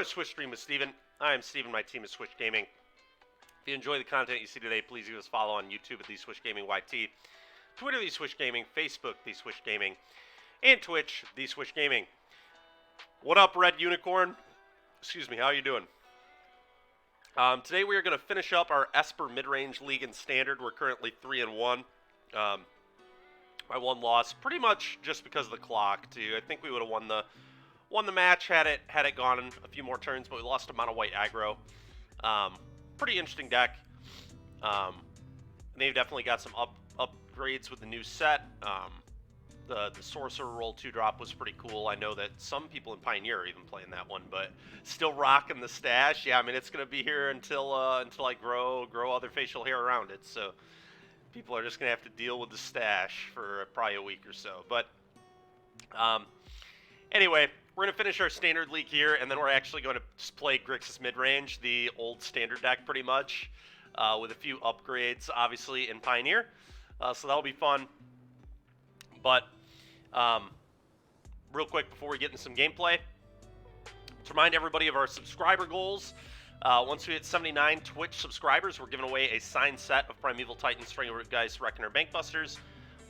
another Swish stream with Steven. I am Steven, my team is Swish Gaming. If you enjoy the content you see today, please give us a follow on YouTube at The Swish Gaming YT, Twitter, The Swish Gaming, Facebook, The Swish Gaming, and Twitch, The Swish Gaming. What up, Red Unicorn? Excuse me, how you doing? Today we are going to finish up our Esper Mid-Range League and Standard. We're currently 3-1. My one loss, pretty much just because of the clock, too. I think we would have won the match had it gone a few more turns, but we lost to Mono White Aggro. Pretty interesting deck. They've definitely got some upgrades with the new set. The Sorcerer Roll 2-drop was pretty cool. I know that some people in Pioneer are even playing that one, but still rocking the stash. Yeah, I mean, it's going to be here until I grow other facial hair around it, so people are just going to have to deal with the stash for probably a week or so. But anyway, we're going to finish our Standard League here, and then we're actually going to just play Grixis Midrange, the old Standard deck pretty much, with a few upgrades, obviously, in Pioneer. So that'll be fun. But real quick before we get into some gameplay, to remind everybody of our subscriber goals. Once we hit 79 Twitch subscribers, we're giving away a signed set of Primeval Titan, Stranglegeist, Reckoner, Bankbusters.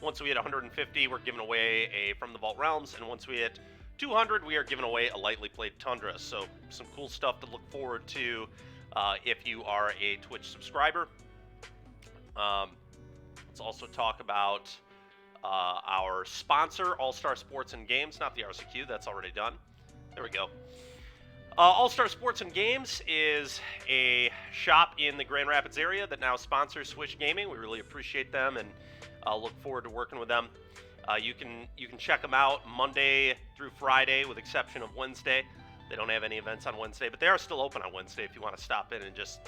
Once we hit 150, we're giving away a From the Vault Realms, and once we hit 200, we are giving away a Lightly Played Tundra. So some cool stuff to look forward to if you are a Twitch subscriber. Let's also talk about our sponsor, All-Star Sports and Games, not the RCQ, that's already done. There we go. All-Star Sports and Games is a shop in the Grand Rapids area that now sponsors Swish Gaming. We really appreciate them and look forward to working with them. You can check them out Monday through Friday, with exception of Wednesday. They don't have any events on Wednesday, but they are still open on Wednesday if you want to stop in and just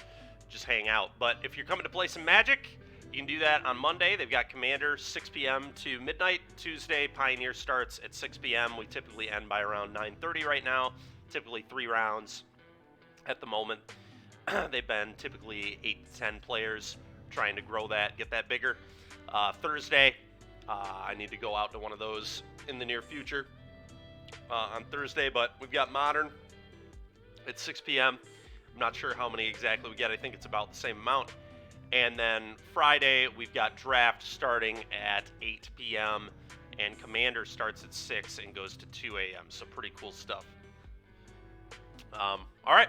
hang out. But if you're coming to play some Magic, you can do that on Monday. They've got Commander 6 p.m. to midnight. Tuesday, Pioneer starts at 6 p.m. We typically end by around 9:30 right now. Typically 3 rounds at the moment. They've been typically 8 to 10 players, trying to grow that, get that bigger. Thursday, I need to go out to one of those in the near future on Thursday, but we've got Modern at 6 p.m. I'm not sure how many exactly we get. I think it's about the same amount. And then Friday, we've got Draft starting at 8 p.m. and Commander starts at 6 and goes to 2 a.m. So pretty cool stuff. All right.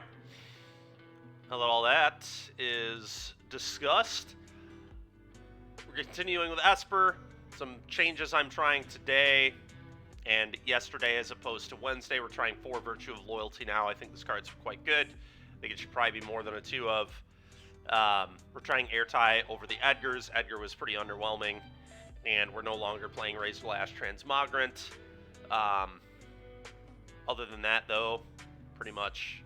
Now that all that is discussed, we're continuing with Esper. Some changes I'm trying today and yesterday as opposed to Wednesday. We're trying 4 Virtue of Loyalty now. I think this card's quite good. I think it should probably be more than a 2 of. We're trying Airtie over the Edgars. Edgar was pretty underwhelming, and we're no longer playing Razorlash Transmogrant. Other than that, though, pretty much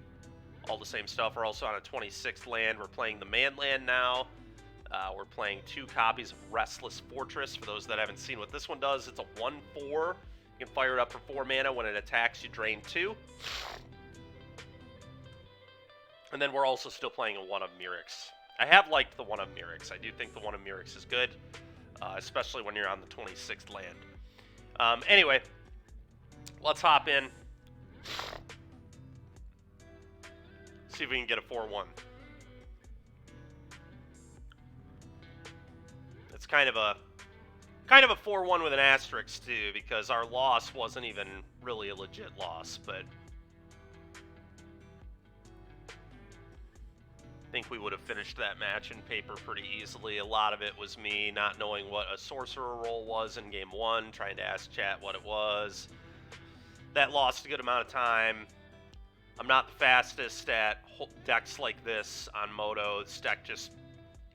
all the same stuff. We're also on a 26th land. We're playing the Manland now. We're playing 2 copies of Restless Fortress. For those that haven't seen what this one does, it's a 1/4. You can fire it up for 4 mana. When it attacks, you drain 2. And then we're also still playing a 1 of Mirix. I have liked the 1 of Mirix. I do think the 1 of Mirix is good, especially when you're on the 26th land. Anyway, let's hop in. See if we can get a 4-1. It's kind of a 4-1 with an asterisk too, because our loss wasn't even really a legit loss, but I think we would have finished that match in paper pretty easily. A lot of it was me not knowing what a Sorcerer Roll was in Game 1, trying to ask chat what it was. That lost a good amount of time. I'm not the fastest at decks like this on Moto. This deck just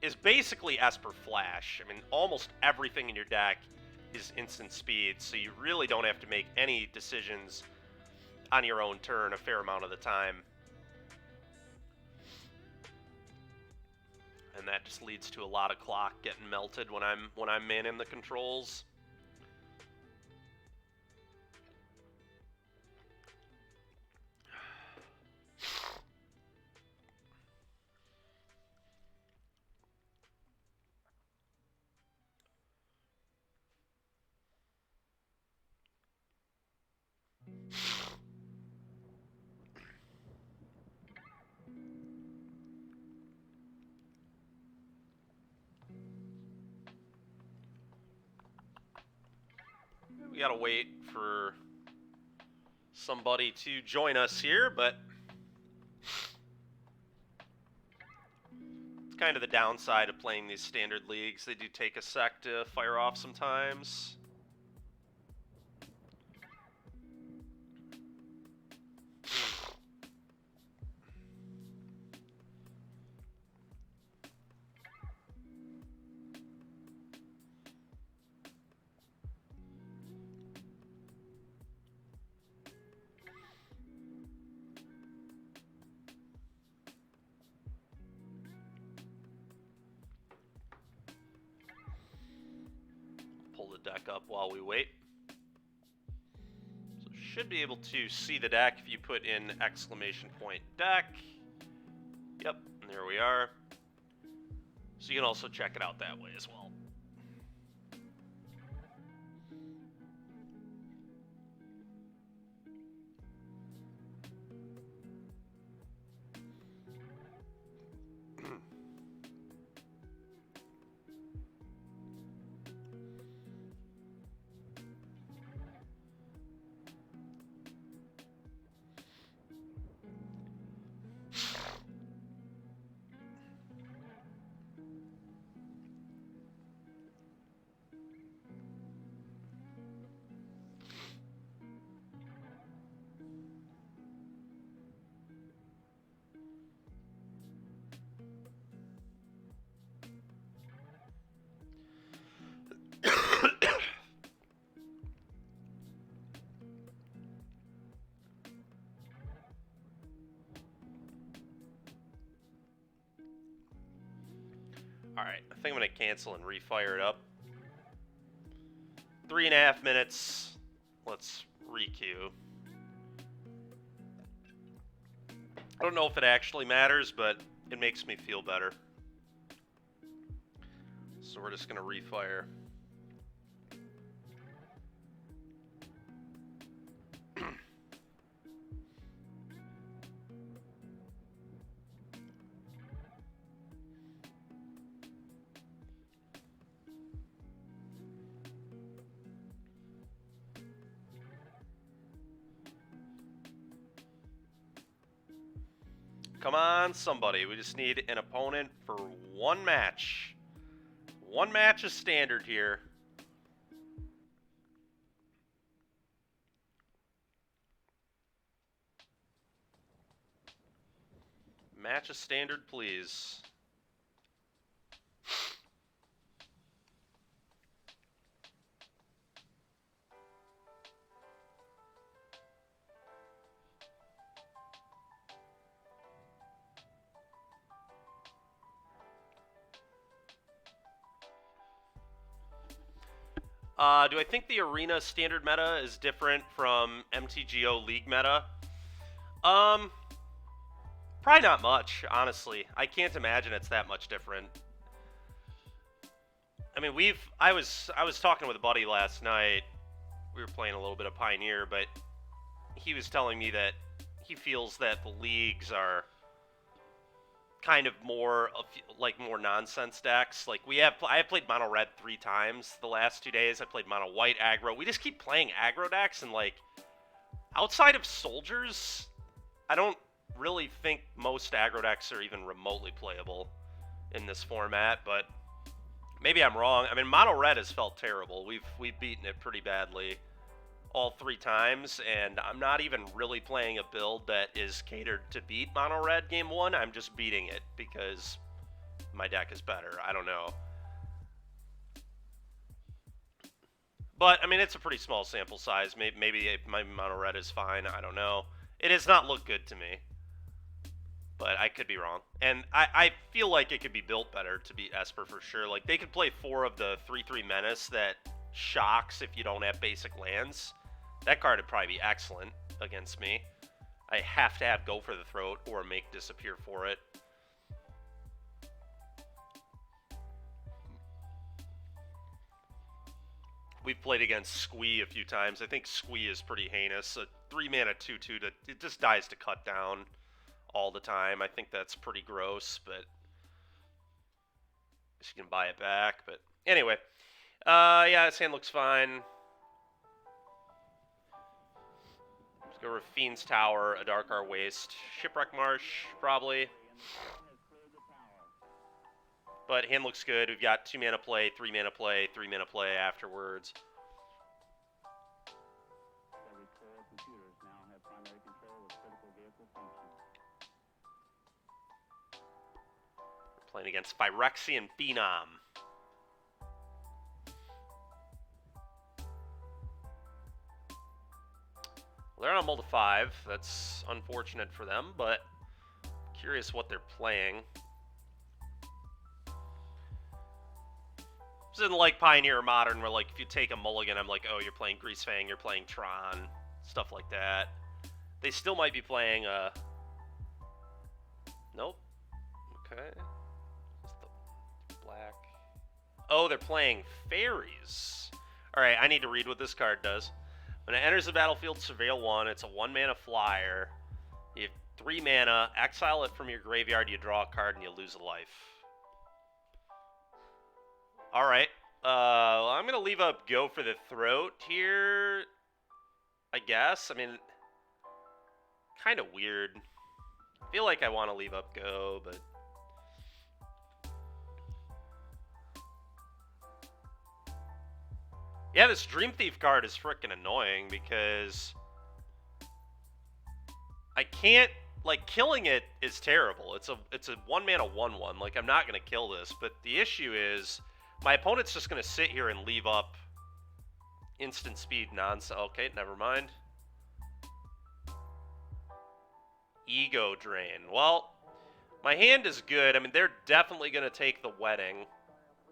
is basically Esper Flash. I mean, almost everything in your deck is instant speed, so you really don't have to make any decisions on your own turn a fair amount of the time. And that just leads to a lot of clock getting melted when I'm manning the controls. gotta wait for somebody to join us here, but it's kind of the downside of playing these standard leagues. They do take a sec to fire off sometimes. Pull the deck up while we wait. So should be able to see the deck if you put in !deck. Yep, and there we are. So you can also check it out that way as well. Alright, I think I'm going to cancel and refire it up. 3.5 minutes. Let's requeue. I don't know if it actually matters, but it makes me feel better. So we're just going to refire. Come on, somebody. We just need an opponent for one match. One match is standard here. Match is standard, please. Do I think the Arena standard meta is different from MTGO League meta? Probably not much, honestly. I can't imagine it's that much different. I mean, I was talking with a buddy last night. We were playing a little bit of Pioneer, but he was telling me that he feels that the leagues are kind of more nonsense decks. Like I have played mono red 3 times the last 2 days. I played mono white aggro. We just keep playing aggro decks, and like outside of soldiers, I don't really think most aggro decks are even remotely playable in this format. But maybe I'm wrong. I mean, mono red has felt terrible. We've beaten it pretty badly all 3 times, and I'm not even really playing a build that is catered to beat mono red game 1. I'm just beating it because my deck is better. I don't know. But, I mean, it's a pretty small sample size. Maybe my mono red is fine. I don't know. It does not look good to me. But I could be wrong. And I feel like it could be built better to beat Esper for sure. Like, they could play 4 of the 3/3 Menace that shocks if you don't have basic lands. That card would probably be excellent against me. I have to have Go for the Throat or make Disappear for it. We've played against Squee a few times. I think Squee is pretty heinous. A 3-mana 2/2 it just dies to cut down all the time. I think that's pretty gross, but you can buy it back. But anyway, yeah, this hand looks fine. Go with Fiend's Tower, a Darkar Waste, Shipwreck Marsh, probably. But hand looks good. We've got 2 mana play, 3 mana play, 3 mana play afterwards. We're playing against Phyrexian Phenom. Well, they're on a multi-5. That's unfortunate for them, but curious what they're playing. This isn't like Pioneer or Modern, where like if you take a mulligan, I'm like, oh, you're playing Greasefang, you're playing Tron, stuff like that. They still might be playing nope. Okay. The black. Oh, they're playing fairies. Alright, I need to read what this card does. When it enters the battlefield, surveil 1. It's a 1-mana flyer. You have 3 mana, exile it from your graveyard, you draw a card, and you lose a life. Alright. I'm going to leave up Go for the Throat here, I guess. I mean, kind of weird. I feel like I want to leave up Go, but... Yeah, this Dream Thief card is freaking annoying because I can't, like, killing it is terrible. It's a 1-mana 1/1. Like, I'm not going to kill this, but the issue is my opponent's just going to sit here and leave up instant speed nonsense. Okay, never mind. Ego Drain. Well, my hand is good. I mean, they're definitely going to take the Wedding.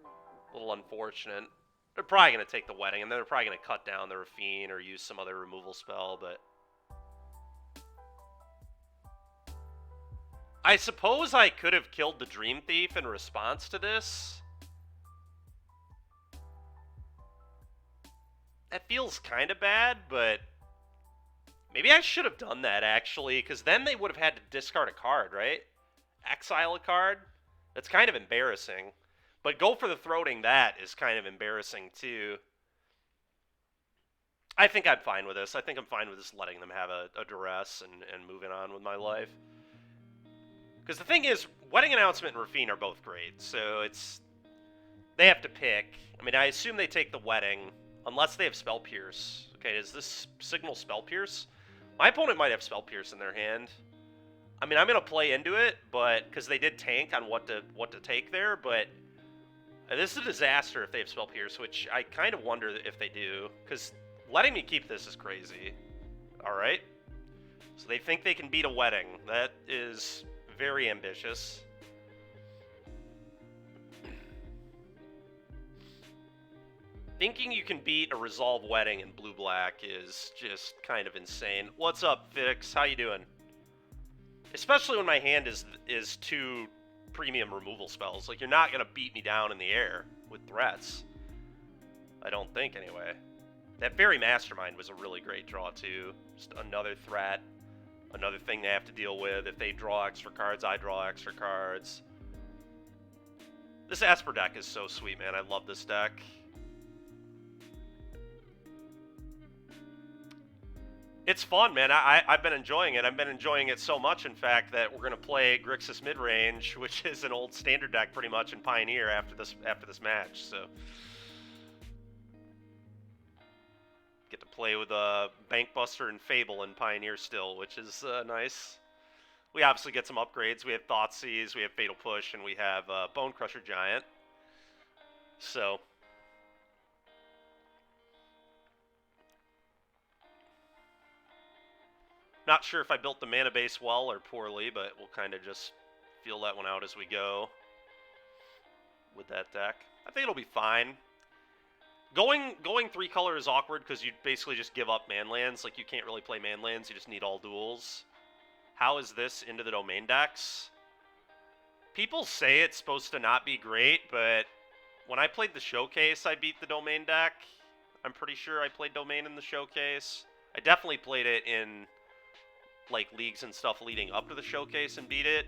A little unfortunate. They're probably going to take the Wedding, and then they're probably going to cut down the Rafine or use some other removal spell, but... I suppose I could have killed the Dream Thief in response to this. That feels kind of bad, but... Maybe I should have done that, actually, because then they would have had to discard a card, right? Exile a card? That's kind of embarrassing. But Go for the Throating that is kind of embarrassing, too. I think I'm fine with this. I think I'm fine with just letting them have a duress and moving on with my life. Because the thing is, Wedding Announcement and Rafine are both great, so it's... They have to pick. I mean, I assume they take the Wedding, unless they have Spell Pierce. Okay, is this Signal Spell Pierce? My opponent might have Spell Pierce in their hand. I mean, I'm going to play into it, but... Because they did tank on what to take there, but... This is a disaster if they have Spell Pierce, which I kind of wonder if they do, because letting me keep this is crazy. Alright. So they think they can beat a Wedding. That is very ambitious. Thinking you can beat a Resolve Wedding in blue-black is just kind of insane. What's up, Fix? How you doing? Especially when my hand is 2 premium removal spells. Like, you're not going to beat me down in the air with threats. I don't think, anyway. That Fairy Mastermind was a really great draw, too. Just another threat. Another thing they have to deal with. If they draw extra cards, I draw extra cards. This Esper deck is so sweet, man. I love this deck. It's fun, man. I've been enjoying it. I've been enjoying it so much, in fact, that we're going to play Grixis Midrange, which is an old standard deck pretty much in Pioneer after this match. So get to play with Bankbuster and Fable in Pioneer still, which is nice. We obviously get some upgrades. We have Thoughtseize, we have Fatal Push, and we have Bone Crusher Giant. So... Not sure if I built the mana base well or poorly, but we'll kind of just feel that one out as we go with that deck. I think it'll be fine. Going 3-color is awkward because you basically just give up manlands. Like, you can't really play manlands. You just need all duels. How is this into the domain decks? People say it's supposed to not be great, but when I played the showcase, I beat the domain deck. I'm pretty sure I played domain in the showcase. I definitely played it in... like leagues and stuff leading up to the showcase and beat it.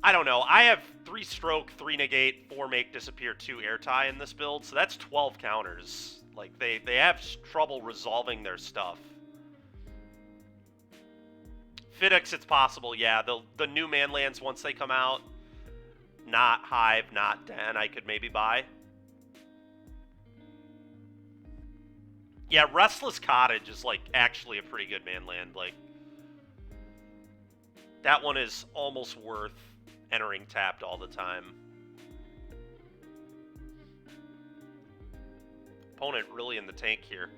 I don't know. I have 3-stroke, 3-negate, 4-make disappear, 2 airtie in this build, so that's 12 counters. Like, they have trouble resolving their stuff. Fidix, it's possible, yeah. The new man lands, once they come out, not Hive, not Den, I could maybe buy. Yeah, Restless Cottage is, like, actually a pretty good man land. Like, that one is almost worth entering tapped all the time. Opponent really in the tank here.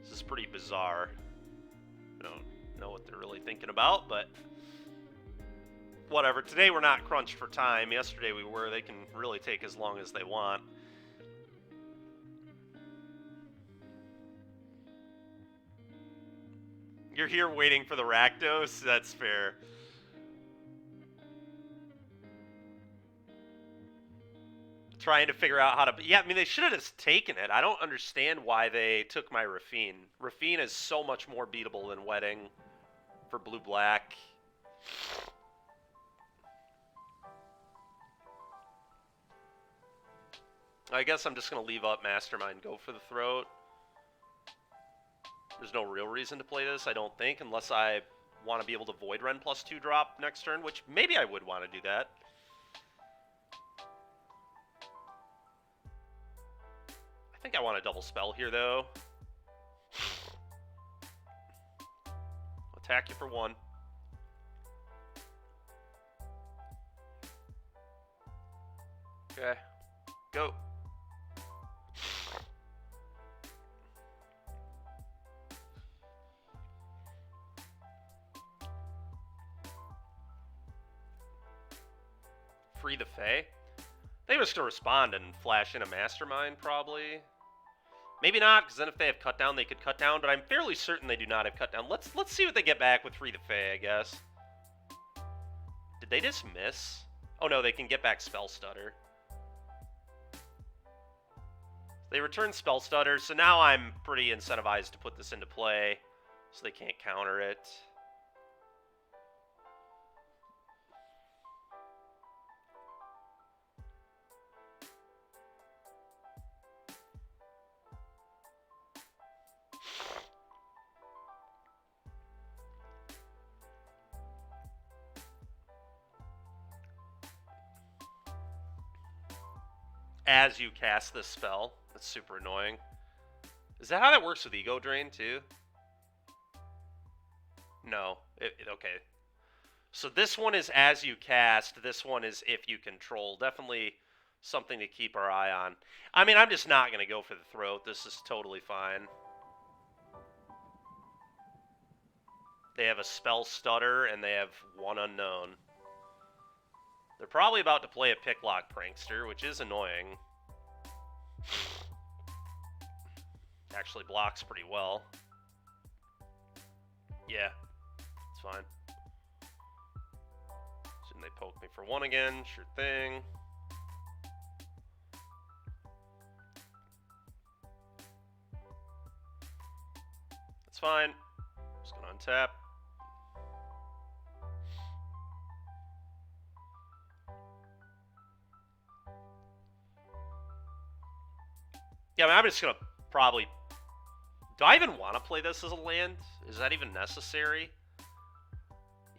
This is pretty bizarre. I don't know what they're really thinking about, but whatever. Today we're not crunched for time. Yesterday we were. They can really take as long as they want. You're here waiting for the Rakdos? That's fair. Trying to figure out how to... Yeah, I mean, they should have just taken it. I don't understand why they took my Rafine. Rafine is so much more beatable than Wedding for blue-black. I guess I'm just going to leave up Mastermind, go for the throat. There's no real reason to play this, I don't think, unless I want to be able to Void Rend +2 drop next turn, which maybe I would want to do that. I think I want a double spell here, though. Attack you for 1. Okay. Go. Free the Fae? They were just going to respond and flash in a Mastermind, probably. Maybe not, because then if they have cut down, they could cut down, but I'm fairly certain they do not have cut down. Let's see what they get back with Free the Fae, I guess. Did they just miss? Oh no, they can get back Spell Stutter. They return Spell Stutter, so now I'm pretty incentivized to put this into play, so they can't counter it. As you cast this spell. That's super annoying. Is that how that works with Ego Drain, too? No. Okay. So this one is as you cast. This one is if you control. Definitely something to keep our eye on. I mean, I'm just not going to go for the throat. This is totally fine. They have a Spell Stutter, and they have 1 unknown. They're probably about to play a Picklock Prankster, which is annoying. Actually blocks pretty well. Yeah, it's fine. Assume they poke me for 1 again, sure thing. That's fine. Just gonna untap. Yeah, I mean, I'm just going to probably... Do I even want to play this as a land? Is that even necessary?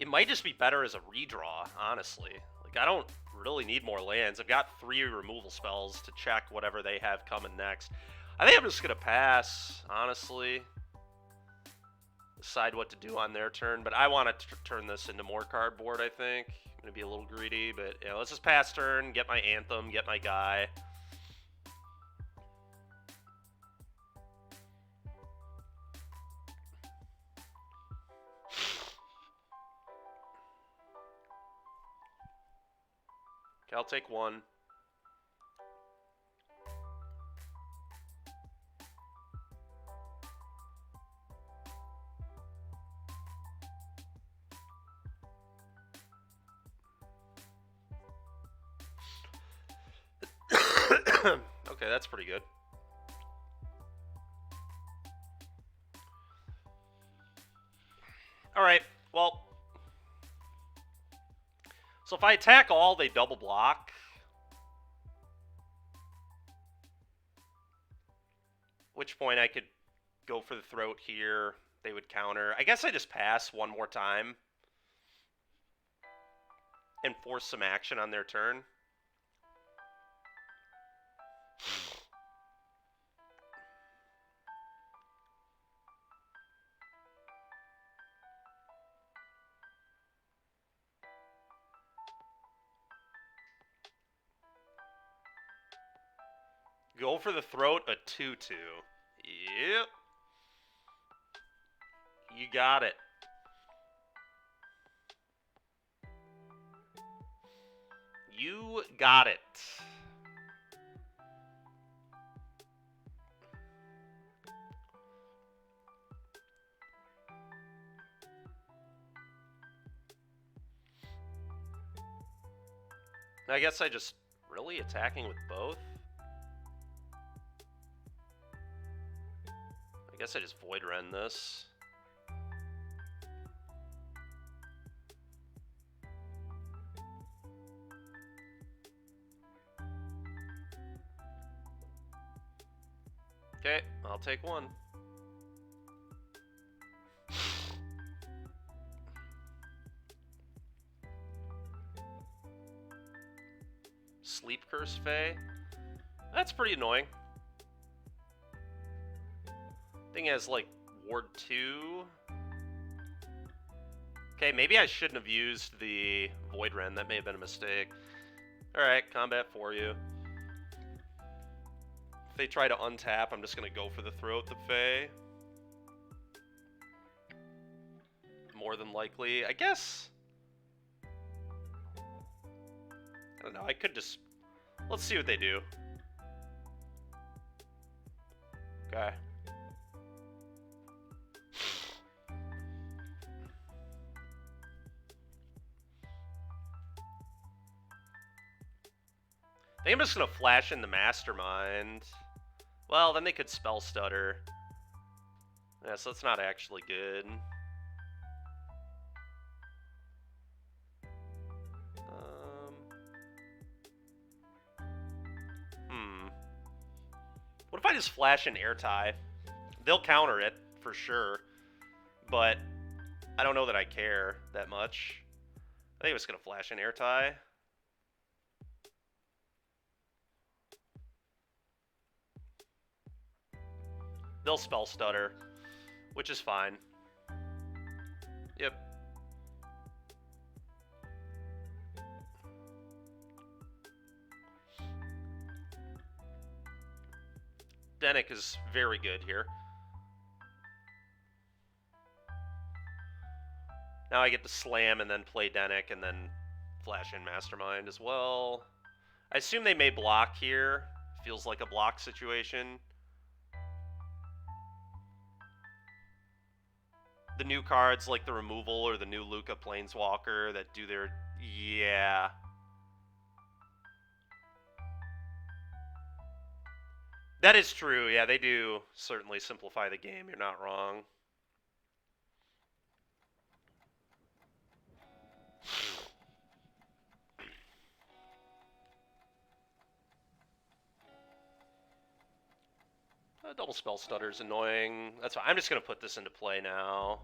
It might just be better as a redraw, honestly. Like, I don't really need more lands. I've got 3 removal spells to check whatever they have coming next. I think I'm just going to pass, honestly. Decide what to do on their turn. But I want to turn this into more cardboard, I think. I'm going to be a little greedy, but yeah, let's just pass turn, get my Anthem, get my guy. Okay, I'll take 1. Okay, that's pretty good. Alright, well... So if I attack all, they double block. Which point I could go for the throat here. They would counter. I guess I just pass one more time. and force some action on their turn. Go for the throat, a 2-2. Yep. You got it. You got it. I guess I just really attacking with both. I guess I just Void Rend this. Okay, I'll take one. Sleep Curse Fae. That's pretty annoying. Thing has like Ward 2. Okay, maybe I shouldn't have used the Void Rend. That may have been a mistake. Alright, combat for you. If they try to untap, I'm just going to go for the Throat the Fae. More than likely. I guess... I don't know, I could just... Let's see what they do. Okay. I think I'm just going to flash in the Mastermind. Well, then they could Spell Stutter. Yeah, so that's not actually good. What if I just flash in Air Tie? They'll counter it, for sure. But I don't know that I care that much. I think I was going to flash in Air Tie. They'll Spell Stutter, which is fine. Yep. Denick is very good here. Now I get to slam and then play Denick and then flash in Mastermind as well. I assume they may block here. Feels like a block situation. The new cards like the removal or the new Luca Planeswalker that do their... Yeah. That is true. Yeah, they do certainly simplify the game. You're not wrong. Double Spell Stutter is annoying. That's fine. I'm just going to put this into play now.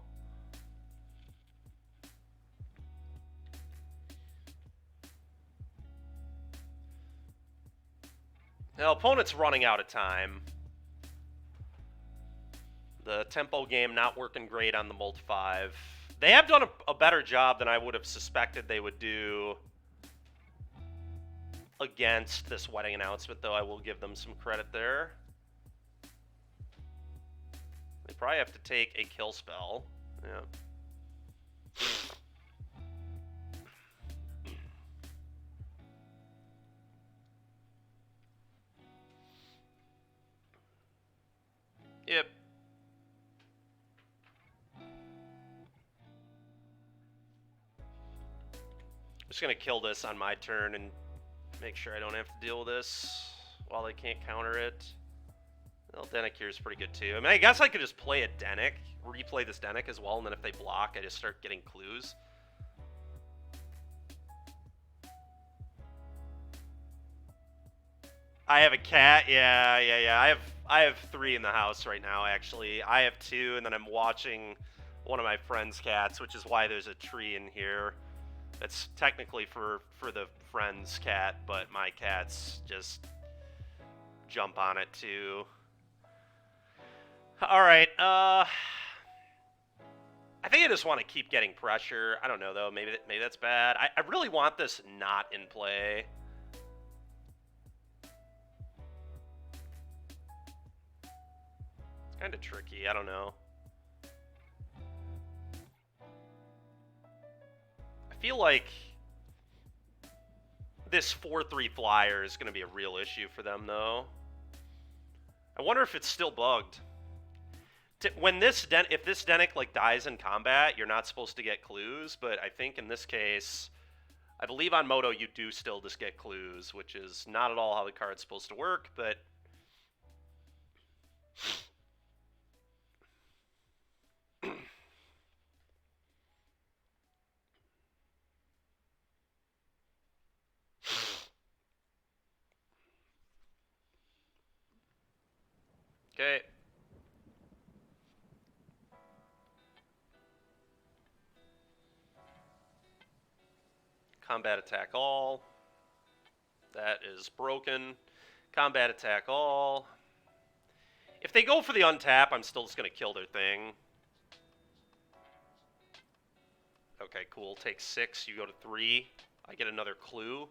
Now, opponent's running out of time. The tempo game not working great on the Molt 5. They have done a better job than I would have suspected they would do against this wedding announcement, though. I will give them some credit there. They probably have to take a kill spell. Yeah. Yep. I'm just going to kill this on my turn and make sure I don't have to deal with this while they can't counter it. Well, Denick here is pretty good too. I mean, I guess I could just play a Denick, replay this Denick as well, and then if they block, I just start getting clues. I have a cat. Yeah. I have 3 in the house right now, actually. I have 2, and then I'm watching one of my friend's cats, which is why there's a tree in here. That's technically for the friend's cat, but my cats just jump on it too. All right. I think I just want to keep getting pressure. I don't know though. Maybe that's bad. I really want this not in play. It's kind of tricky. I don't know. I feel like this 4/3 flyer is going to be a real issue for them though. I wonder if it's still bugged. When if this Denic like dies in combat, you're not supposed to get clues, but I think in this case, I believe on Moto you do still just get clues, which is not at all how the card's supposed to work, but okay. Combat attack all. That is broken. Combat attack all. If they go for the untap, I'm still just going to kill their thing. Okay, cool. Take 6, you go to 3. I get another clue.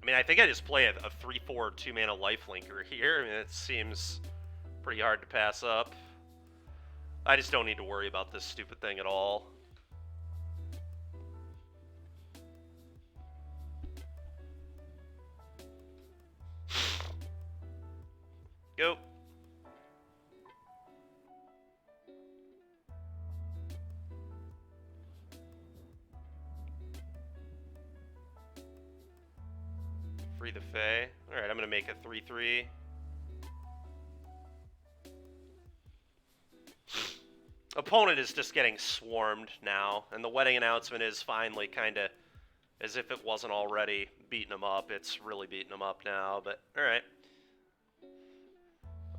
I mean, I think I just play a 3/4 2-mana lifelinker here. I mean, it seems pretty hard to pass up. I just don't need to worry about this stupid thing at all. Go. Free the Fae. Alright, I'm going to make a 3/3. Opponent is just getting swarmed now, and the wedding announcement is finally kind of as if it wasn't already beating them up. It's really beating them up now, but alright.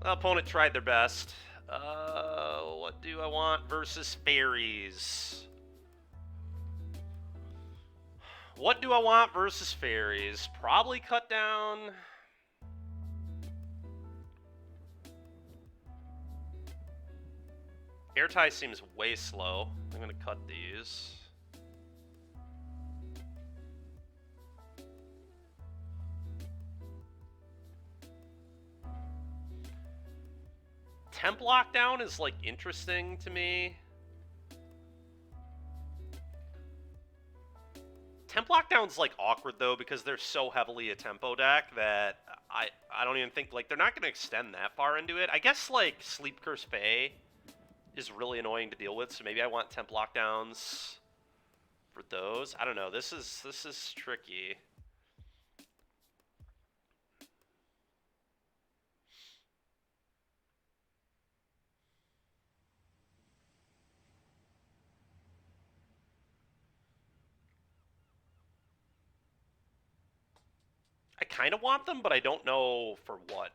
Opponent tried their best. What do I want versus fairies? What do I want versus fairies? Probably cut down. Airtie seems way slow. I'm going to cut these. Temp lockdown is like interesting to me. Temp lockdown's like awkward though because they're so heavily a tempo deck that I don't even think like they're not going to extend that far into it. I guess like Sleep Curse Fae is really annoying to deal with, so maybe I want temp lockdowns for those. I don't know. This is tricky. I kind of want them, but I don't know for what.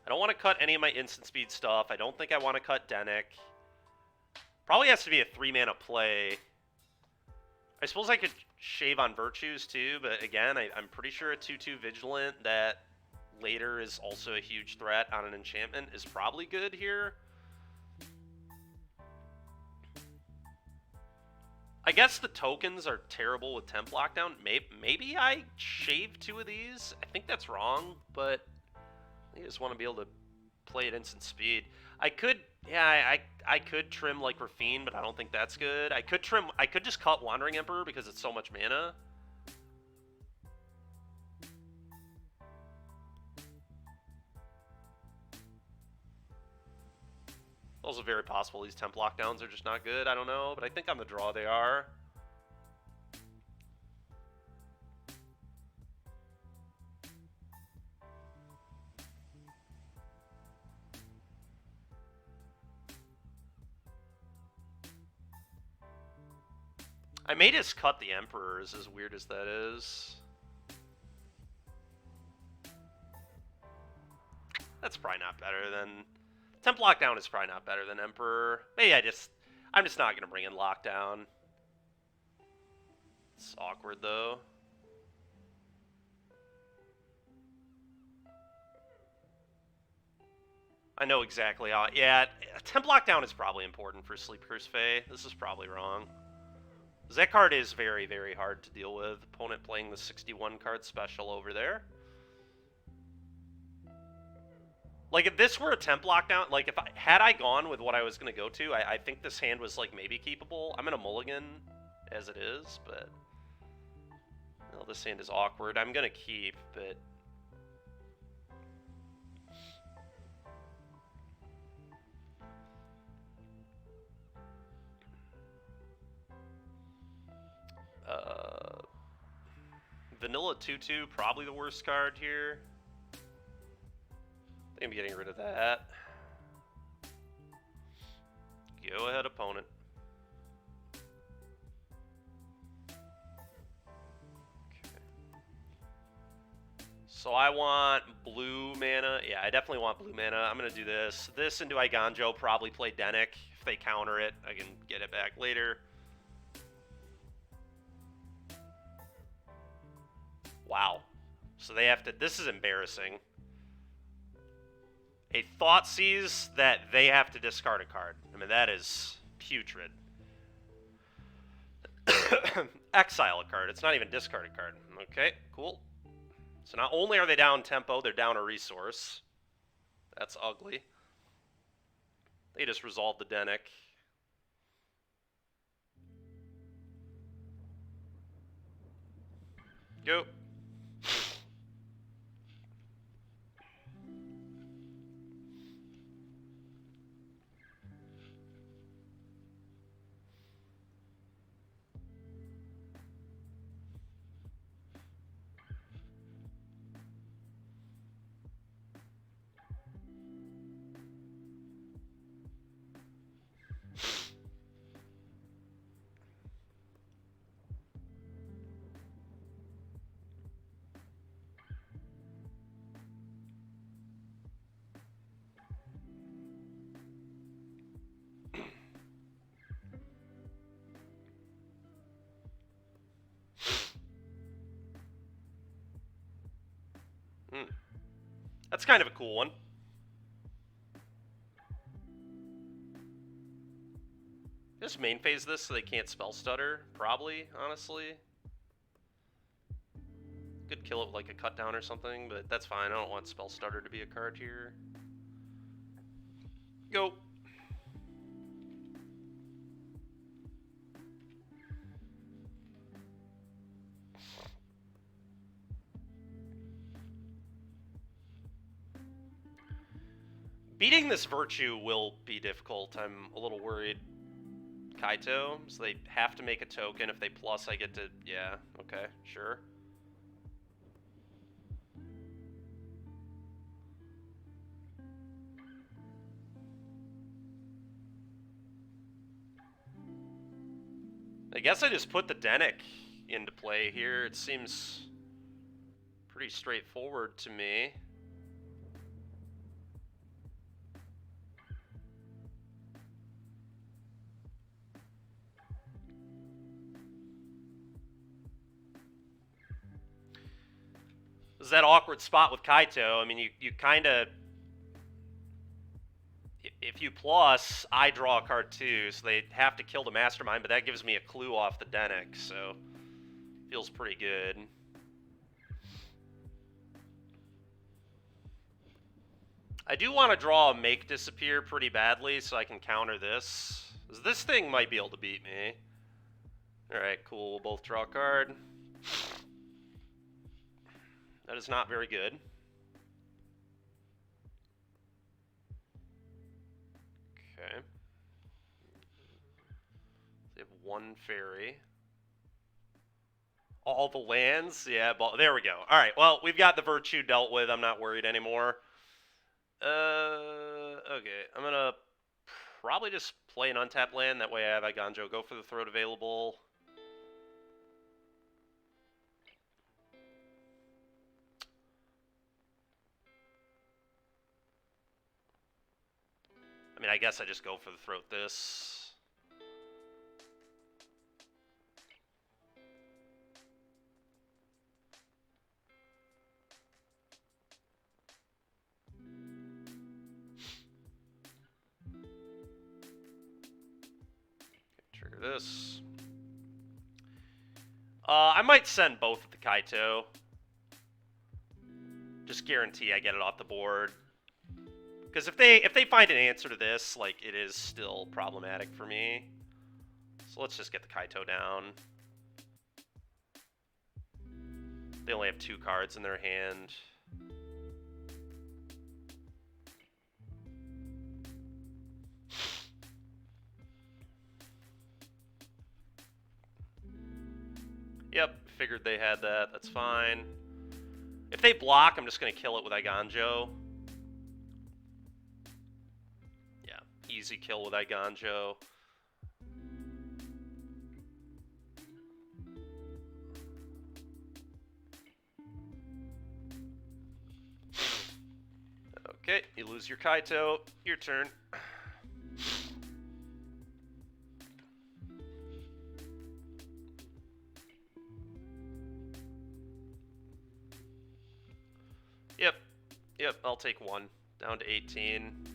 I don't want to cut any of my instant speed stuff. I don't think I want to cut Denic. Probably has to be a 3-mana play. I suppose I could shave on Virtues too, but again, I'm pretty sure a 2/2 Vigilant that later is also a huge threat on an enchantment is probably good here. I guess the tokens are terrible with temp lockdown. Maybe I shave 2 of these. I think that's wrong, but I just want to be able to play at instant speed. I could, yeah, I could trim like Rafine, but I don't think that's good. I could just cut Wandering Emperor because it's so much mana. Also very possible these temp lockdowns are just not good. I don't know, but I think on the draw they are. I may just cut the Emperors, as weird as that is. That's probably not better than... Temp Lockdown is probably not better than Emperor. Maybe I'm just not going to bring in Lockdown. It's awkward, though. I know exactly how... Yeah, Temp Lockdown is probably important for Sleep Curse Fae. This is probably wrong. That card is very, very hard to deal with. Opponent playing the 61 card special over there. Like, if this were a Temp Lockdown, like, had I gone with what I was going to go to, I think this hand was, like, maybe keepable. I'm going to mulligan as it is, but... Well, this hand is awkward. I'm going to keep, but... Vanilla 2/2, probably the worst card here. I think I'm getting rid of that. Go ahead, opponent. Okay. So I want blue mana. Yeah, I definitely want blue mana. I'm going to do this. This into Iganjo, probably play Denic. If they counter it, I can get it back later. Wow. So they have to... This is embarrassing. A Thoughtseize that they have to discard a card. I mean, that is putrid. Exile a card. It's not even discard a card. Okay, cool. So not only are they down tempo, they're down a resource. That's ugly. They just resolved the Denic. Go. That's kind of a cool one. Just main phase this so they can't spell stutter, probably, honestly. Could kill it with like a cut down or something, but that's fine. I don't want spell stutter to be a card here. Go. Beating this Virtue will be difficult. I'm a little worried. Kaito, so they have to make a token. If they plus, I get to... Yeah, okay, sure. I guess I just put the Denic into play here. It seems pretty straightforward to me. This is that awkward spot with Kaito. I mean, you kind of... If you plus, I draw a card too, so they have to kill the Mastermind, but that gives me a clue off the Denic, so... Feels pretty good. I do want to draw a Make Disappear pretty badly, so I can counter this. This thing might be able to beat me. Alright, cool. We'll both draw a card. That is not very good. Okay. They have one fairy. All the lands? Yeah, but there we go. Alright, well, we've got the Virtue dealt with. I'm not worried anymore. Okay. I'm gonna probably just play an untapped land. That way I have Iganjo go for the throat available. I mean, I guess I just go for the throat this. Trigger this. I might send both at the Kaito. Just guarantee I get it off the board. Because if they find an answer to this, like, it is still problematic for me. So let's just get the Kaito down. They only have 2 cards in their hand. Yep, figured they had that. That's fine. If they block, I'm just going to kill it with Iganjo. Yeah, easy kill with Iganjo. Okay, you lose your Kaito. Your turn. Yep, I'll take 1. Down to 18.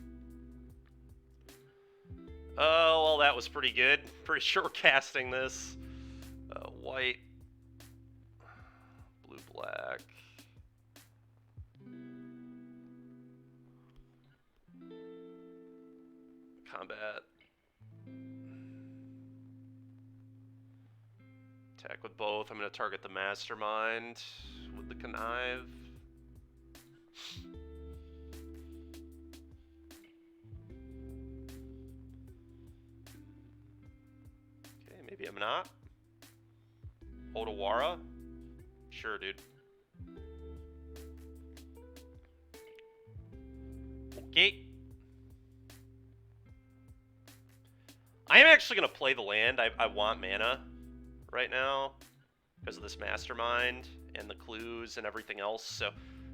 Oh, well, that was pretty good. Pretty sure we're casting this. White. Blue, black. Combat. Attack with both. I'm going to target the Mastermind with the Connive. Okay, maybe I'm not. Odawara? Sure, dude. Okay. I am actually going to play the land. I want mana right now because of this Mastermind and the clues and everything else. So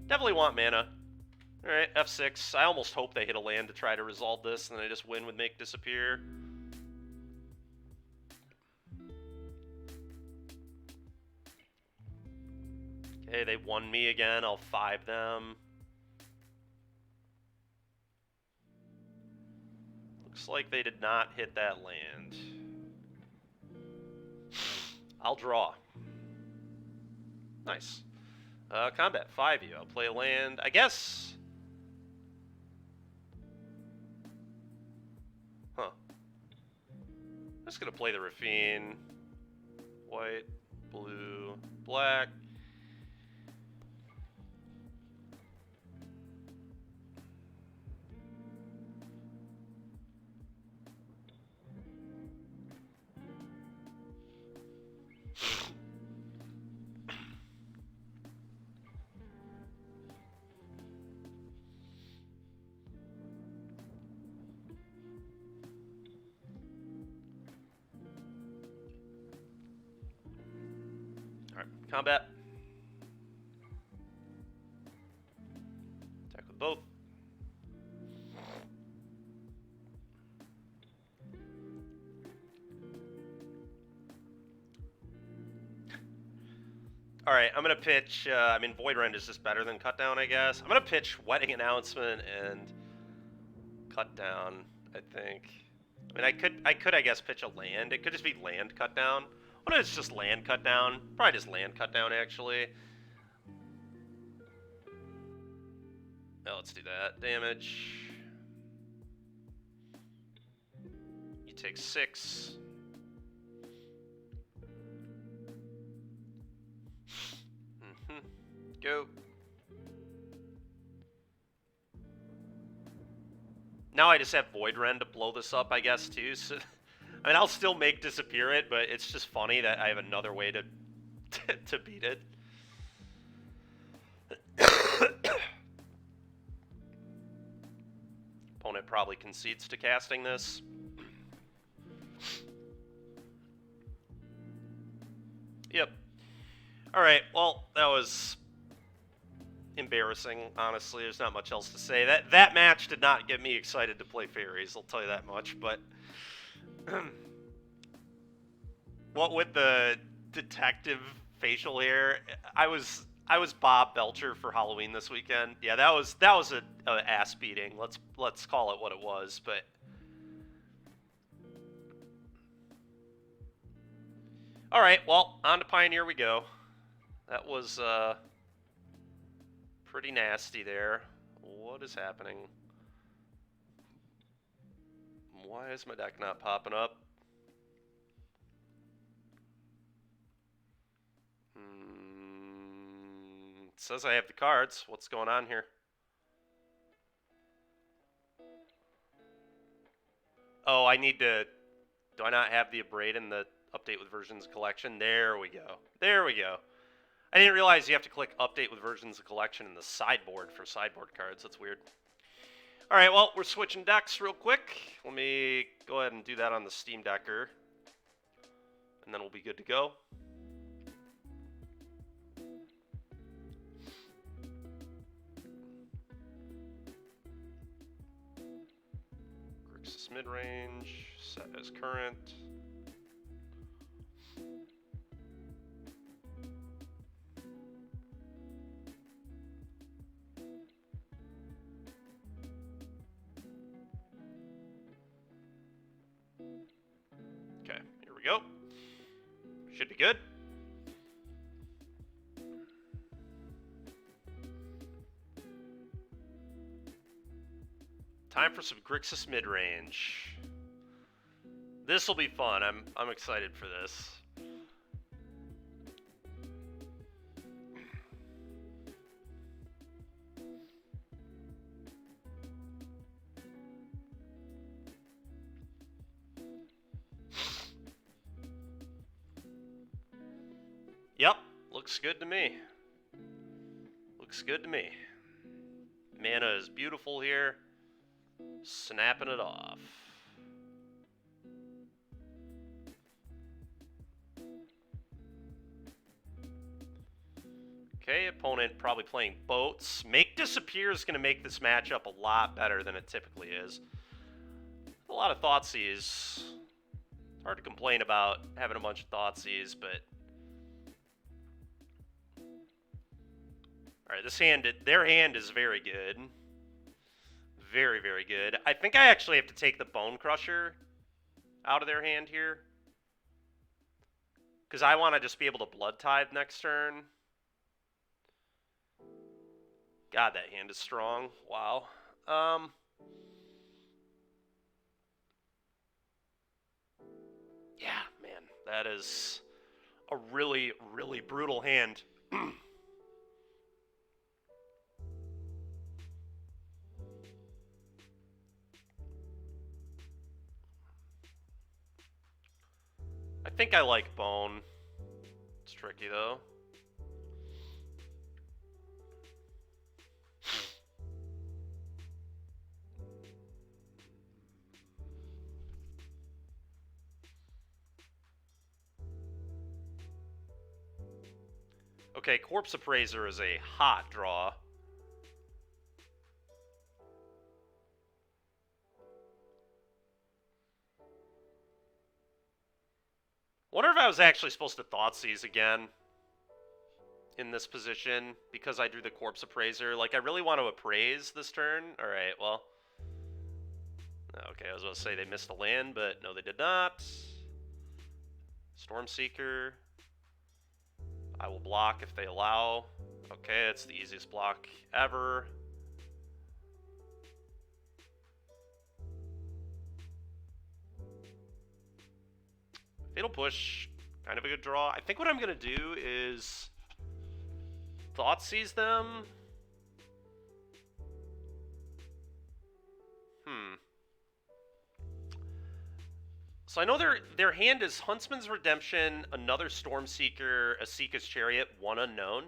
definitely want mana. All right, F6. I almost hope they hit a land to try to resolve this and then I just win with Make Disappear. Okay, they won me again. I'll 5 them. Looks like they did not hit that land. I'll draw. Nice. Combat, 5 you. I'll play a land. I guess. Huh. I'm just gonna play the Rafine. White, blue, black. Alright, combat. Attack with both. Alright, I'm going to pitch, I mean, Void Rend is just better than Cut Down, I guess. I'm going to pitch Wedding Announcement and Cut Down, I think. I mean, I could, I guess, pitch a land. It could just be land Cut Down. What if it's just land Cut Down? Probably just land Cut Down, actually. Now let's do that. Damage. You take 6. Go. Now I just have Void Rend to blow this up, I guess, too. So, I mean, I'll still make disappear it, but it's just funny that I have another way to to beat it. Opponent probably concedes to casting this. Yep. All right. Well, that was embarrassing, honestly. There's not much else to say. That match did not get me excited to play fairies, I'll tell you that much, but what with the detective facial hair, I was Bob Belcher for Halloween this weekend. Yeah, that was a ass beating. Let's call it what it was, but all right, well, on to Pioneer we go. That was pretty nasty there. What is happening? Why is my deck not popping up? It says I have the cards. What's going on here? Oh, I need to... Do I not have the Abrade in the Update with Versions collection? There we go. There we go. I didn't realize you have to click Update with Versions of Collection in the sideboard for sideboard cards. That's weird. All right, well, we're switching decks real quick. Let me go ahead and do that on the Steam Decker, and then we'll be good to go. Grixis mid-range, set as current. Okay, here we go. Should be good. Time for some Grixis mid-range. This will be fun. I'm excited for this. Yep, looks good to me. Looks good to me. Mana is beautiful here. Snapping it off. Okay, opponent probably playing boats. Make Disappear is going to make this matchup a lot better than it typically is. A lot of Thoughtseize. Hard to complain about having a bunch of Thoughtseize, but... Alright, this hand, their hand is very good. Very, very good. I think I actually have to take the Bone Crusher out of their hand here, because I want to just be able to Blood Tithe next turn. God, that hand is strong. Wow. Yeah, man. That is a really, really brutal hand. I think I like Bone. It's tricky, though. Okay, Corpse Appraiser is a hot draw. Wonder if I was actually supposed to Thoughtseize again in this position because I drew the Corpse Appraiser. Like, I really want to appraise this turn. Alright, well. Okay, I was about to say they missed a land, but no, they did not. Stormseeker. I will block if they allow. Okay, it's the easiest block ever. Fatal Push, kind of a good draw. I think what I'm going to do is Thoughtseize them. So I know their hand is Huntsman's Redemption, another Stormseeker, a Seeker's Chariot, one unknown.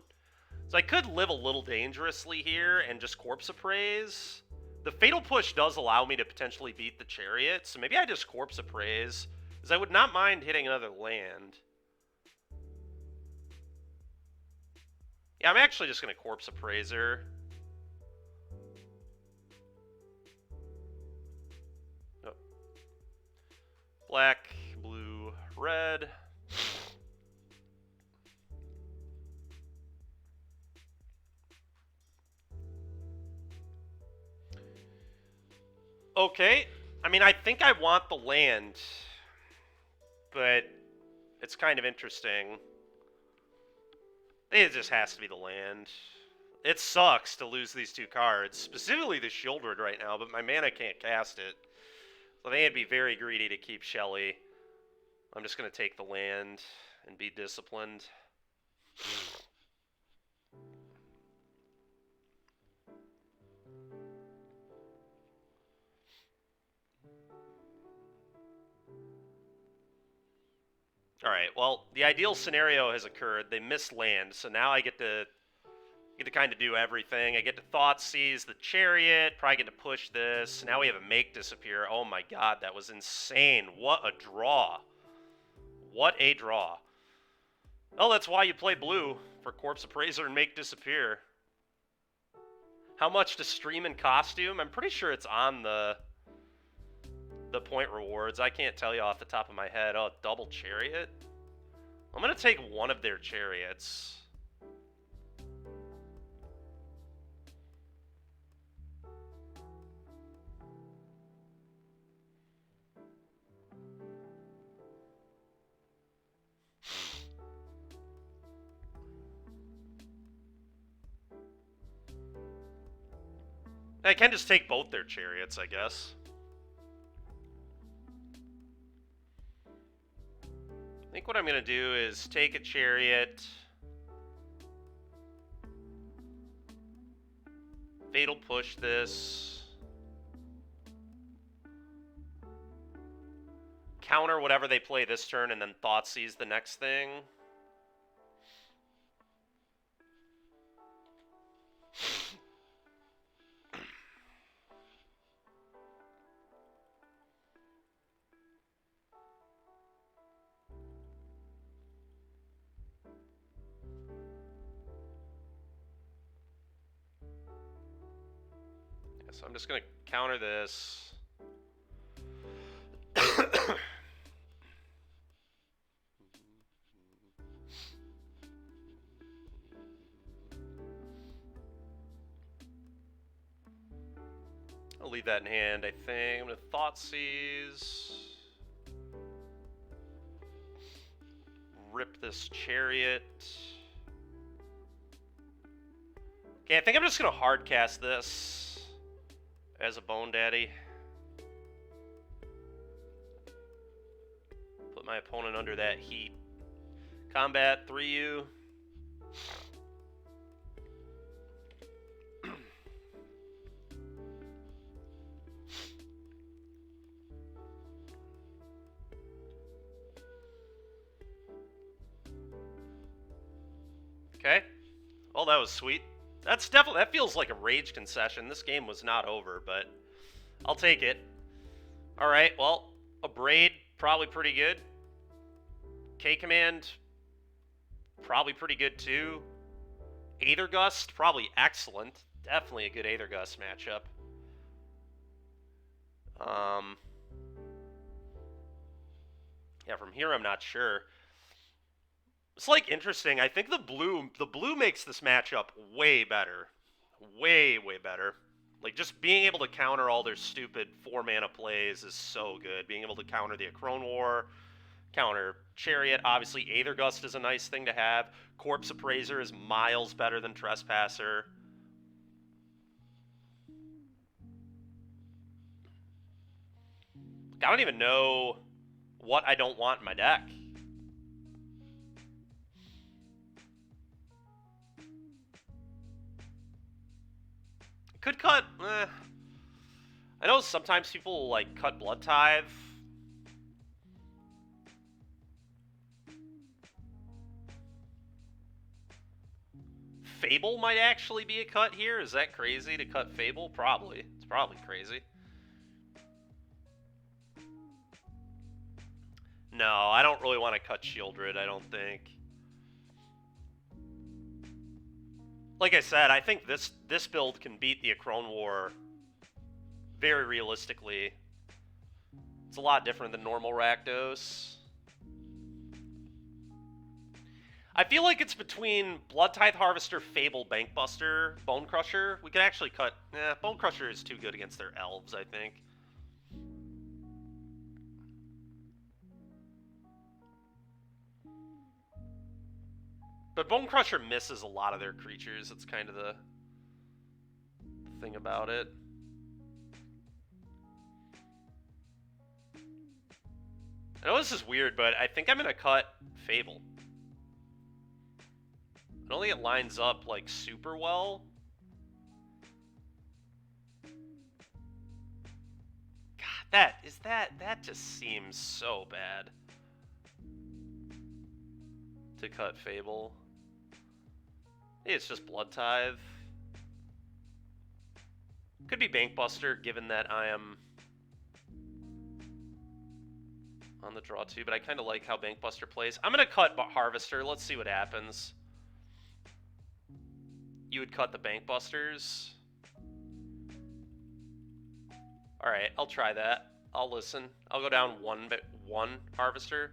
So I could live a little dangerously here and just Corpse Appraise. The Fatal Push does allow me to potentially beat the Chariot, so maybe I just Corpse Appraise, because I would not mind hitting another land. Yeah, I'm actually just going to Corpse Appraiser. Oh. Black, blue, red. Okay. I mean, I think I want the land, but it's kind of interesting. It just has to be the land. It sucks to lose these two cards, specifically the Shieldred right now, but my mana can't cast it. So I think it'd be very greedy to keep Shelly. I'm just going to take the land and be disciplined. Alright, well, the ideal scenario has occurred. They missed land, so now I get to kind of do everything. I get to Thoughtseize the Chariot, probably get to push this. Now we have a Make Disappear. Oh my god, that was insane. What a draw. What a draw. Oh, that's why you play blue, for Corpse Appraiser and Make Disappear. How much to stream in costume? I'm pretty sure it's on the point rewards. I can't tell you off the top of my head. Oh, double Chariot? I'm going to take one of their Chariots. I can just take both their Chariots, I guess. I think what I'm going to do is take a Chariot. Fatal Push this. Counter whatever they play this turn and then Thoughtseize the next thing. So I'm just going to counter this. I'll leave that in hand, I think. I'm going to Thoughtseize. Rip this Chariot. Okay, I think I'm just going to hardcast this as a Bone Daddy. Put my opponent under that heat. Combat 3U. Okay. Well, that was sweet. That's definitely, that feels like a rage concession. This game was not over, but I'll take it. All right, well, a Braid, probably pretty good. K-Command, probably pretty good too. Aether Gust, probably excellent. Definitely a good Aether Gust matchup. Yeah, from here I'm not sure. It's like interesting. I think the blue makes this matchup way better. Way better. Like just being able to counter all their stupid 4-mana plays is so good. Being able to counter the Acrone War, counter Chariot, obviously Aether Gust is a nice thing to have. Corpse Appraiser is miles better than Trespasser. I don't even know what I don't want in my deck. Could cut. I know sometimes people like cut Blood Tithe. Fable might actually be a cut here. Is that crazy to cut Fable? Probably. It's probably crazy. No, I don't really want to cut Shieldred, I don't think. like I said, I think this build can beat the Acrone War very realistically. It's a lot different than normal Rakdos. I feel like it's between Blood Tithe Harvester, Fable, Bankbuster, Bone Crusher. We could actually cut... Bone Crusher is too good against their elves, I think. But Bone Crusher misses a lot of their creatures. That's kind of the thing about it. I know this is weird, but I think I'm going to cut Fable. I don't think it lines up, like, super well. God, that just seems so bad. To cut Fable. Maybe it's just Blood Tithe. Could be Bankbuster, given that I am on the draw too, but I kind of like how Bankbuster plays. I'm going to cut Harvester. Let's see what happens. You would cut the Bankbusters. Alright, I'll try that. I'll listen. I'll go down one Harvester.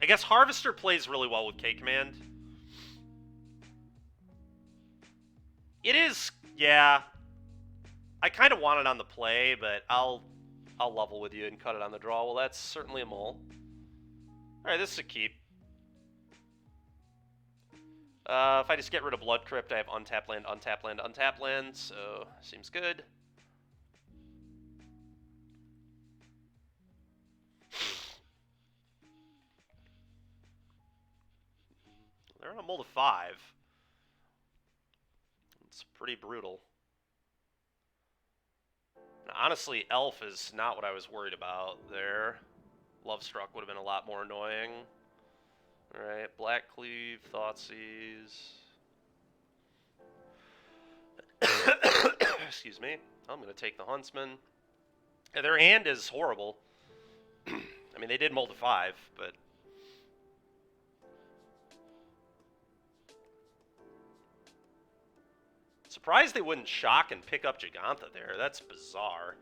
I guess Harvester plays really well with K-Command. It is, yeah. I kind of want it on the play, but I'll level with you and cut it on the draw. Well, that's certainly a mole. Alright, this is a keep. If I just get rid of Blood Crypt, I have untap land, untap land, untap land, so seems good. They're on a mold of 5. It's pretty brutal. Now, honestly, Elf is not what I was worried about there. Lovestruck would have been a lot more annoying. Alright, Black Cleave, Thoughtseize. Excuse me. I'm going to take the Huntsman. Yeah, their hand is horrible. I mean, they did mold to 5, but... Surprised they wouldn't shock and pick up Gigantha there. That's bizarre.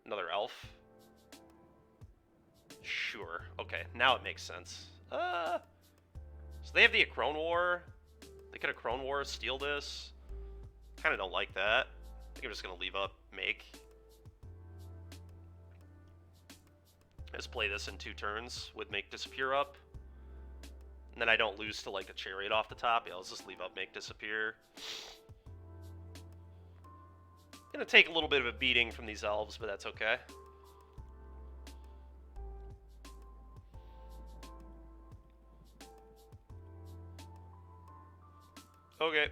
Another elf. Sure. Okay, now it makes sense. So they have the Acrone War. They could Acrone War, steal this. Kind of don't like that. I think I'm just going to leave up Make. Just play this in 2 turns with Make disappear up. And then I don't lose to, like, a Chariot off the top. Yeah, let's just leave up Make disappear. Gonna take a little bit of a beating from these elves, but that's okay. Okay.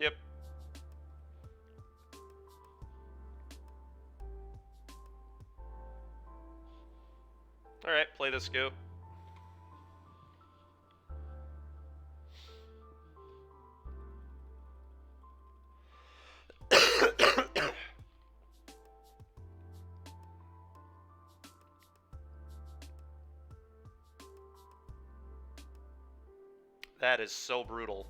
Yep. Alright, play this go. That is so brutal.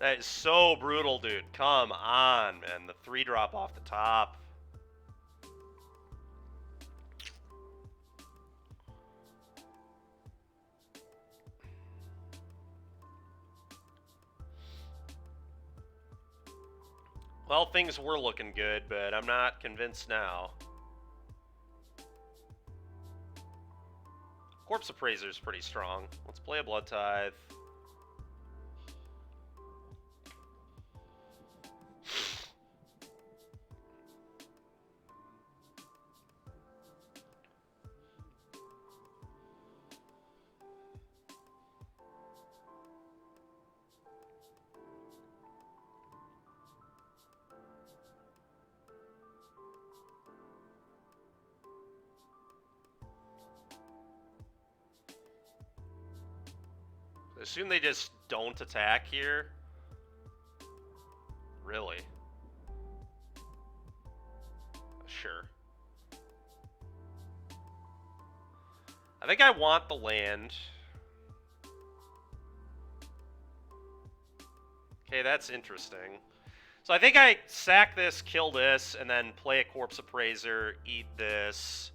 That is so brutal, dude. Come on, man. The 3-drop off the top. Well, things were looking good, but I'm not convinced now. Corpse Appraiser's pretty strong. Let's play a Blood Tithe. I assume they just don't attack here. Really? Sure. I think I want the land. Okay, that's interesting. So I think I sack this, kill this, and then play a Corpse Appraiser, eat this,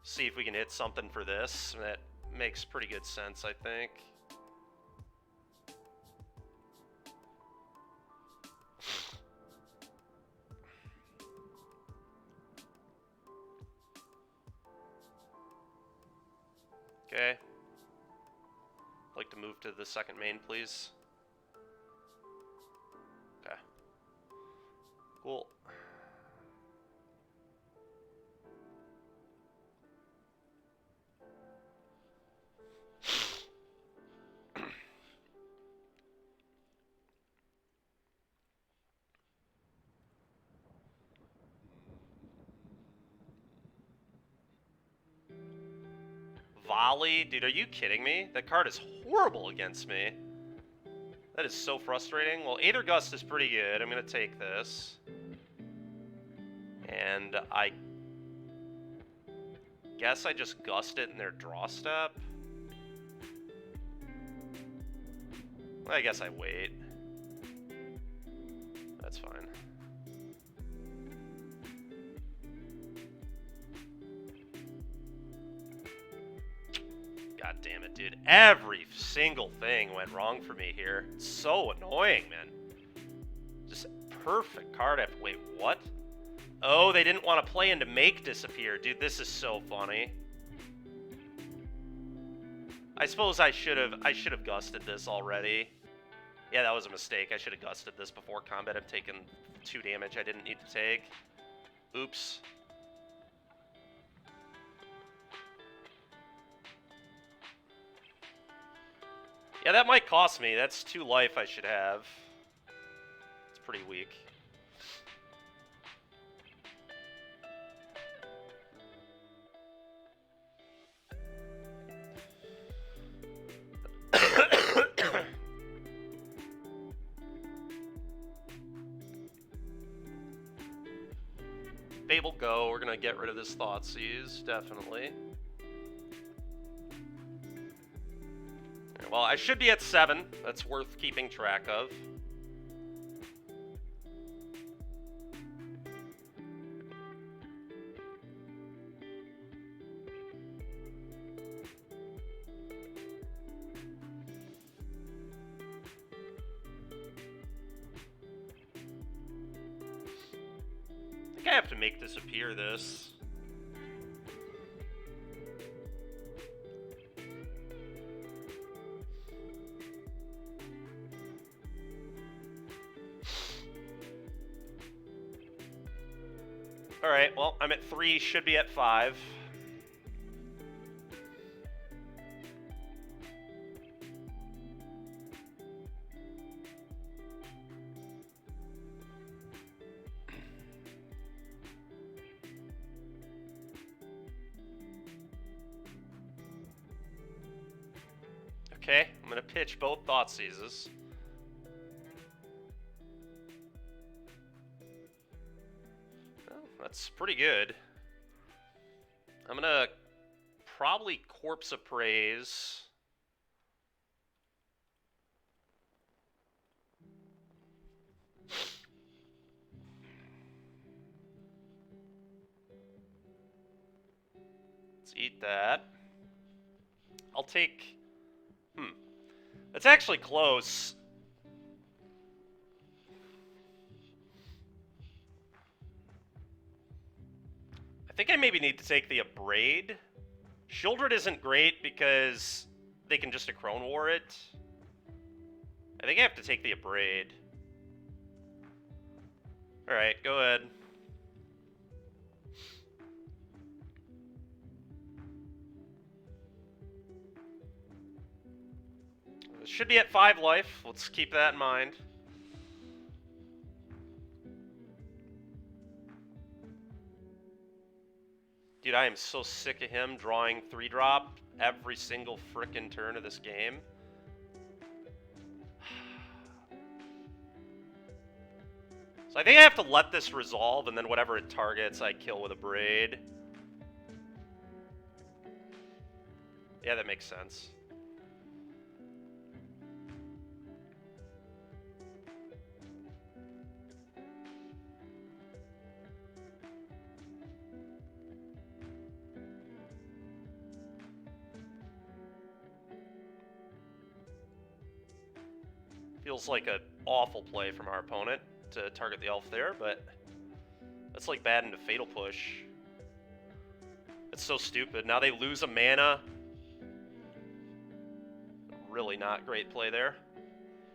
see if we can hit something for this. That makes pretty good sense, I think. Okay. I'd like to move to the second main, please. Okay. Cool. Volley? Dude, are you kidding me? That card is horrible against me. That is so frustrating. Well, Aether Gust is pretty good. I'm going to take this. And I guess I just gust it in their draw step. I guess I wait. That's fine. God damn it, dude. Every single thing went wrong for me here. It's so annoying, man. Just perfect card after... Wait, what? Oh, they didn't want to play into Make disappear. Dude, this is so funny. I suppose I should have gusted this already. Yeah, that was a mistake. I should have gusted this before combat. I'm taking 2 damage I didn't need to take. Oops. Yeah, that might cost me. That's 2 life I should have. It's pretty weak. Fable go. We're going to get rid of this Thoughtseize, definitely. Well, I should be at 7. That's worth keeping track of. I think I have to make disappear this. Alright, well, I'm at 3, should be at 5. Okay, I'm gonna pitch both Thoughtseizes. That's pretty good. I'm gonna probably Corpse Appraise. Let's eat that. I'll take... That's actually close. I think I maybe need to take the Abrade. Shieldred isn't great because they can just Acrone War it. I think I have to take the Abrade. Alright, go ahead. It should be at 5 life. Let's keep that in mind. Dude, I am so sick of him drawing 3-drop every single frickin' turn of this game. So I think I have to let this resolve, and then whatever it targets, I kill with a braid. Yeah, that makes sense. Feels like an awful play from our opponent to target the elf there, but that's like bad into Fatal Push. It's so stupid. Now they lose a mana. Really not great play there.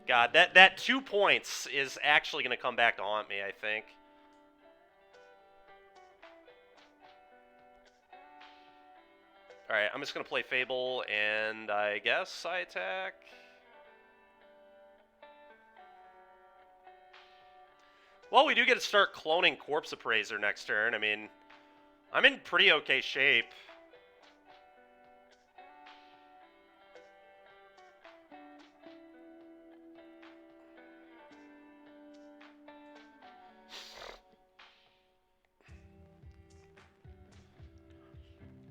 God, that 2 points is actually going to come back to haunt me, I think. Alright, I'm just going to play Fable, and I guess I attack. Well, we do get to start cloning Corpse Appraiser next turn. I mean, I'm in pretty okay shape.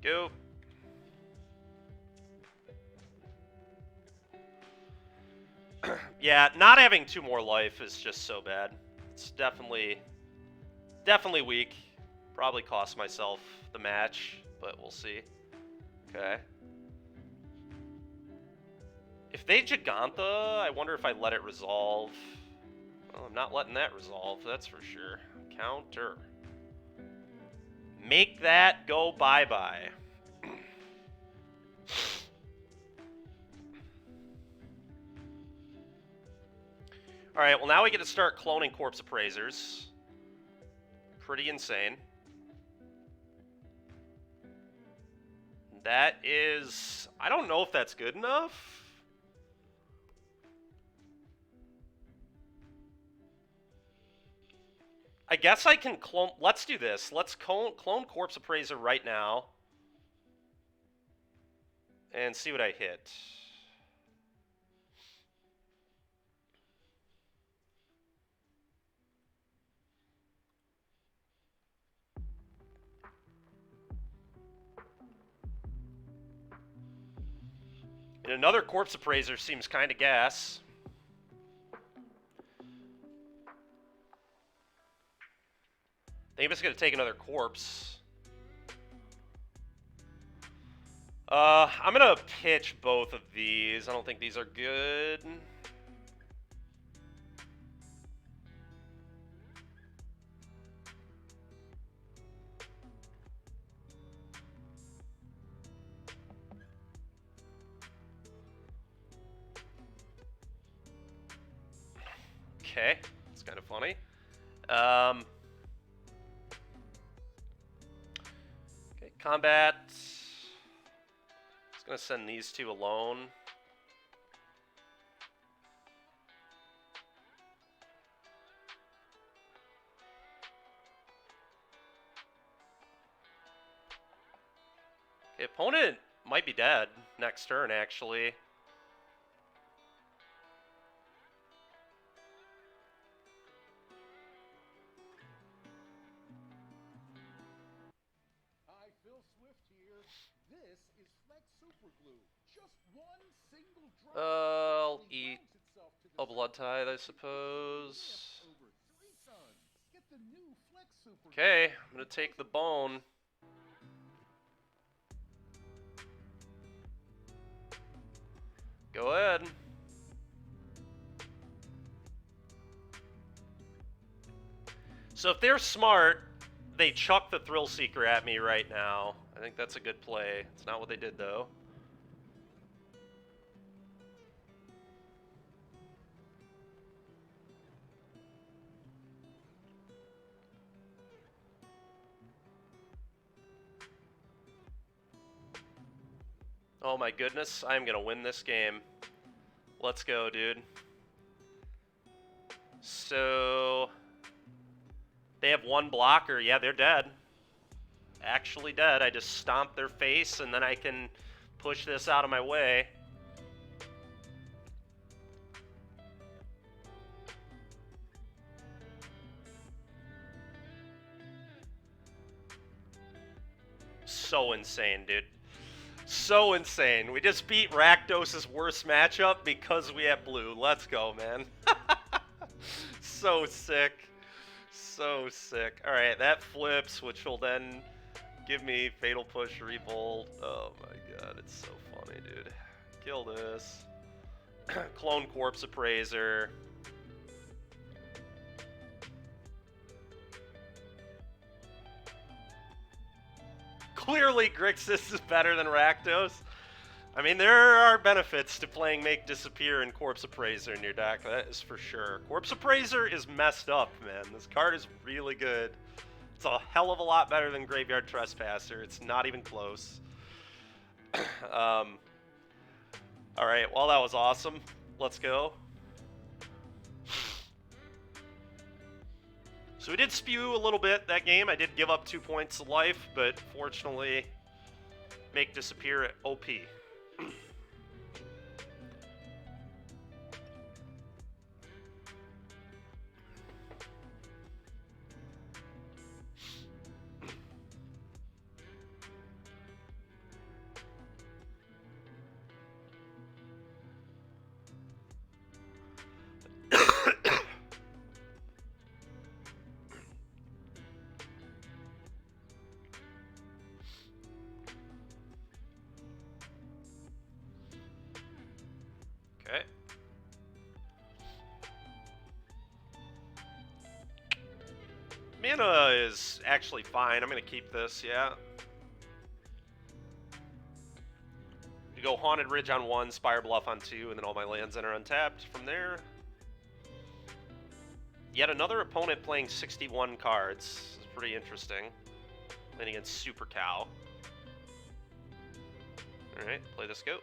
Go. Yeah, not having 2 more life is just so bad. It's definitely weak. Probably cost myself the match, but we'll see. Okay. If they Giganta, I wonder if I let it resolve. Well, I'm not letting that resolve, that's for sure. Counter. Make that go bye-bye. Alright, well now we get to start cloning Corpse Appraisers. Pretty insane. That is... I don't know if that's good enough. I guess I can clone... Let's do this. Let's clone Corpse Appraiser right now. And see what I hit. And another Corpse Appraiser seems kind of gas. I think I'm just going to take another corpse. I'm going to pitch both of these. I don't think these are good. Okay, it's kind of funny. Okay, combat. Just gonna send these two alone. The opponent might be dead next turn, actually. I'll eat a blood tithe, I suppose. Okay, I'm gonna take the bone. Go ahead. So if they're smart, they chuck the Thrill Seeker at me right now. I think that's a good play. It's not what they did, though. Oh my goodness, I'm gonna win this game. Let's go, dude. So... they have one blocker. Yeah, they're dead. Actually dead. I just stomp their face, and then I can push this out of my way. So insane, dude. So insane. We just beat Rakdos' worst matchup because we have blue. Let's go, man. So sick. So sick. Alright, that flips, which will then give me Fatal Push, Revolt. Oh my god, it's so funny, dude. Kill this. Clone Corpse Appraiser. Clearly, Grixis is better than Rakdos. I mean, there are benefits to playing Make Disappear and Corpse Appraiser in your deck, that is for sure. Corpse Appraiser is messed up, man. This card is really good. It's a hell of a lot better than Graveyard Trespasser. It's not even close. Alright, well, that was awesome. Let's go. So we did spew a little bit that game. I did give up 2 points of life, but fortunately, Make Disappear at OP. Okay. Mana is actually fine. I'm going to keep this, yeah. You go Haunted Ridge on 1, Spire Bluff on 2, and then all my lands enter untapped from there. Yet another opponent playing 61 cards. It's pretty interesting. Playing against Super Cow. Alright, play this goat.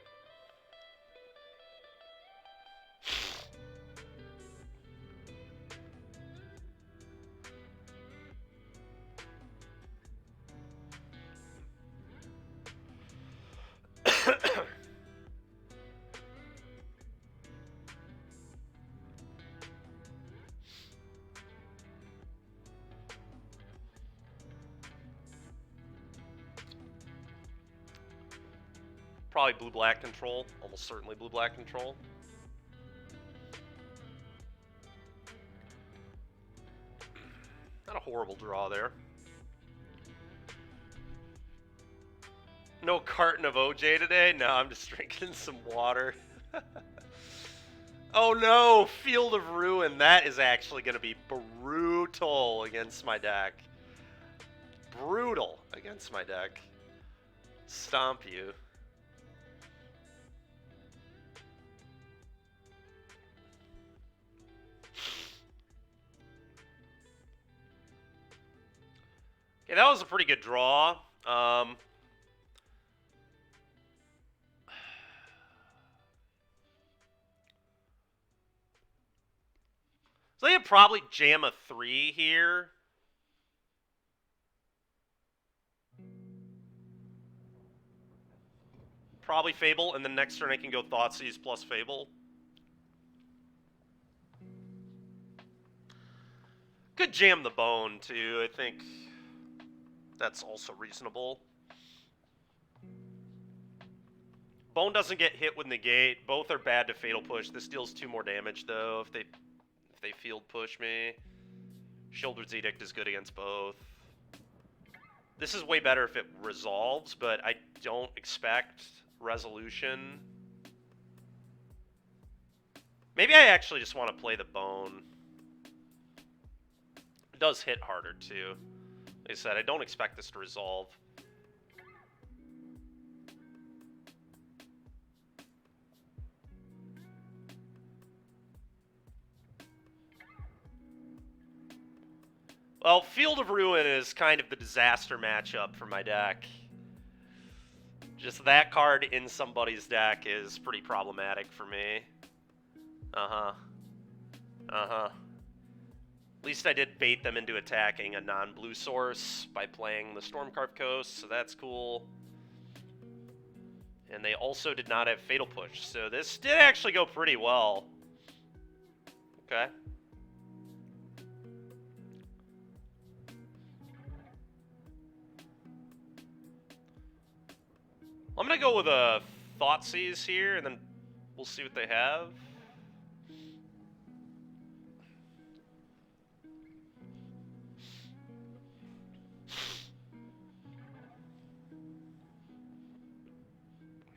Probably blue-black control. Almost certainly blue-black control. Not a horrible draw there. No carton of OJ today? No, I'm just drinking some water. Oh no! Field of Ruin. That is actually going to be brutal against my deck. Brutal against my deck. Stomp you. Okay, that was a pretty good draw. So they could probably jam a 3 here. Probably Fable, and then next turn I can go Thoughtseize plus Fable. Could jam the Bone, too. I think that's also reasonable. Bone doesn't get hit with Negate. Both are bad to Fatal Push. This deals 2 more damage, though, if they field push me. Sheoldred's Edict is good against both. This is way better if it resolves, but I don't expect resolution. Maybe I actually just want to play the Bone. It does hit harder, too. Like I said, I don't expect this to resolve. Well, Field of Ruin is kind of the disaster matchup for my deck. Just that card in somebody's deck is pretty problematic for me. Uh-huh. Uh-huh. At least I did bait them into attacking a non-blue source by playing the Stormcarved Coast, so that's cool. And they also did not have Fatal Push, so this did actually go pretty well. Okay. I'm going to go with a Thoughtseize here, and then we'll see what they have.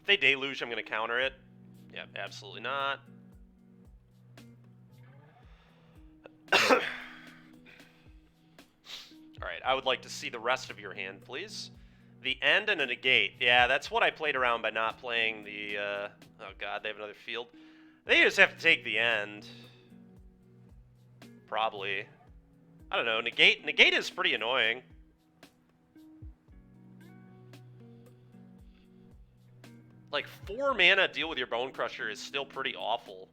If they Deluge, I'm going to counter it. Yep, absolutely not. Alright, I would like to see the rest of your hand, please. The end and a negate. Yeah, that's what I played around by not playing the, oh god, they have another field. They just have to take the end. Probably. I don't know, negate is pretty annoying. Like, 4 mana deal with your Bone Crusher is still pretty awful.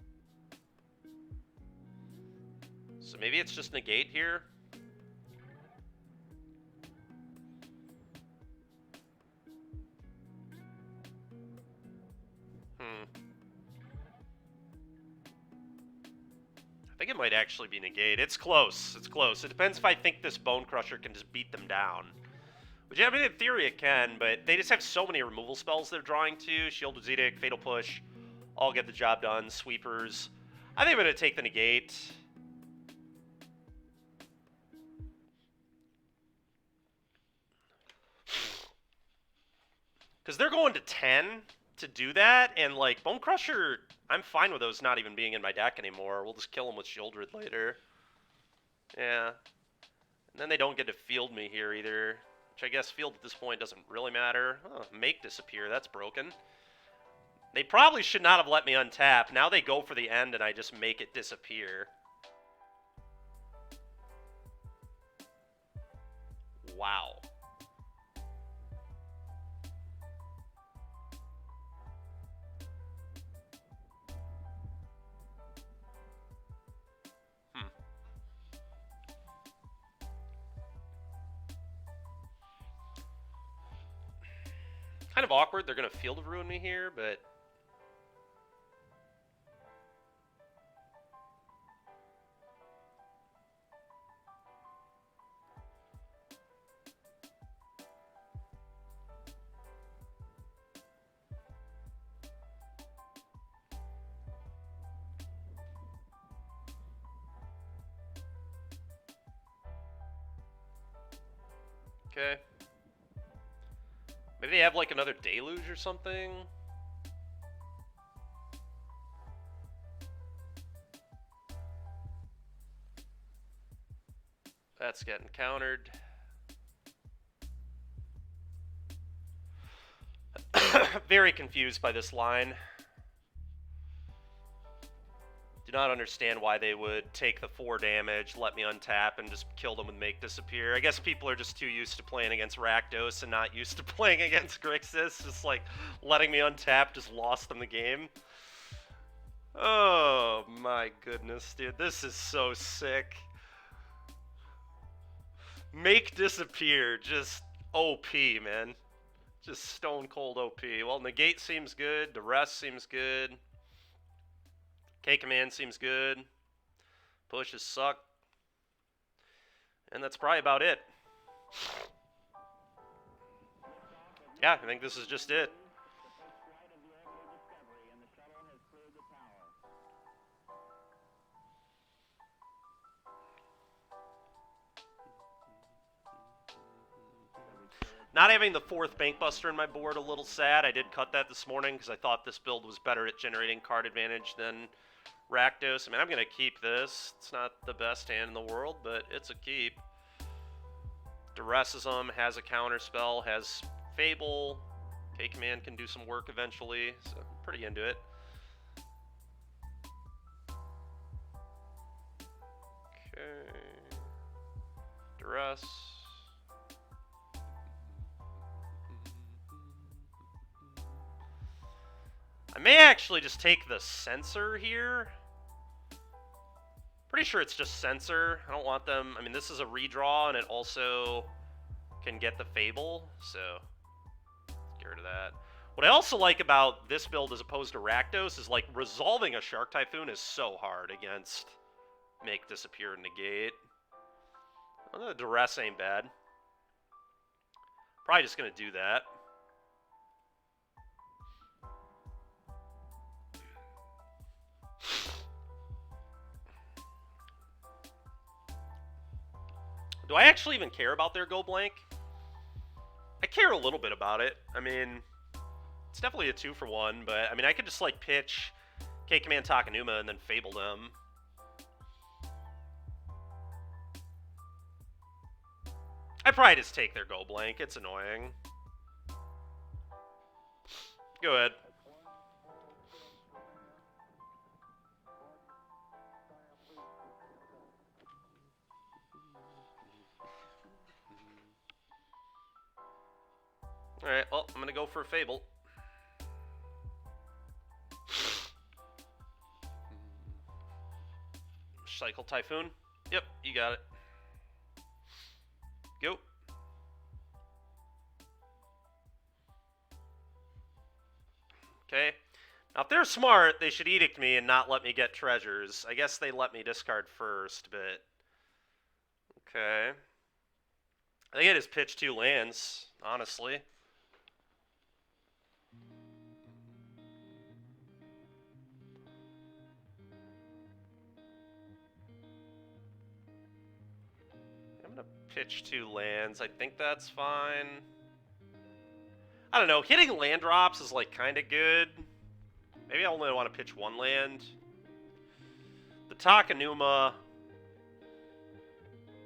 So maybe it's just negate here? I think it might actually be negate. It's close. It's close. It depends if I think this Bone Crusher can just beat them down. Which, I mean, in theory it can, but they just have so many removal spells they're drawing to. Shielded Zedic, Fatal Push, all get the job done. Sweepers. I think I'm going to take the negate. Because they're going to 10 to do that, and, like, Bone Crusher, I'm fine with those not even being in my deck anymore. We'll just kill them with Shieldred later. Yeah. And then they don't get to field me here either. Which I guess field at this point doesn't really matter. Oh, make disappear, that's broken. They probably should not have let me untap. Now they go for the end and I just make it disappear. Wow. Kind of awkward. They're going to Field of Ruin me here, but... Okay. Maybe they have like another Deluge or something? That's getting countered. Very confused by this line. Do not understand why they would take the 4 damage, let me untap, and just kill them with Make Disappear. I guess people are just too used to playing against Rakdos and not used to playing against Grixis. Just like letting me untap just lost them the game. Oh my goodness, dude. This is so sick. Make Disappear, just OP, man. Just stone cold OP. Well, Negate seems good. Duress seems good. K-Command seems good. Pushes suck. And that's probably about it. Yeah, I think this is just it. Not having the 4th Bankbuster in my board, a little sad. I did cut that this morning because I thought this build was better at generating card advantage than Rakdos. I mean, I'm going to keep this. It's not the best hand in the world, but it's a keep. Duresses them, has a counter spell, has Fable. K-Command can do some work eventually, so I'm pretty into it. Okay. Duress. I may actually just take the Censor here. Pretty sure it's just Censor. I don't want them. I mean, this is a redraw, and it also can get the Fable, so let's get rid of that. What I also like about this build as opposed to Rakdos is, like, resolving a Shark Typhoon is so hard against Make Disappear and Negate. Oh, the Duress ain't bad. Probably just going to do that. Do I actually even care about their go blank? I care a little bit about it. I mean, it's definitely a 2-for-1, but I mean, I could just like pitch K-Command Takenuma and then Fable them. I'd probably just take their go blank. It's annoying. Go ahead. Alright, well, I'm gonna go for a Fable. Cycle Typhoon. Yep, you got it. Go. Okay. Now, if they're smart, they should edict me and not let me get treasures. I guess they let me discard first, but... Okay. I think I just pitched 2 lands, honestly. I'm gonna pitch 2 lands. I think that's fine. I don't know. Hitting land drops is, like, kind of good. Maybe I only want to pitch 1 land. The Takenuma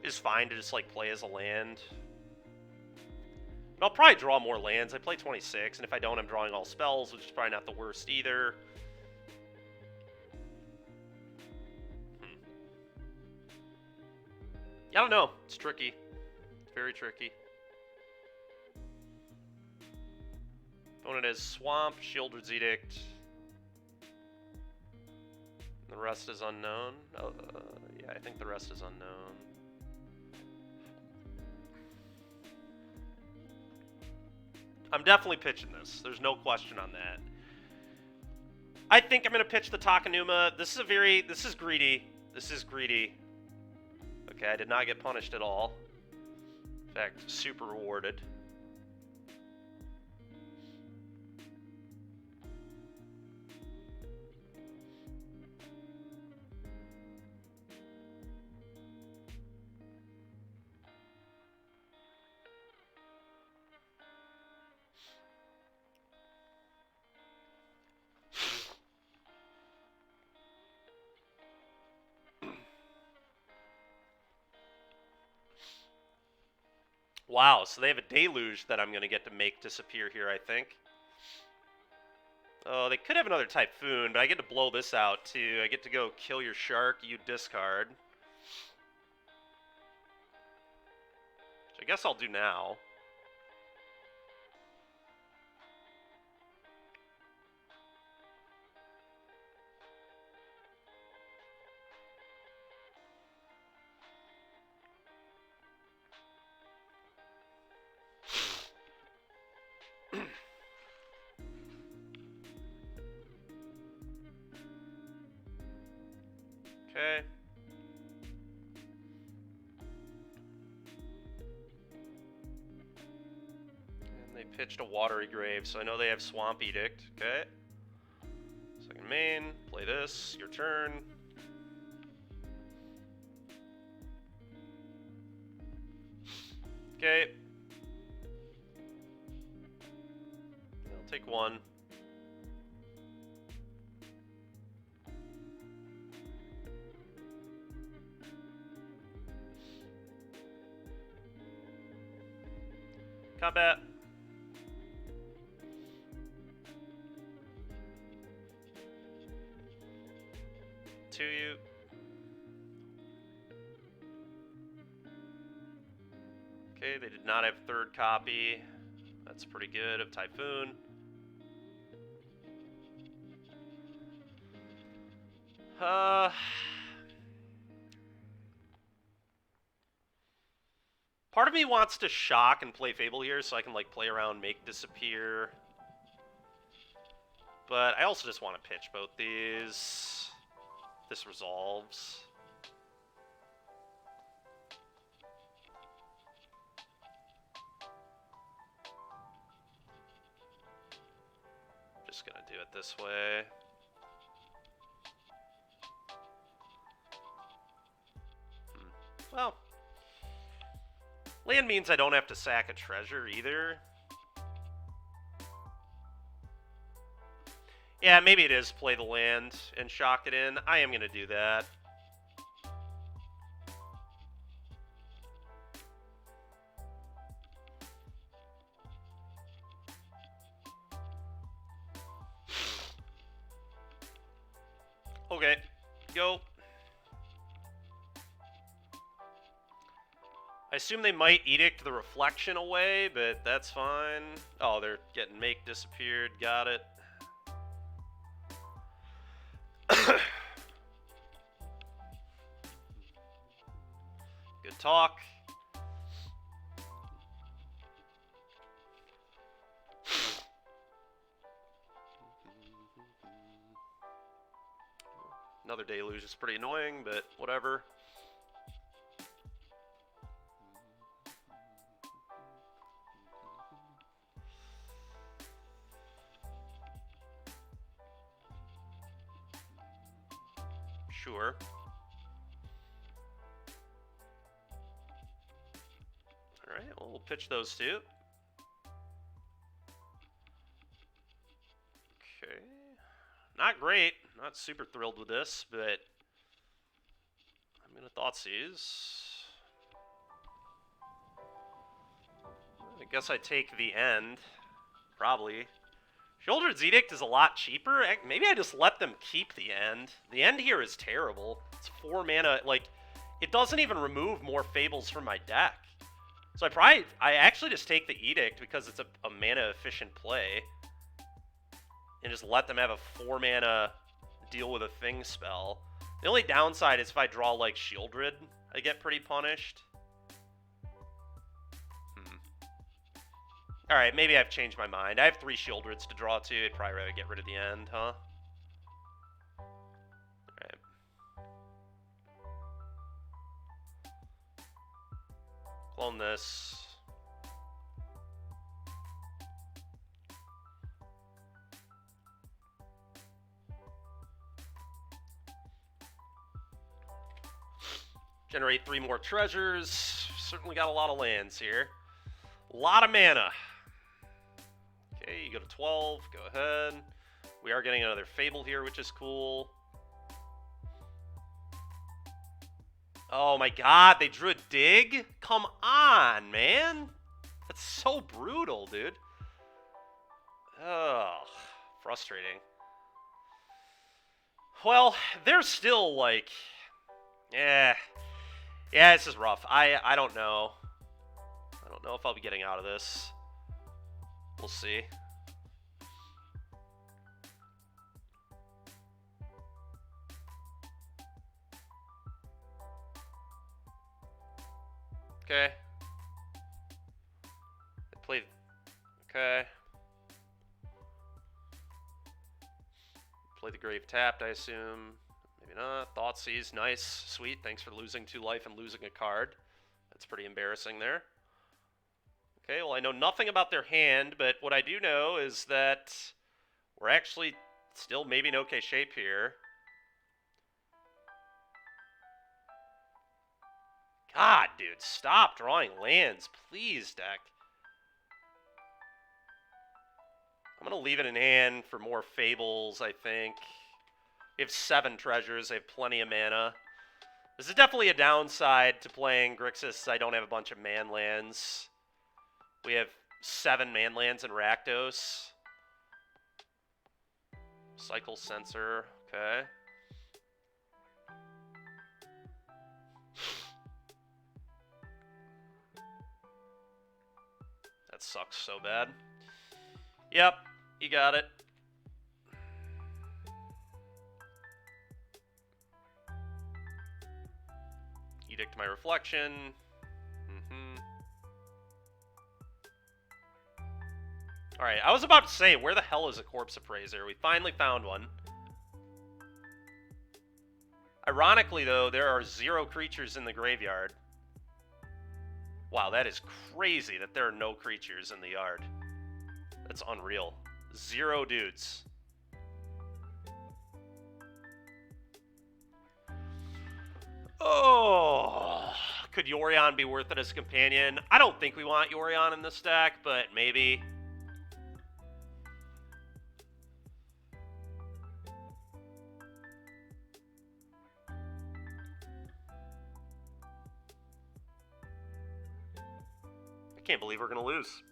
is fine to just, like, play as a land. But I'll probably draw more lands. I play 26, and if I don't, I'm drawing all spells, which is probably not the worst either. I don't know. It's tricky. It's very tricky. Opponent is Swamp, Shieldred's Edict. The rest is unknown. Yeah, I think the rest is unknown. I'm definitely pitching this. There's no question on that. I think I'm going to pitch the Takenuma. This is greedy. This is greedy. Okay, I did not get punished at all. In fact, super rewarded. Wow, so they have a deluge that I'm going to get to make disappear here, I think. Oh, they could have another Typhoon, but I get to blow this out, too. I get to go kill your shark, you discard. Which I guess I'll do now. Okay. And they pitched a Watery Grave, so I know they have Swamp Edict. Okay. Second main, play this, your turn. Okay. I'll take 1. Combat. To you. Okay, they did not have 3rd copy. That's pretty good of Typhoon. Part of me wants to shock and play Fable here so I can, like, play around, make disappear. But I also just want to pitch both these. This resolves. Just gonna do it this way. Well, Land means I don't have to sack a treasure either. Yeah, maybe it is play the land and shock it in. I am going to do that. Okay, go. I assume they might edict the reflection away, but that's fine. Oh, they're getting make disappeared. Got it. Good talk. Another deluge is pretty annoying, but whatever. Sure. Alright, well, we'll pitch those two. Okay. Not great. Not super thrilled with this, but I'm going to Thoughtseize. I guess I take the end. Probably. Sheoldred's Edict is a lot cheaper. Maybe I just let them keep the end. The end here is terrible. It's 4 mana. Like, it doesn't even remove more Fables from my deck. So I actually just take the Edict because it's a mana efficient play. And just let them have a 4 mana deal with a thing spell. The only downside is if I draw like Sheoldred, I get pretty punished. Alright, maybe I've changed my mind. I have 3 Sheoldreds to draw to. I'd probably rather get rid of the end, huh? Alright. Clone this. Generate 3 more treasures. Certainly got a lot of lands here. A lot of mana. Okay, you go to 12. Go ahead. We are getting another Fable here, which is cool. Oh my god, they drew a dig? Come on, man. That's so brutal, dude. Ugh, frustrating. Well, they're still like... Yeah, this is rough. I don't know. I don't know if I'll be getting out of this. We'll see. Okay. They played... Okay. Play the Grave Tapped, I assume. Maybe not. Thoughtseize, nice. Sweet. Thanks for losing 2 life and losing a card. That's pretty embarrassing there. Okay, well, I know nothing about their hand, but what I do know is that we're actually still maybe in okay shape here. God, dude, stop drawing lands, please, deck. I'm going to leave it in hand for more Fables, I think. We have 7 treasures. They have plenty of mana. This is definitely a downside to playing Grixis. I don't have a bunch of man lands. We have 7 man lands in Rakdos. Cycle Sensor, okay. That sucks so bad. Yep, you got it. Edict my reflection. Alright, I was about to say, where the hell is a Corpse Appraiser? We finally found one. Ironically, though, there are 0 creatures in the graveyard. Wow, that is crazy that there are no creatures in the yard. That's unreal. 0 dudes. Oh, Could Yorion be worth it as a companion? I don't think we want Yorion in this deck, but maybe. I can't believe we're going to lose.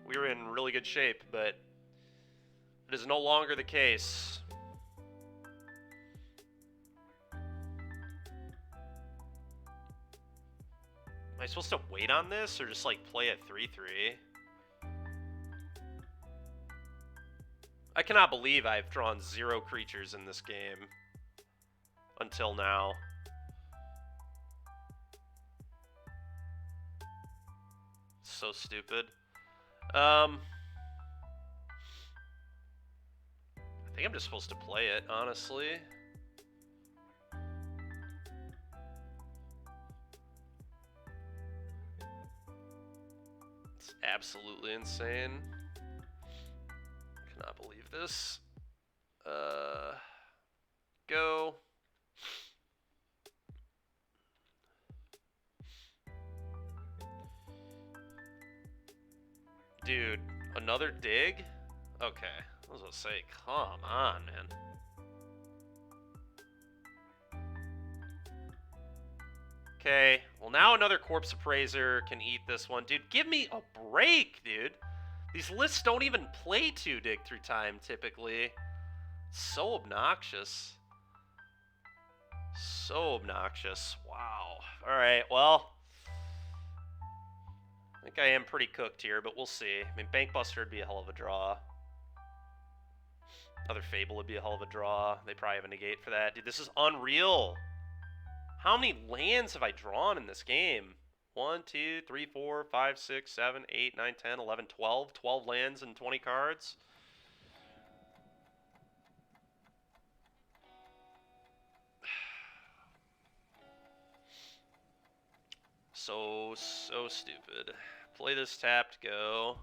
We were in really good shape, but it is no longer the case. Am I supposed to wait on this or just like play a 3-3? I cannot believe I've drawn 0 creatures in this game until now. So stupid. I think I'm just supposed to play it, honestly. It's absolutely insane. Cannot believe this. Go. Dude, another dig? Okay. I was gonna say, come on, man. Okay, well now another Corpse Appraiser can eat this one. Dude, give me a break, dude. These lists don't even play 2 dig through time, typically. So obnoxious. So obnoxious. Wow. Alright, well. I think I am pretty cooked here, but we'll see. I mean, Bankbuster would be a hell of a draw. Another Fable would be a hell of a draw. They probably have a negate for that. Dude, this is unreal. How many lands have I drawn in this game? 1, 2, 3, 4, 5, 6, 7, 8, 9, 10, 11, 12. 12 lands and 20 cards. So stupid. Play this tapped, go.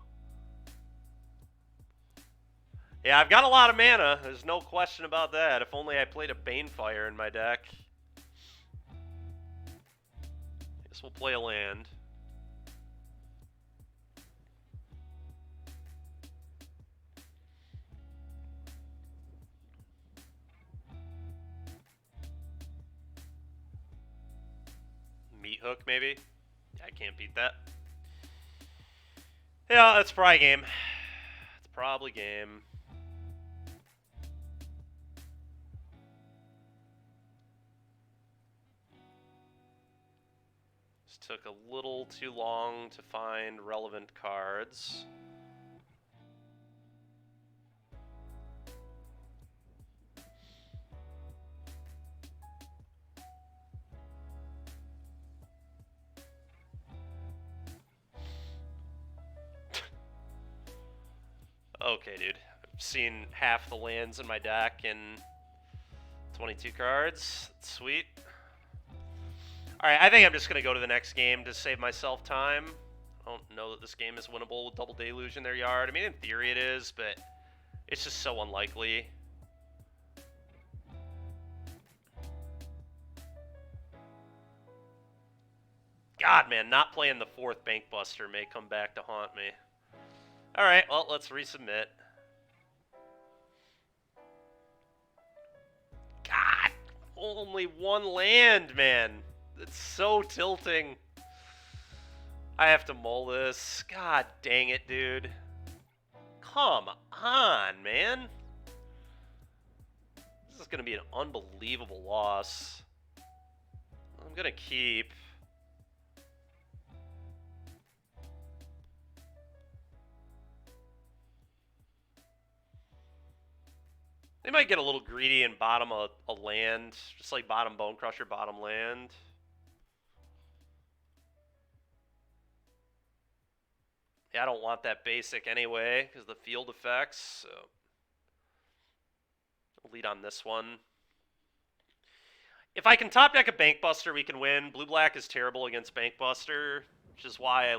Yeah, I've got a lot of mana. There's no question about that. If only I played a Banefire in my deck. Guess we'll play a land. Meat Hook, maybe? Yeah, I can't beat that. Yeah, that's probably game. It's probably game. This took a little too long to find relevant cards. Okay, dude. I've seen half the lands in my deck in 22 cards. That's sweet. Alright, I think I'm just going to go to the next game to save myself time. I don't know that this game is winnable with Double Deluge in their yard. I mean, in theory it is, but it's just so unlikely. God, man, not playing the 4th Bankbuster may come back to haunt me. Alright, well, let's resubmit. God, only 1 land, man. It's so tilting. I have to mull this. God dang it, dude. Come on, man. This is going to be an unbelievable loss. I'm going to keep. They might get a little greedy and bottom a land, just like bottom Bone Crusher, bottom land. Yeah, I don't want that basic anyway, because of the field effects, so I'll lead on this one. If I can top deck a Bankbuster, we can win. Blue-black is terrible against Bankbuster, which is why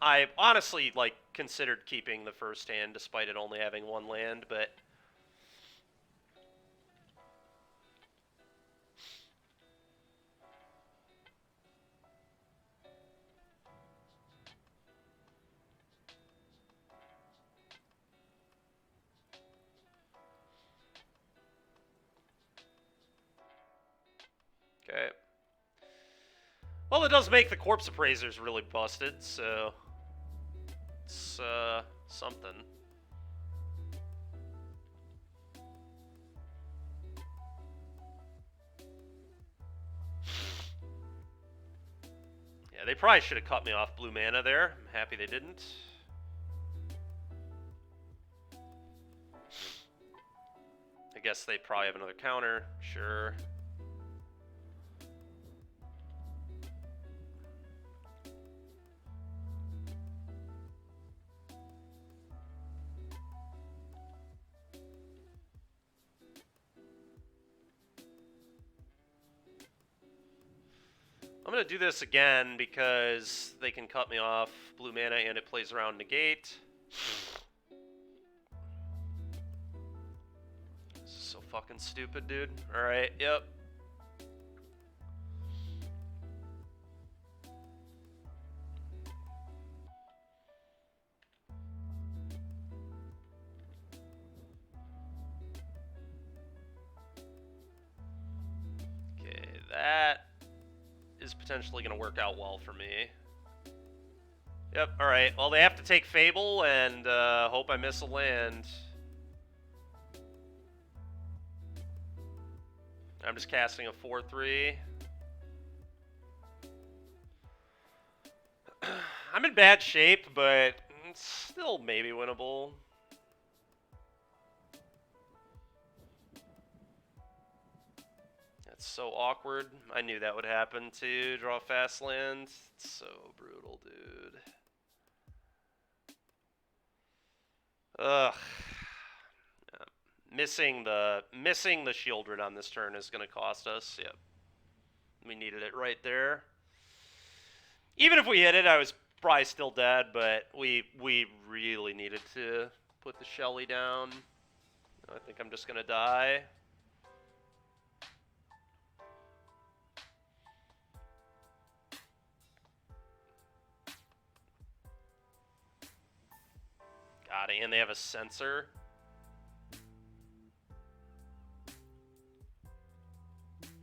I honestly considered keeping the first hand despite it only having 1 land, but Well, it does make the corpse appraisers really busted, so it's something. Yeah, they probably should have cut me off blue mana there. I'm happy they didn't. I guess they probably have another counter. Sure. I'm going to do this again because they can cut me off blue mana and it plays around negate. This is so fucking stupid, dude. Alright, yep. Okay, that is potentially going to work out well for me. Yep, alright. Well, they have to take Fable, and hope I miss a land. I'm just casting a 4-3. I'm in bad shape, but it's still maybe winnable. That's so awkward. I knew that would happen too. Draw fast land. It's so brutal, dude. Ugh. Yeah. Missing the Shieldred on this turn is going to cost us. Yep. We needed it right there. Even if we hit it, I was probably still dead, but we really needed to put the Shelly down. I think I'm just going to die. God, and they have a sensor.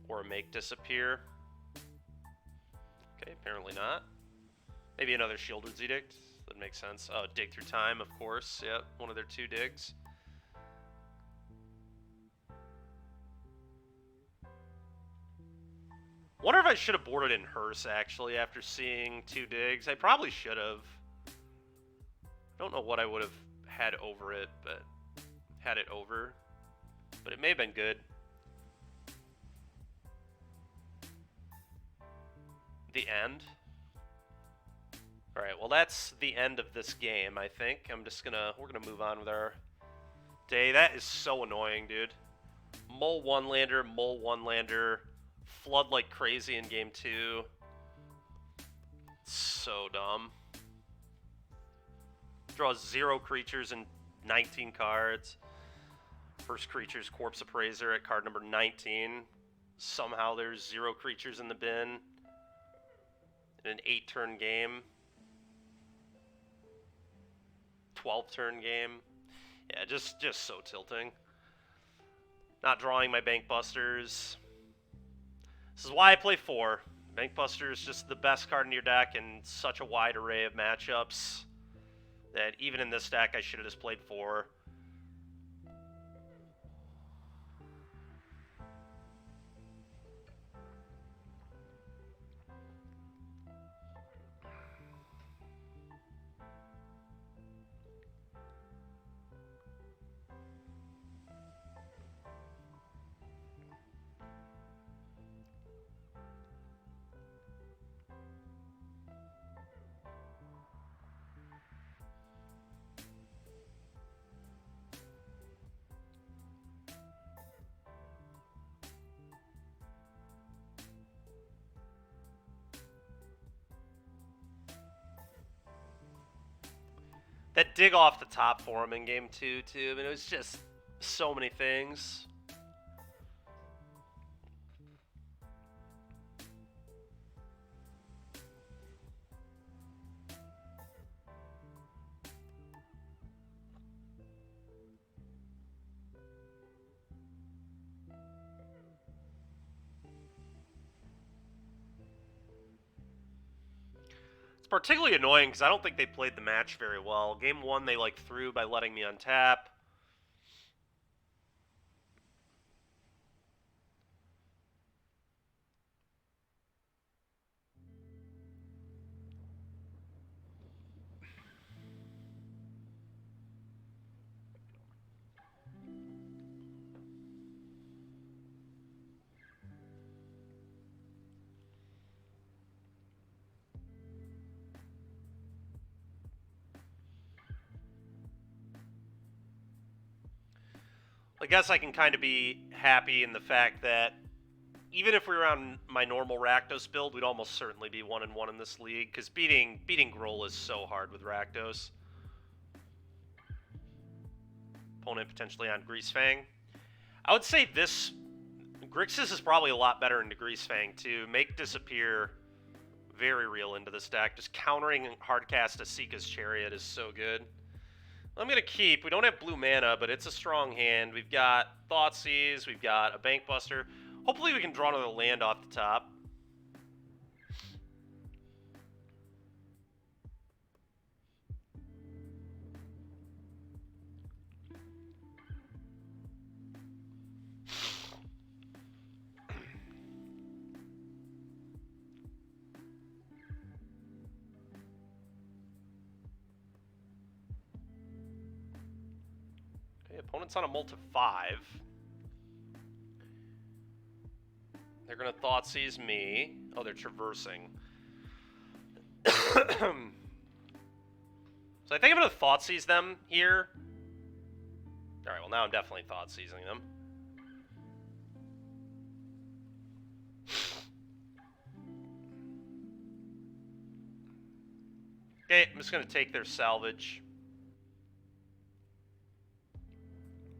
Or make disappear. Okay, apparently not. Maybe another Shieldred's Edict. That makes sense. Oh, dig through time, of course. Yep, one of their 2 digs. Wonder if I should have boarded in Hearse, actually, after seeing 2 digs. I probably should have. Don't know what I would have had over it, but had it over. But it may have been good. The end. Alright, well that's the end of this game, I think. We're gonna move on with our day. That is so annoying, dude. Mull 1-lander, flood like crazy in game 2. So dumb. Draws 0 creatures and 19 cards. First creature's Corpse Appraiser at card number 19. Somehow there's 0 creatures in the bin. In an 8-turn game. 12-turn game. Yeah, just so tilting. Not drawing my Bank Busters. This is why I play 4. Bank Buster is just the best card in your deck in such a wide array of matchups that even in this deck I should have just played 4. That dig off the top for him in game 2, too. I mean, it was just so many things. It's particularly annoying because I don't think they played the match very well. Game 1, they like threw by letting me untap. I guess I can kind of be happy in the fact that even if we were on my normal Rakdos build, we'd almost certainly be 1-1 in this league, because beating Gruul is so hard with Rakdos. Opponent potentially on Greasefang. I would say this Grixis is probably a lot better into Greasefang too. Make Disappear very real into this deck. Just countering hardcast Asika's Chariot is so good. I'm going to keep. We don't have blue mana, but it's a strong hand. We've got Thoughtseize. We've got a Bankbuster. Hopefully we can draw another land off the top. Okay, opponent's on a Molt of 5. They're going to Thoughtseize me. Oh, they're traversing. So I think I'm going to Thoughtseize them here. Alright, well now I'm definitely Thoughtseizing them. Okay, I'm just going to take their salvage.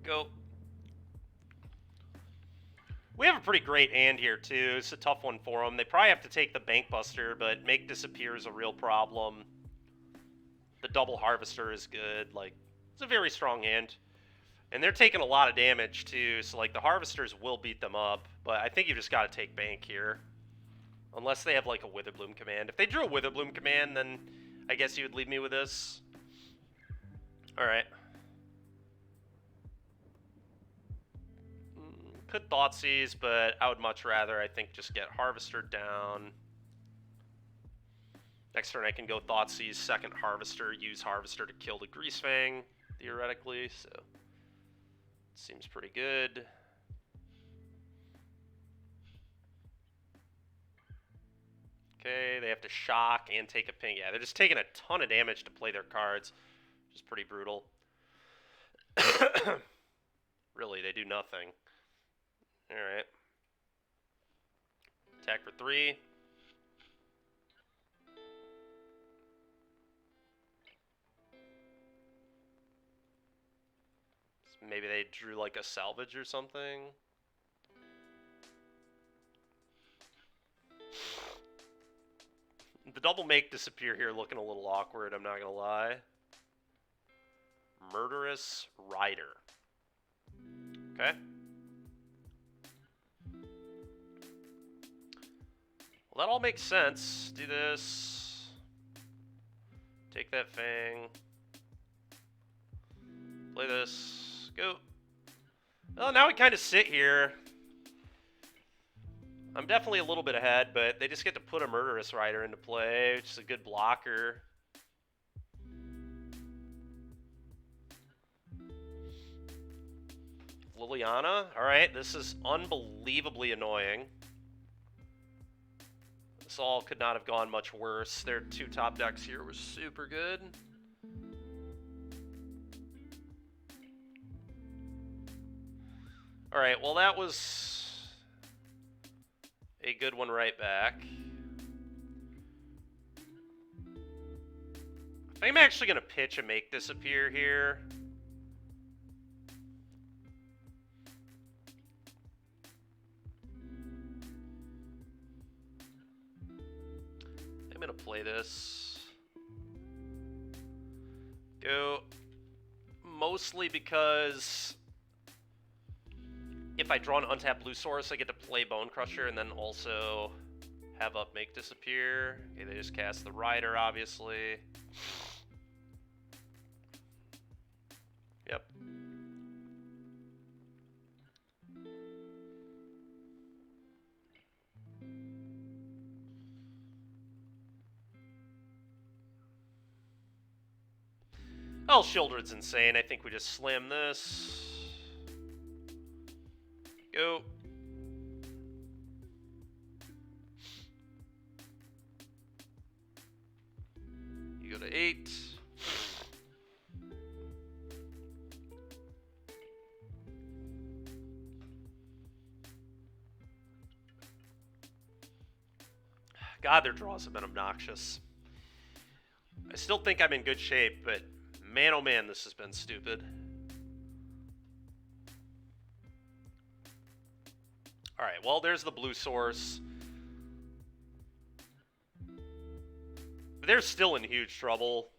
Go. We have a pretty great hand here, too. It's a tough one for them. They probably have to take the Bankbuster, but Make Disappear is a real problem. The Double Harvester is good. Like, it's a very strong hand. And they're taking a lot of damage, too, so, like, the Harvesters will beat them up. But I think you just got to take Bank here. Unless they have, like, a Witherbloom command. If they drew a Witherbloom command, then I guess you would leave me with this. Alright. Could Thoughtseize, but I would much rather, I think, just get Harvester down. Next turn I can go Thoughtseize, second Harvester, use Harvester to kill the Greasefang, theoretically, so seems pretty good. Okay, they have to shock and take a ping. Yeah, they're just taking a ton of damage to play their cards, which is pretty brutal. Really, they do nothing. Alright. Attack for 3. So maybe they drew like a salvage or something. The double Make Disappear here looking a little awkward, I'm not gonna lie. Murderous Rider. Okay. Well, that all makes sense. Do this. Take that Fang. Play this. Go. Well, now we kind of sit here. I'm definitely a little bit ahead, but they just get to put a Murderous Rider into play, which is a good blocker. Liliana. Alright, this is unbelievably annoying. This all could not have gone much worse. Their 2 top decks here were super good. Alright, well that was a good one right back. I think I'm actually going to pitch and Make Disappear here. I'm going to play this. Go. Mostly because if I draw an untapped Blue Source, I get to play Bone Crusher and then also Have up, make disappear. Okay, they just cast the Rider, obviously. Yep. Oh, Shieldred's insane. I think we just slam this. Go. You go to 8. God, their draws have been obnoxious. I still think I'm in good shape, but man, oh man, this has been stupid. Alright, well, there's the blue source. But they're still in huge trouble.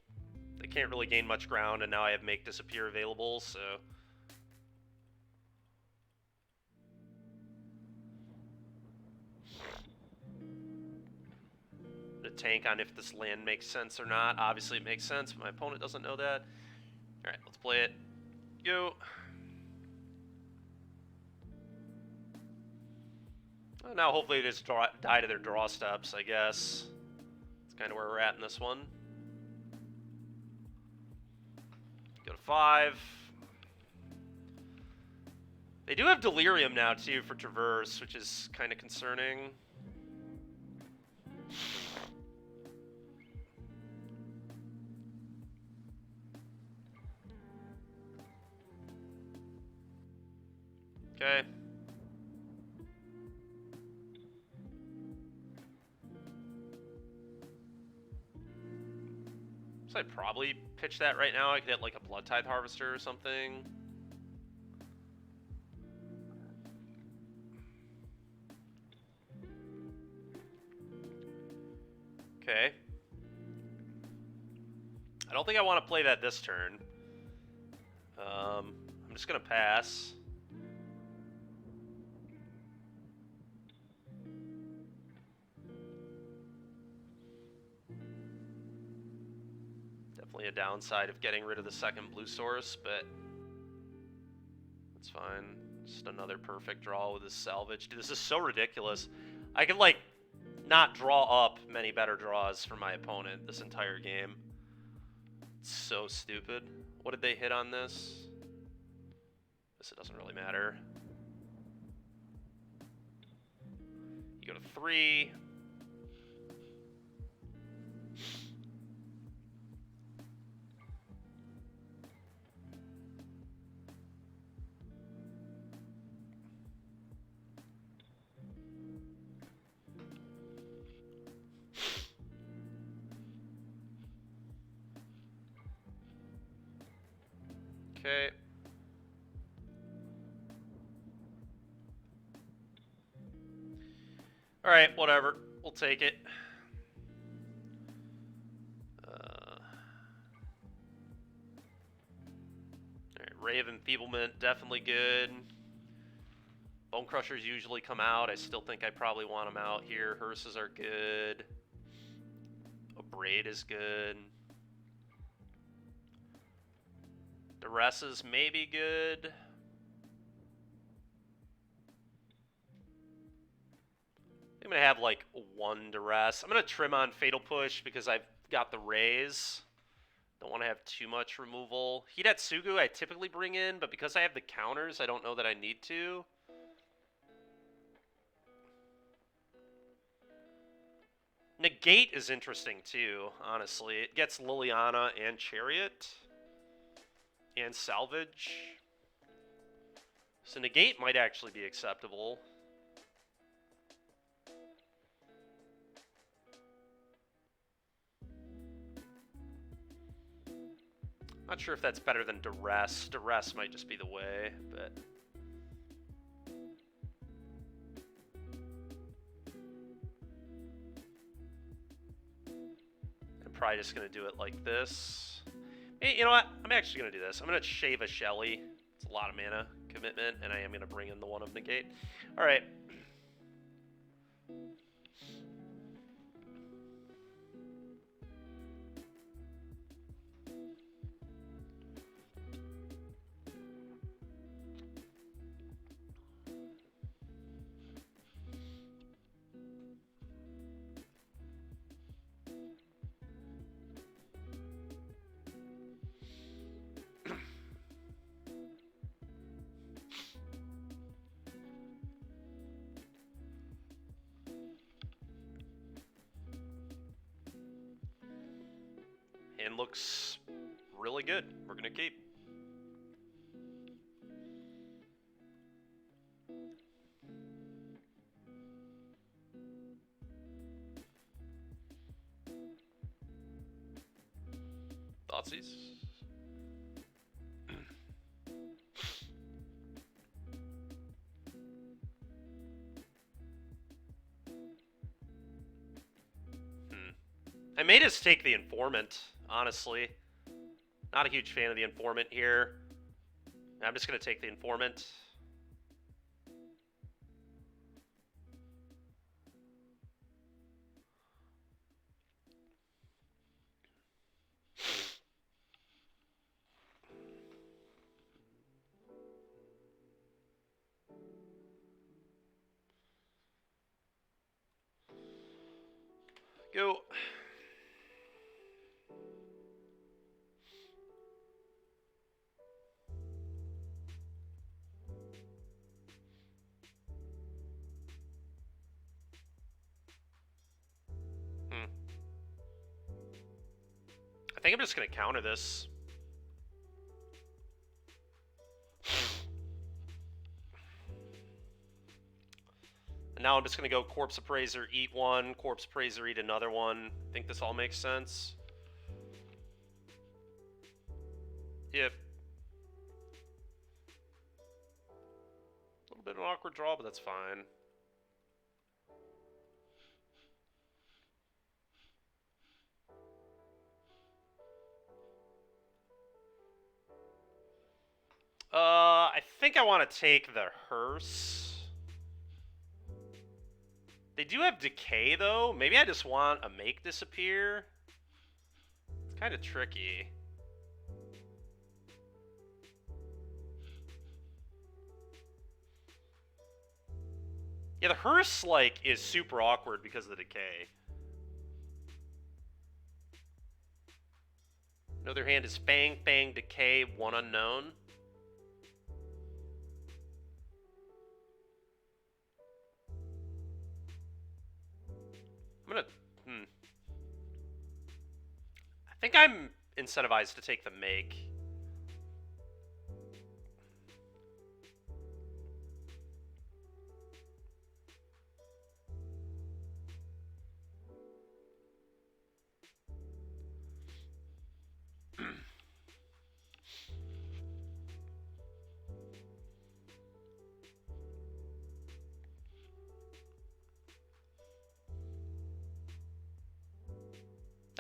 They can't really gain much ground, and now I have Make Disappear available, so... The tank on if this land makes sense or not. Obviously it makes sense, but my opponent doesn't know that. Alright, let's play it. Go. Well, now hopefully they just die to their draw steps, I guess. That's kind of where we're at in this one. Go to 5. They do have Delirium now, too, for Traverse, which is kind of concerning. Okay. So I'd probably pitch that right now. I could hit like a Blood Tithe Harvester or something. Okay. I don't think I want to play that this turn. I'm just going to pass. Definitely a downside of getting rid of the second blue source, but that's fine. Just another perfect draw with this salvage. Dude, this is so ridiculous. I could, like, not draw up many better draws for my opponent this entire game. It's so stupid. What did they hit on this? This, it doesn't really matter. You go to 3. Okay. Alright, whatever. We'll take it. Alright, Ray of Enfeeblement, definitely good. Bone Crushers usually come out. I still think I probably want them out here. Hearses are good. A Braid is good. Duresses may be good. I'm going to have like 1 Duress. I'm going to trim on Fatal Push because I've got the Rays. Don't want to have too much removal. Hidatsugu I typically bring in, but because I have the counters, I don't know that I need to. Negate is interesting too, honestly. It gets Liliana and Chariot. And Salvage. So Negate might actually be acceptable. Not sure if that's better than Duress. Duress might just be the way, but... I'm probably just going to do it like this. Hey, you know what? I'm actually going to do this. I'm going to shave a Shelly. It's a lot of mana commitment, and I am going to bring in the one of Negate. Alright. and looks really good. We're going to keep. Thoughtseize? I may just take the Informant, honestly. Not a huge fan of the Informant here. I'm just going to take the Informant. Go. I think I'm just going to counter this. And now I'm just going to go Corpse Appraiser, eat one, Corpse Appraiser, eat another one. I think this all makes sense. Yep. A little bit of an awkward draw, but that's fine. I think I want to take the hearse. They do have decay, though. Maybe I just want a make disappear. It's kind of tricky. Yeah, the hearse, like, is super awkward because of the decay. Another hand is Fang, Fang, Decay, one unknown. I'm gonna... I think I'm incentivized to take the make.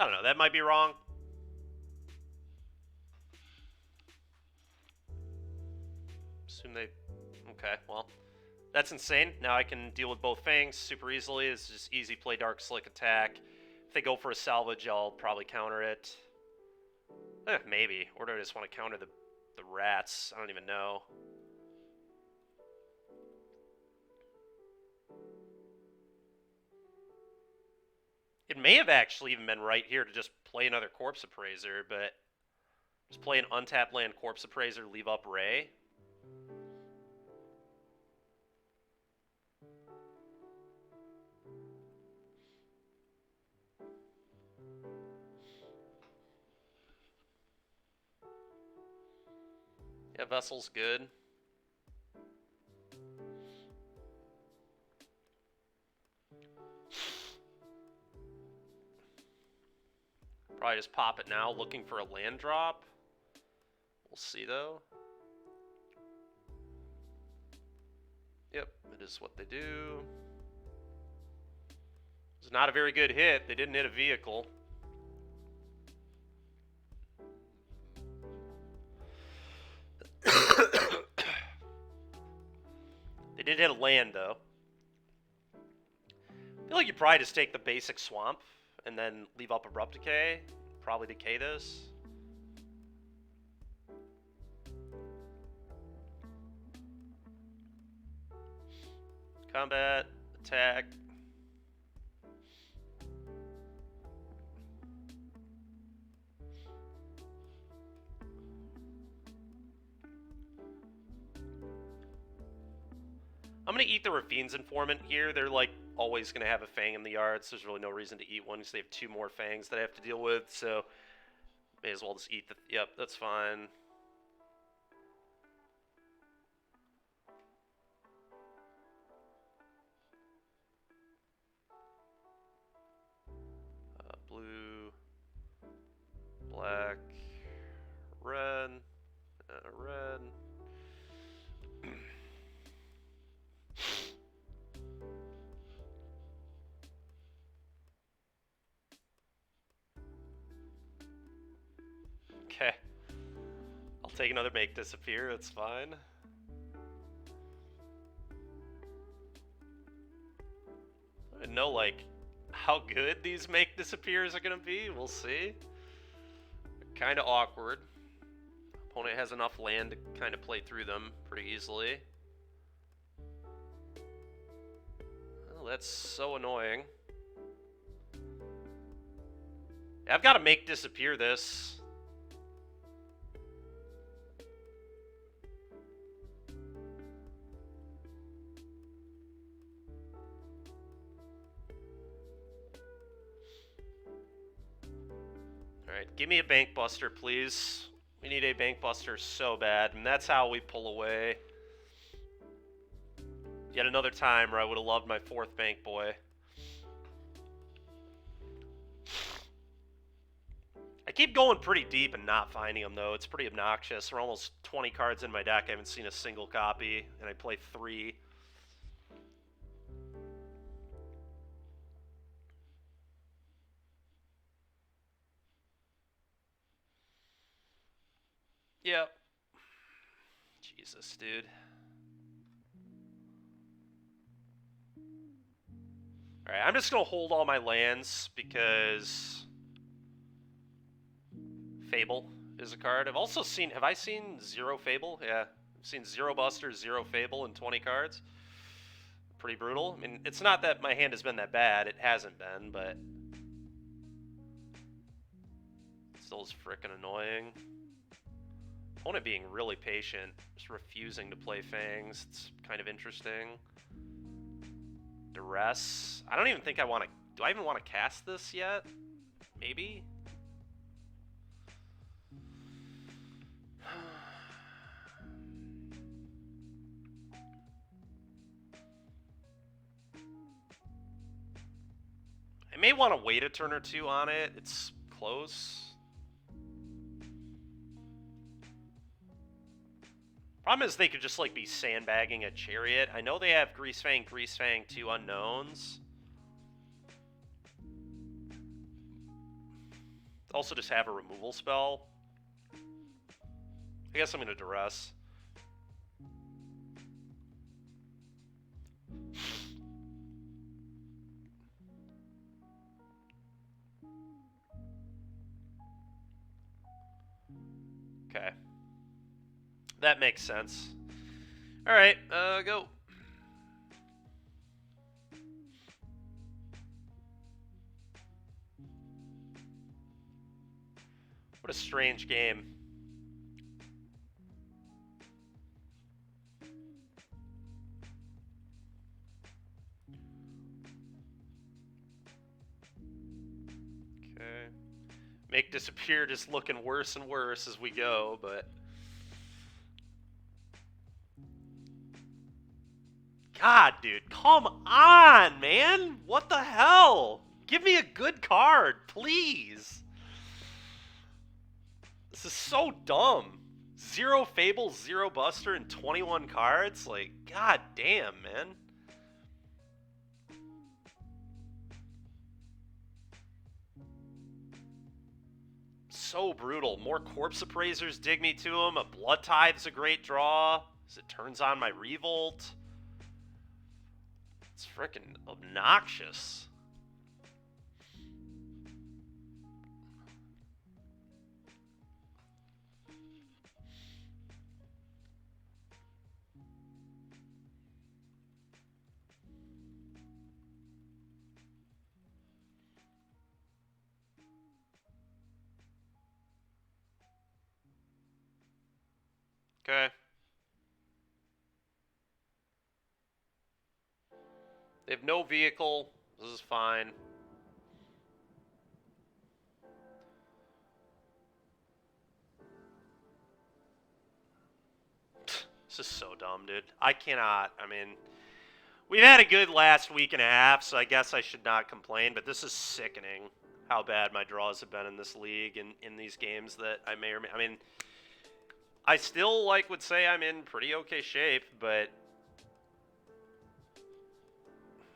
I don't know, that might be wrong. Assume they... Okay, well, that's insane. Now I can deal with both Fangs super easily. It's just easy play Dark Slick attack. If they go for a salvage, I'll probably counter it. Maybe. Or do I just want to counter the rats? I don't even know. It may have actually even been right here to just play another Corpse Appraiser, but just play an untapped land Corpse Appraiser, leave up Ray. Yeah, Vessel's good. Probably just pop it now, looking for a land drop. We'll see, though. Yep, it is what they do. It's not a very good hit. They didn't hit a vehicle. They did hit a land, though. I feel like you probably just take the basic swamp and then leave up Abrupt Decay. Probably decay this. Combat, attack. I'm going to eat the Rafine's Informant here. They're, like, always going to have a Fang in the yards. There's really no reason to eat one because they have two more Fangs that I have to deal with. So May as well just eat the... Yep, that's fine. Blue, black, red, red. Okay. I'll take another make disappear, that's fine. I don't know, like, how good these make disappears are gonna be. We'll see. Kind of awkward. Opponent has enough land to kind of play through them pretty easily. Oh, that's so annoying. I've got to make disappear this. Alright, give me a bank buster, please. We need a bank buster so bad, and that's how we pull away. Yet another time where I would have loved my fourth bank boy. I keep going pretty deep and not finding them, though. It's pretty obnoxious. We're almost 20 cards in my deck. I haven't seen a single copy, and I play 3. Yep. Jesus, dude. Alright, I'm just going to hold all my lands because Fable is a card. I've also seen... Have I seen 0 Fable? Yeah. I've seen 0 Buster, 0 Fable, and 20 cards. Pretty brutal. I mean, it's not that my hand has been that bad. It hasn't been, but... It still is frickin' annoying. Opponent being really patient. Just refusing to play Fangs. It's kind of interesting. Duress. I don't even think I want to... Do I even want to cast this yet? Maybe? I may want to wait a turn or two on it. It's close. Problem is they could just like be sandbagging a Chariot. I know they have Greasefang, 2 unknowns. Also just have a removal spell. I guess I'm going to Duress. Okay. That makes sense. Alright, go. What a strange game. Okay. Make disappear just looking worse and worse as we go, but... God, dude, come on, man! What the hell? Give me a good card, please! This is so dumb. 0 Fable, 0 Buster, and 21 cards? Like, god damn, man. So brutal. More Corpse Appraisers dig me to him. A Blood Tithe's a great draw, as it turns on my Revolt. It's freaking obnoxious. Okay. They have no vehicle. This is fine. This is so dumb, dude. I cannot. I mean, we've had a good last week and a half, so I guess I should not complain, but this is sickening how bad my draws have been in this league and in these games that I may or may... I mean, I still, would say I'm in pretty okay shape, but...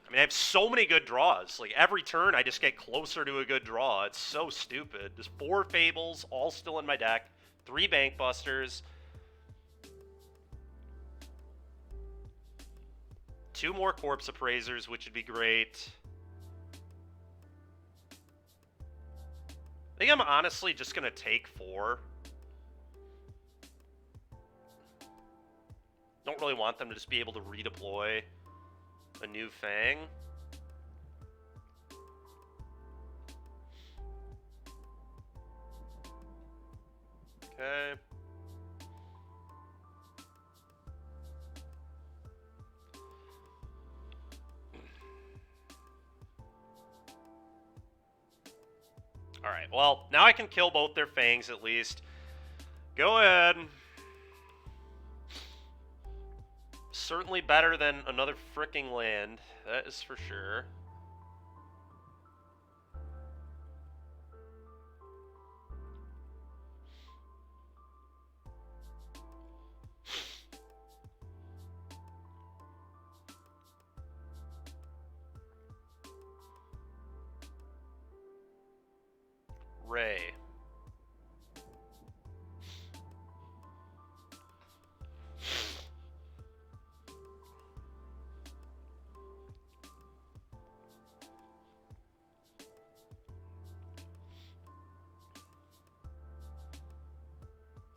I mean, I have so many good draws. Like, every turn, I just get closer to a good draw. It's so stupid. There's 4 Fables, all still in my deck. 3 Bankbusters. 2 more Corpse Appraisers, which would be great. I think I'm honestly just going to take 4. Don't really want them to just be able to redeploy a new Fang. Okay. Alright, well, now I can kill both their Fangs at least. Go ahead. Certainly better than another fricking land, that is for sure. Ray.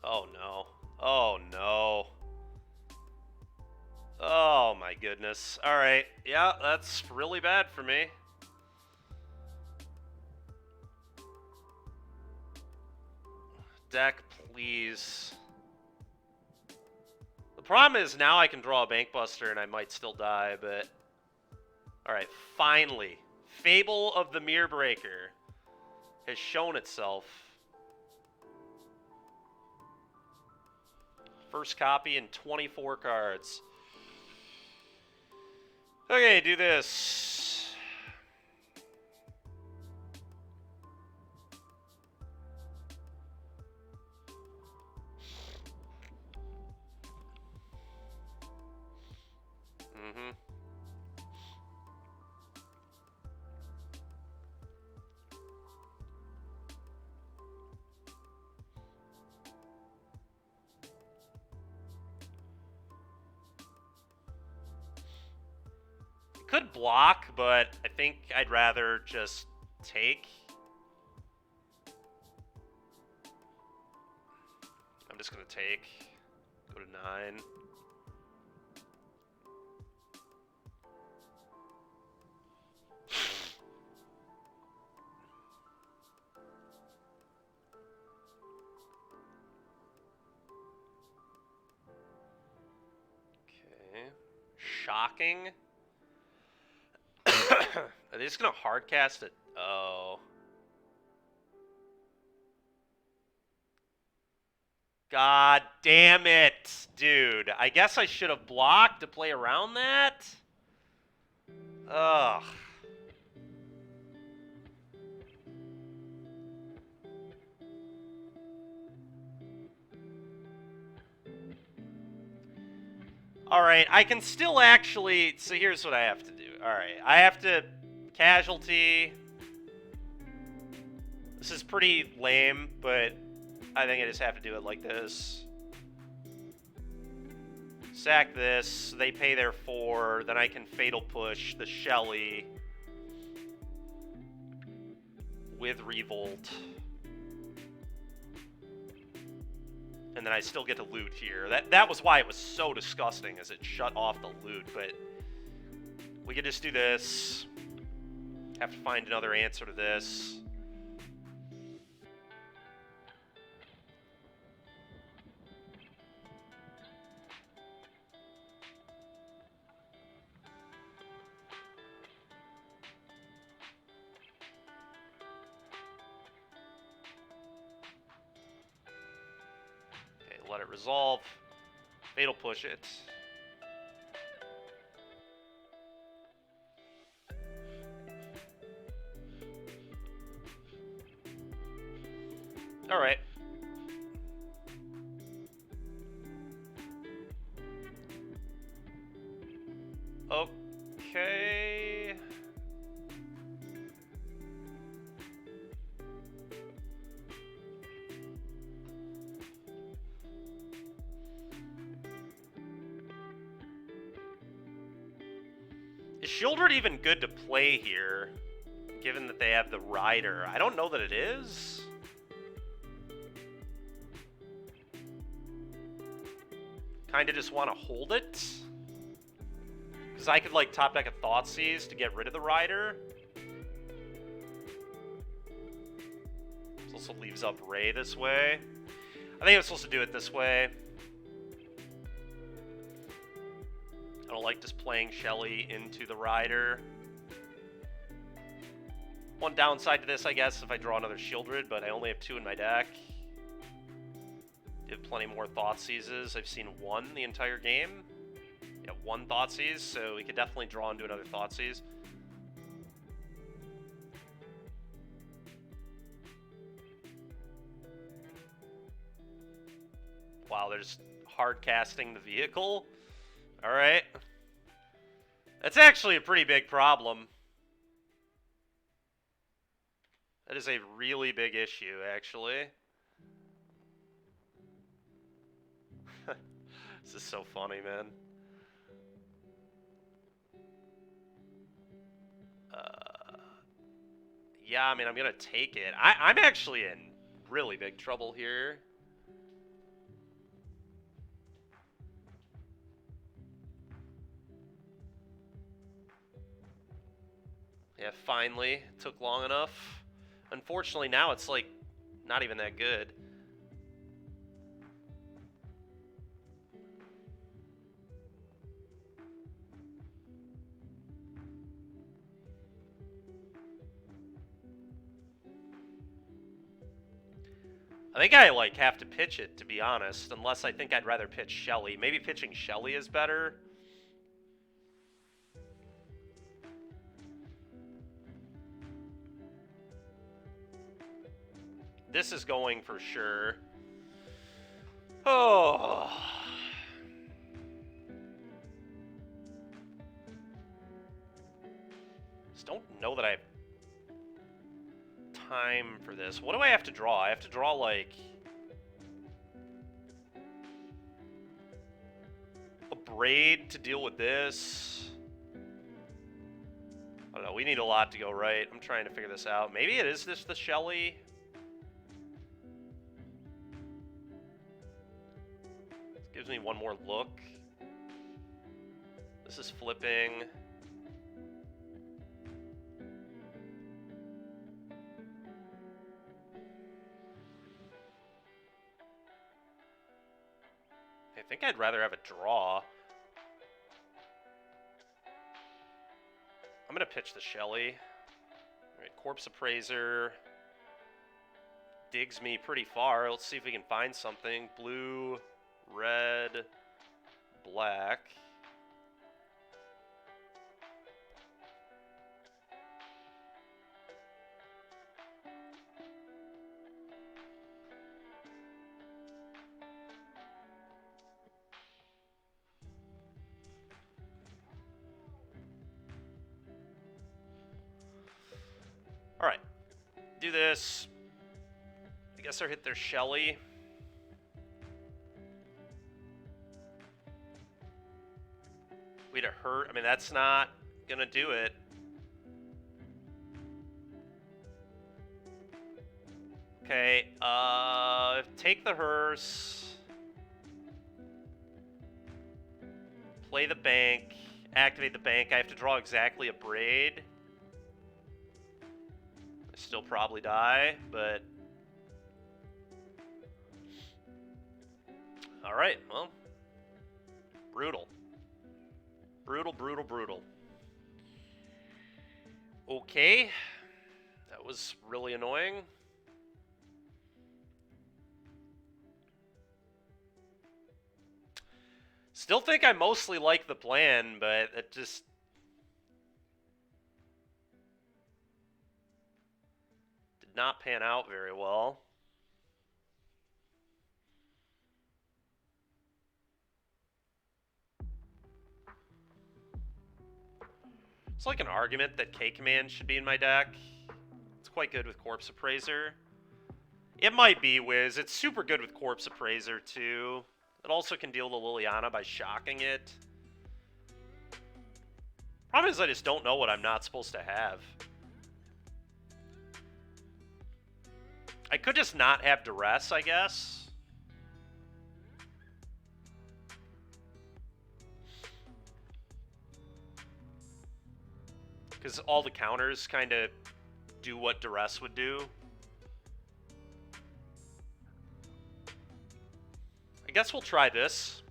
Oh no. Oh no. Oh my goodness. Alright. Yeah, that's really bad for me. Deck, please. The problem is now I can draw a Bankbuster and I might still die, but... Alright, finally. Fable of the Mirror Breaker has shown itself. First copy in 24 cards. Okay, do this. Could block, but I think I'd rather just take. I'm just gonna take. Go to 9. Okay. Shocking. Are they just gonna hardcast it? Oh. God damn it, dude. I guess I should have blocked to play around that? Ugh. Alright, I can still actually... So here's what I have to do. Alright, I have to casualty. This is pretty lame, but I think I just have to do it like this. Sack this, they pay their 4, then I can Fatal Push the Shelly with Revolt. And then I still get to loot here. That was why it was so disgusting, as it shut off the loot, but we could just do this. Have to find another answer to this. Okay, let it resolve. Fatal push it. Alright. Okay. Is Shieldred even good to play here, given that they have the Rider? I don't know that it is. Kinda just want to hold it. Because I could, like, top deck a Thoughtseize to get rid of the Rider. This also leaves up Ray this way. I think I'm supposed to do it this way. I don't like just playing Shelly into the Rider. One downside to this, I guess, if I draw another Shieldred, but I only have 2 in my deck. You have plenty more Thoughtseizes. I've seen 1 the entire game. Yeah, 1 Thoughtseize, so we could definitely draw into another Thoughtseize. Wow, they're just hard casting the vehicle. Alright. That's actually a pretty big problem. That is a really big issue, actually. This is so funny, man. Yeah, I mean, I'm gonna take it. I'm actually in really big trouble here. Yeah, finally. Took long enough. Unfortunately, now it's, like, not even that good. I think I, like, have to pitch it, to be honest, unless I think I'd rather pitch Shelly. Maybe pitching Shelly is better. This is going for sure. Oh. Just don't know that I have time for this. What do I have to draw? I have to draw, like, a Braid to deal with this. I don't know. We need a lot to go right. I'm trying to figure this out. Maybe it is this the Shelly. This gives me one more look. This is flipping. I think I'd rather have a draw. I'm going to pitch the Shelly. All right, Corpse Appraiser digs me pretty far. Let's see if we can find something. Blue, red, black. Alright. Do this. I guess I hit their Shelly. We'd have hurt. I mean, that's not gonna do it. Okay, take the hearse. Play the bank. Activate the bank. I have to draw exactly a Braid. I still probably die, but... Alright, well. Brutal. Brutal, brutal, brutal. Okay. That was really annoying. Still think I mostly like the plan, but it just... did not pan out very well. It's like an argument that K-Command should be in my deck. It's quite good with Corpse Appraiser. It might be, Wiz. It's super good with Corpse Appraiser, too. It also can deal to Liliana by shocking it. Problem is I just don't know what I'm not supposed to have. I could just not have Duress, I guess. Because all the counters kind of do what Duress would do. I guess we'll try this.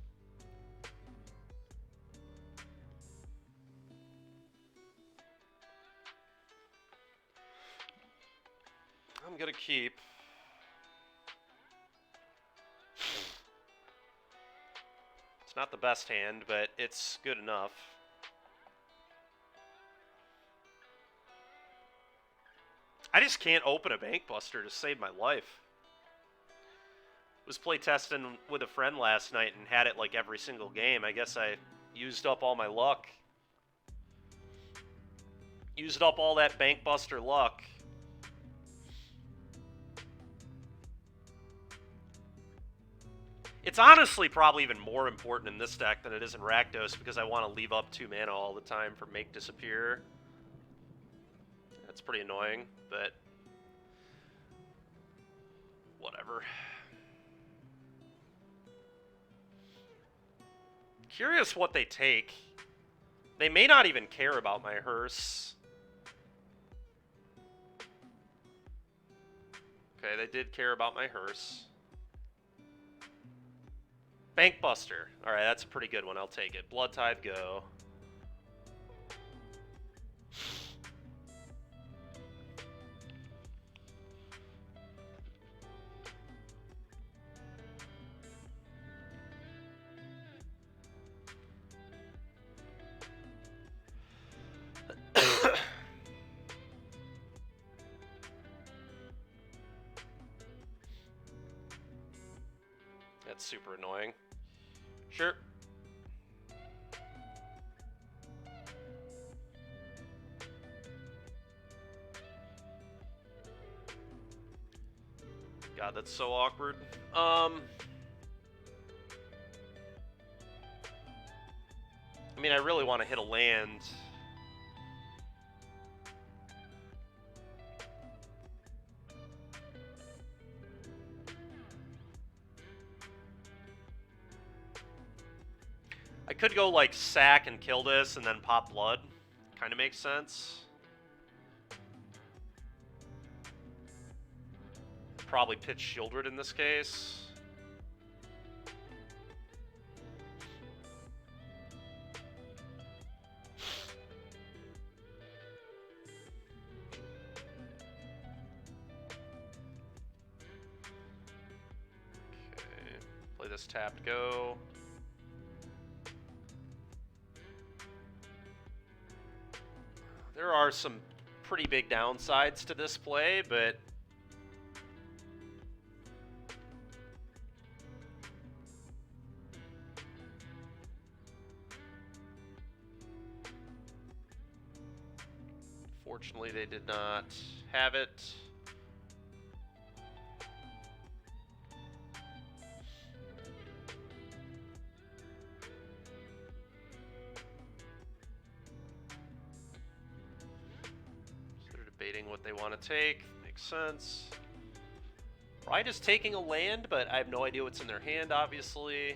I'm gonna keep. It's not the best hand, but it's good enough. I just can't open a Bank Buster to save my life. Was playtesting with a friend last night and had it like every single game. I guess I used up all my luck. Used up all that Bank Buster luck. It's honestly probably even more important in this deck than it is in Rakdos because I want to leave up 2 mana all the time for Make Disappear. That's pretty annoying, but whatever. Curious what they take. They may not even care about my hearse. Okay, they did care about my hearse. Bank Buster. Alright, that's a pretty good one. I'll take it. Blood Tithe, go. That's super annoying. Sure. God, that's so awkward. I mean, I really want to hit a land. I could go, like, sack and kill this and then pop blood. Kind of makes sense. Probably pitch Shieldred in this case. Okay, play this tapped go. There are some pretty big downsides to this play, but fortunately they did not have it. What they want to take. Makes sense. Right is taking a land, but I have no idea what's in their hand, obviously.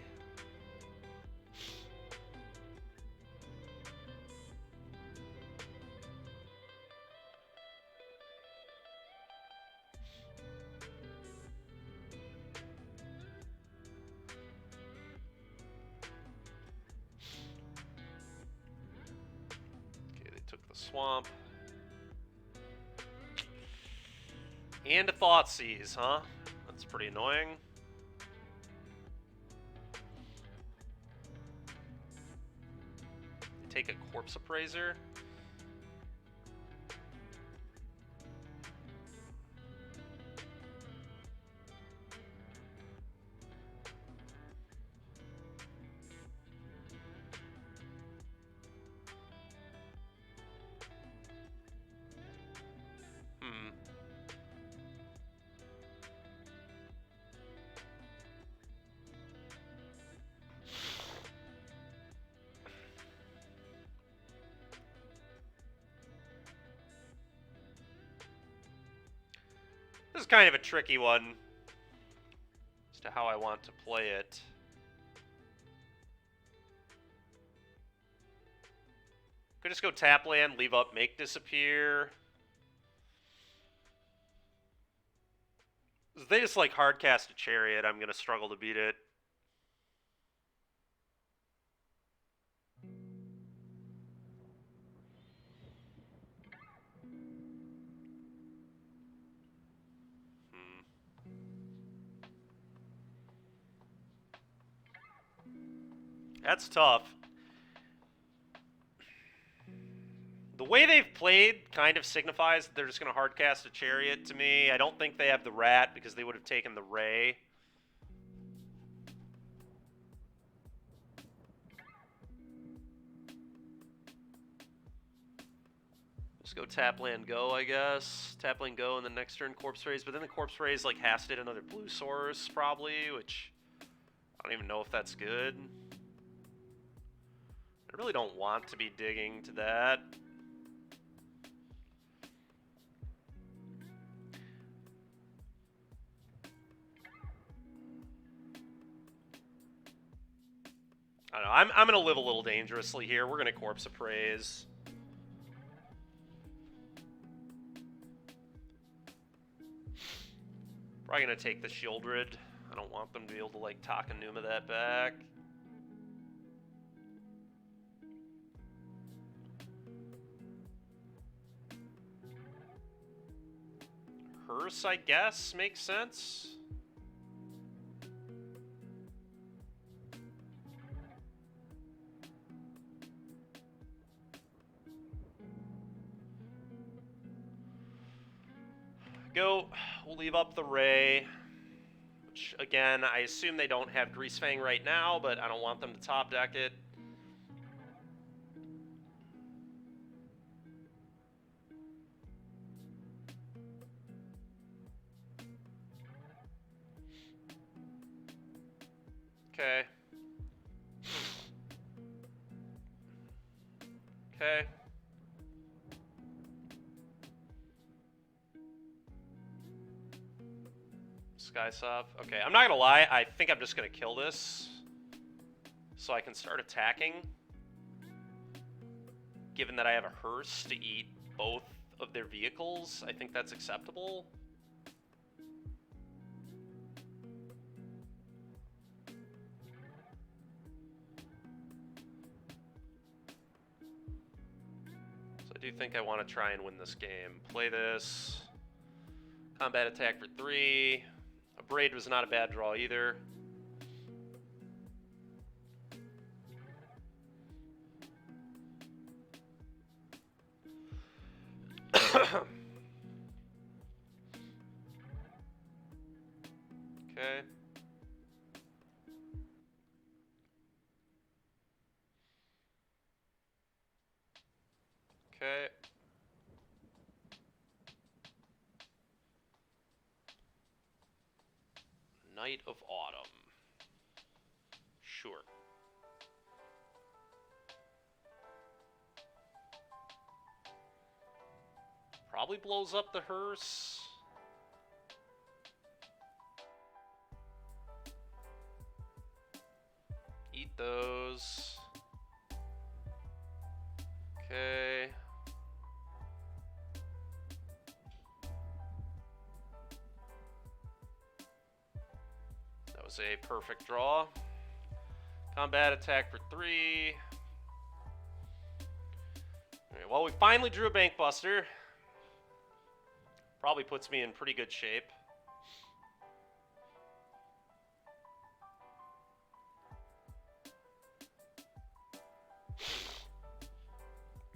Okay, they took the swamp. And a Thoughtseize, huh? That's pretty annoying. take a corpse appraiser. This is kind of a tricky one as to how I want to play it. Could just go tap land, leave up, make disappear. If they just like hard cast a chariot, I'm gonna struggle to beat it. That's tough. The way they've played kind of signifies that they're just going to hardcast a chariot to me. I don't think they have the rat because they would have taken the ray. Just go tap land go, I guess. Tap land go and then next turn corpse raise. But then the corpse raise like has to hit another blue source probably, which I don't even know if that's good. I really don't want to be digging to that. I don't know. I'm going to live a little dangerously here. We're going to corpse appraise. Probably going to take the Shieldred. I don't want them to be able to, like, Takanuma that back. Hearse, I guess, makes sense. Go. We'll leave up the Ray. Which, again, I assume they don't have Greasefang right now, but I don't want them to top deck it. Okay. Okay. Skysop. Okay, I'm not gonna lie, I think I'm just gonna kill this so I can start attacking. Given that I have a hearse to eat both of their vehicles, I think that's acceptable. So I do think I want to try and win this game. Play this. Combat attack for 3. A Braid was not a bad draw either. Okay. Okay. Night of Autumn. Sure. Probably blows up the hearse. Eat those. Okay. That was a perfect draw. Combat attack for 3. Alright, well, we finally drew a Bank Buster. Probably puts me in pretty good shape.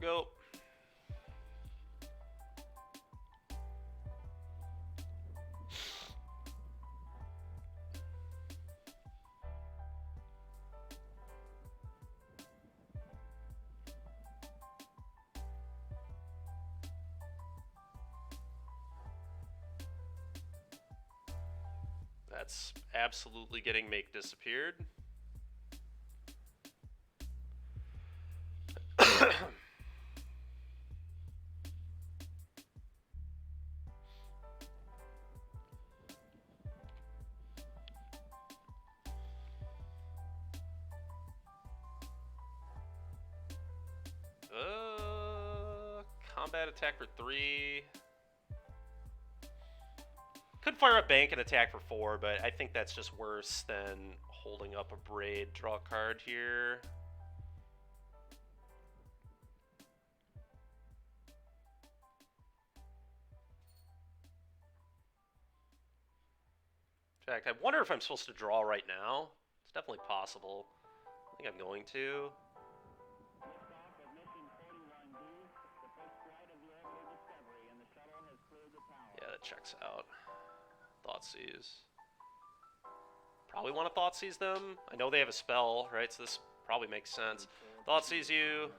Go. That's absolutely getting make disappeared. Combat attack for 3. Could fire a bank and attack for 4, but I think that's just worse than holding up a braid. Draw a card here. In fact, I wonder if I'm supposed to draw right now. It's definitely possible. I think I'm going to. Yeah, that checks out. Thoughtseize. Probably want to Thoughtseize them. I know they have a spell, right? So this probably makes sense. Thoughtseize you.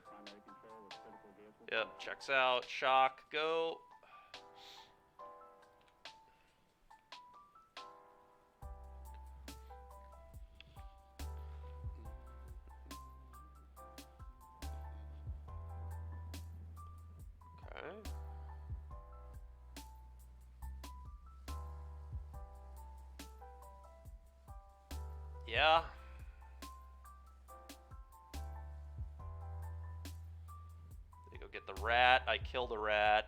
Yep, checks out. Shock, go. Okay. Yeah. They go get the rat. I kill the rat.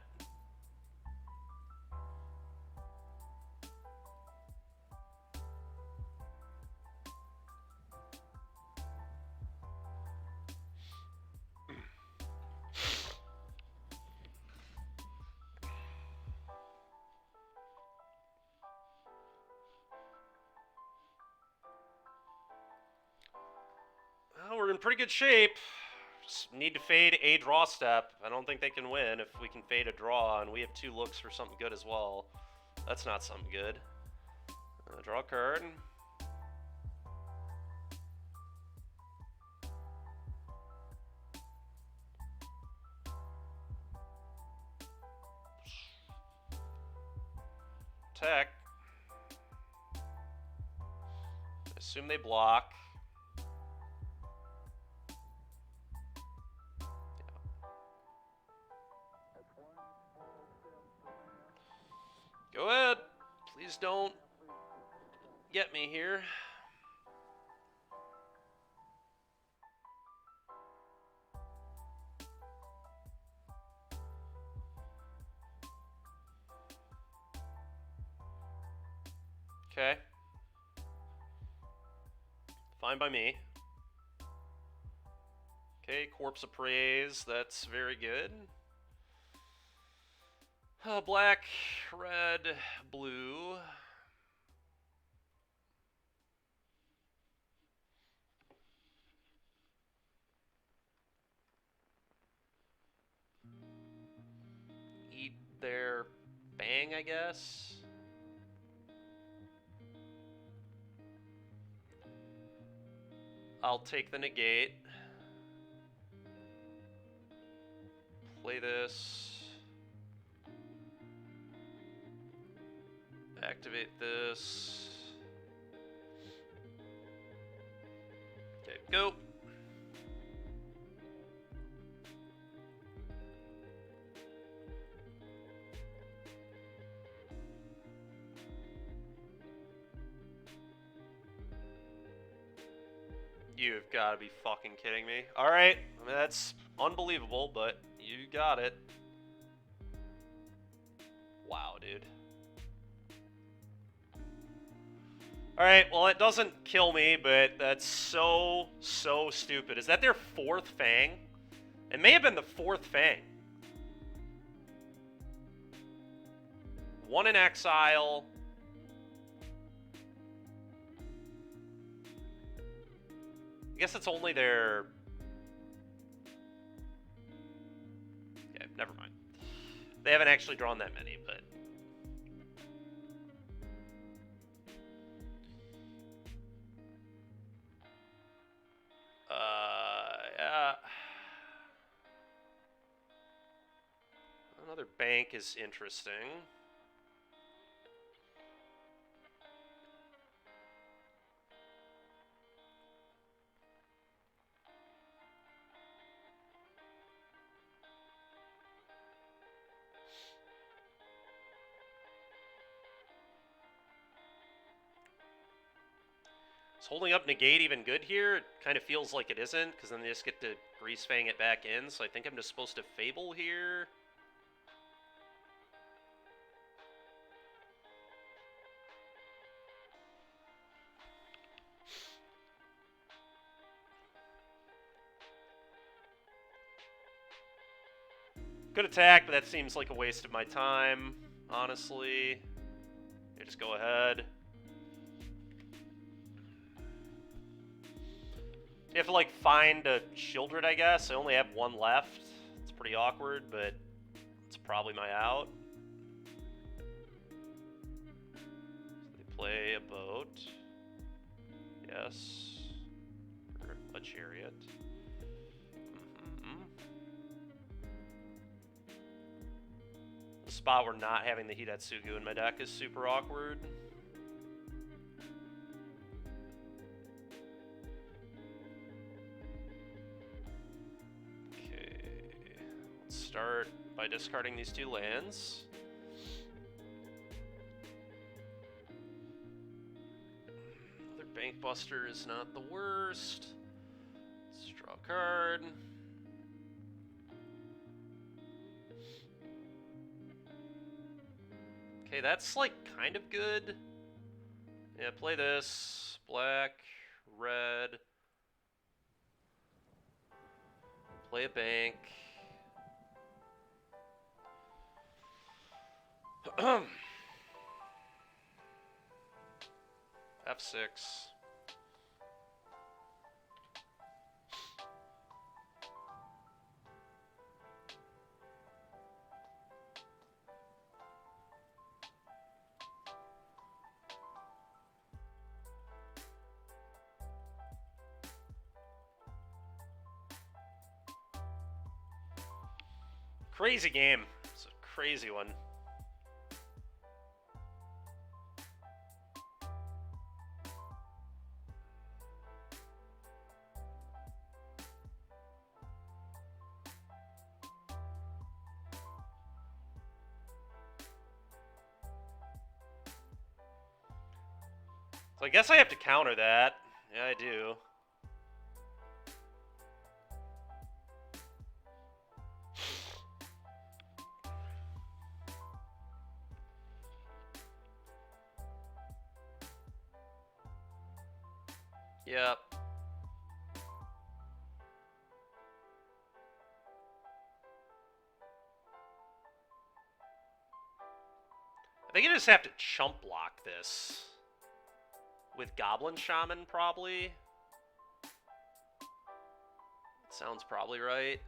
Well, we're in pretty good shape. Just need to fade a draw step. I don't think they can win if we can fade a draw, and we have 2 looks for something good as well. That's not something good. Draw a card. Attack. Assume they block. Go ahead. Please don't get me here. Okay. Fine by me. Okay, Corpse Appraise. That's very good. Black, red, blue. Eat their bang, I guess. I'll take the negate. Play this. Activate this. Okay, go. You've got to be fucking kidding me. All right, I mean, that's unbelievable, but you got it. Wow, dude. All right, well, it doesn't kill me, but that's so stupid. Is that their 4th Fang? It may have been the 4th Fang. 1 in exile. I guess it's only their... They haven't actually drawn that many, but... yeah. Another bank is interesting. Is holding up negate even good here? It kind of feels like it isn't, because then they just get to Grease Fang it back in, so I think I'm just supposed to Fable here. Good attack, but that seems like a waste of my time, honestly. Yeah, just go ahead. You have to, like, find a Shieldred, I guess. I only have one left. It's pretty awkward, but it's probably my out. So they play a boat. Yes. Or a chariot. The spot where not having the Hidatsugu in my deck is super awkward. Start by discarding these 2 lands. Another Bank Buster is not the worst. Let's draw a card. Okay, that's like kind of good. Yeah, play this. Black, red. Play a bank. F6. Crazy game. It's a crazy one. So I guess I have to counter that. Yeah, I do. Yep. I think you just have to chump block this. With Goblin Shaman, probably. Sounds probably right.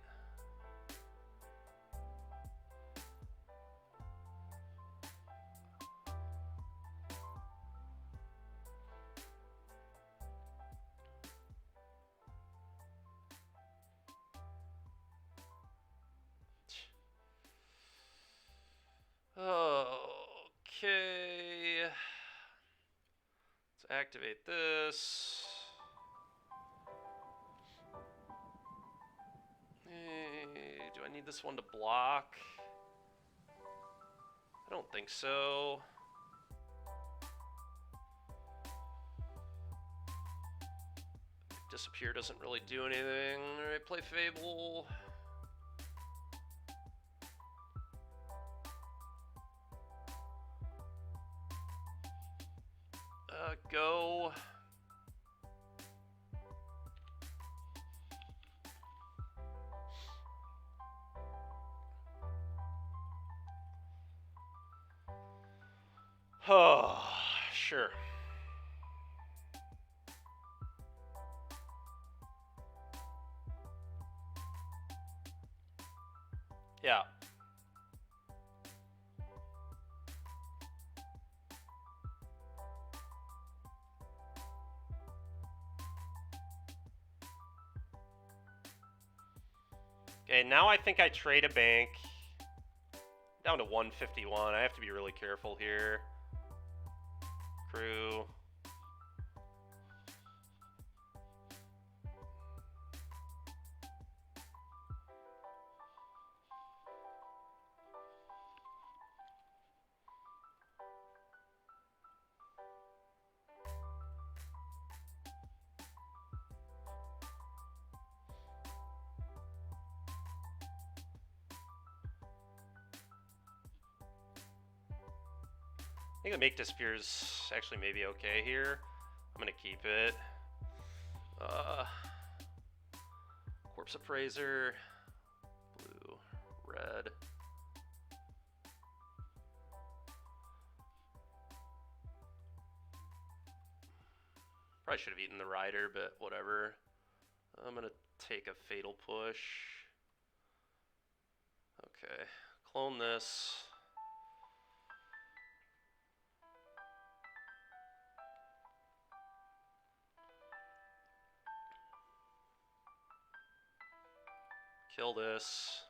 Okay. Let's activate this. Hey, do I need this one to block? I don't think so. Disappear doesn't really do anything. Alright, play Fable. Go. Oh, sure. Yeah. Okay, now I think I trade a bank. Down to 151. I have to be really careful here. Crew. I think the make disappear is actually maybe okay here. I'm gonna keep it. Corpse Appraiser, blue, red. Probably should have eaten the rider, but whatever. I'm gonna take a fatal push. Okay, clone this. Kill this.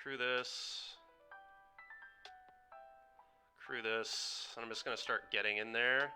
Crew this. Crew this. And I'm just gonna start getting in there.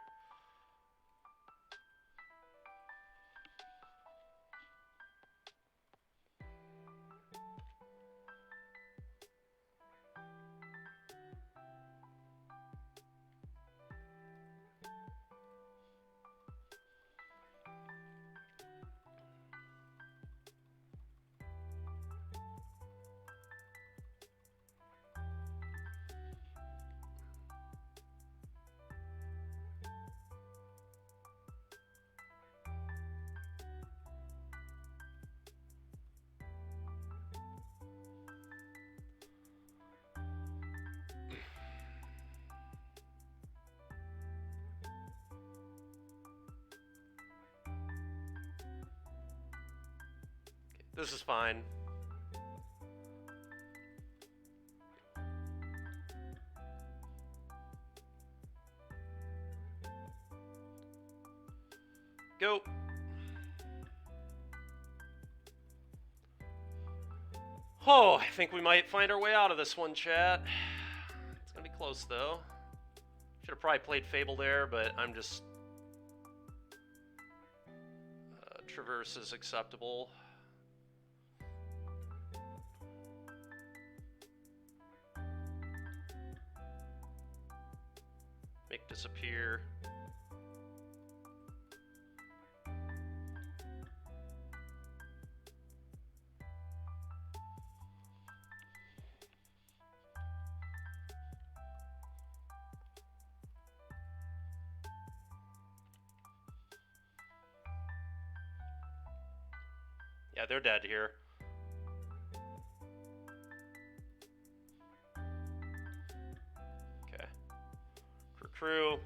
This is fine. Go. Oh, I think we might find our way out of this one, chat. It's gonna be close, though. Should have probably played Fable there, but I'm just... Traverse is acceptable. Make disappear. Yeah, they're dead here. Okay. Crew.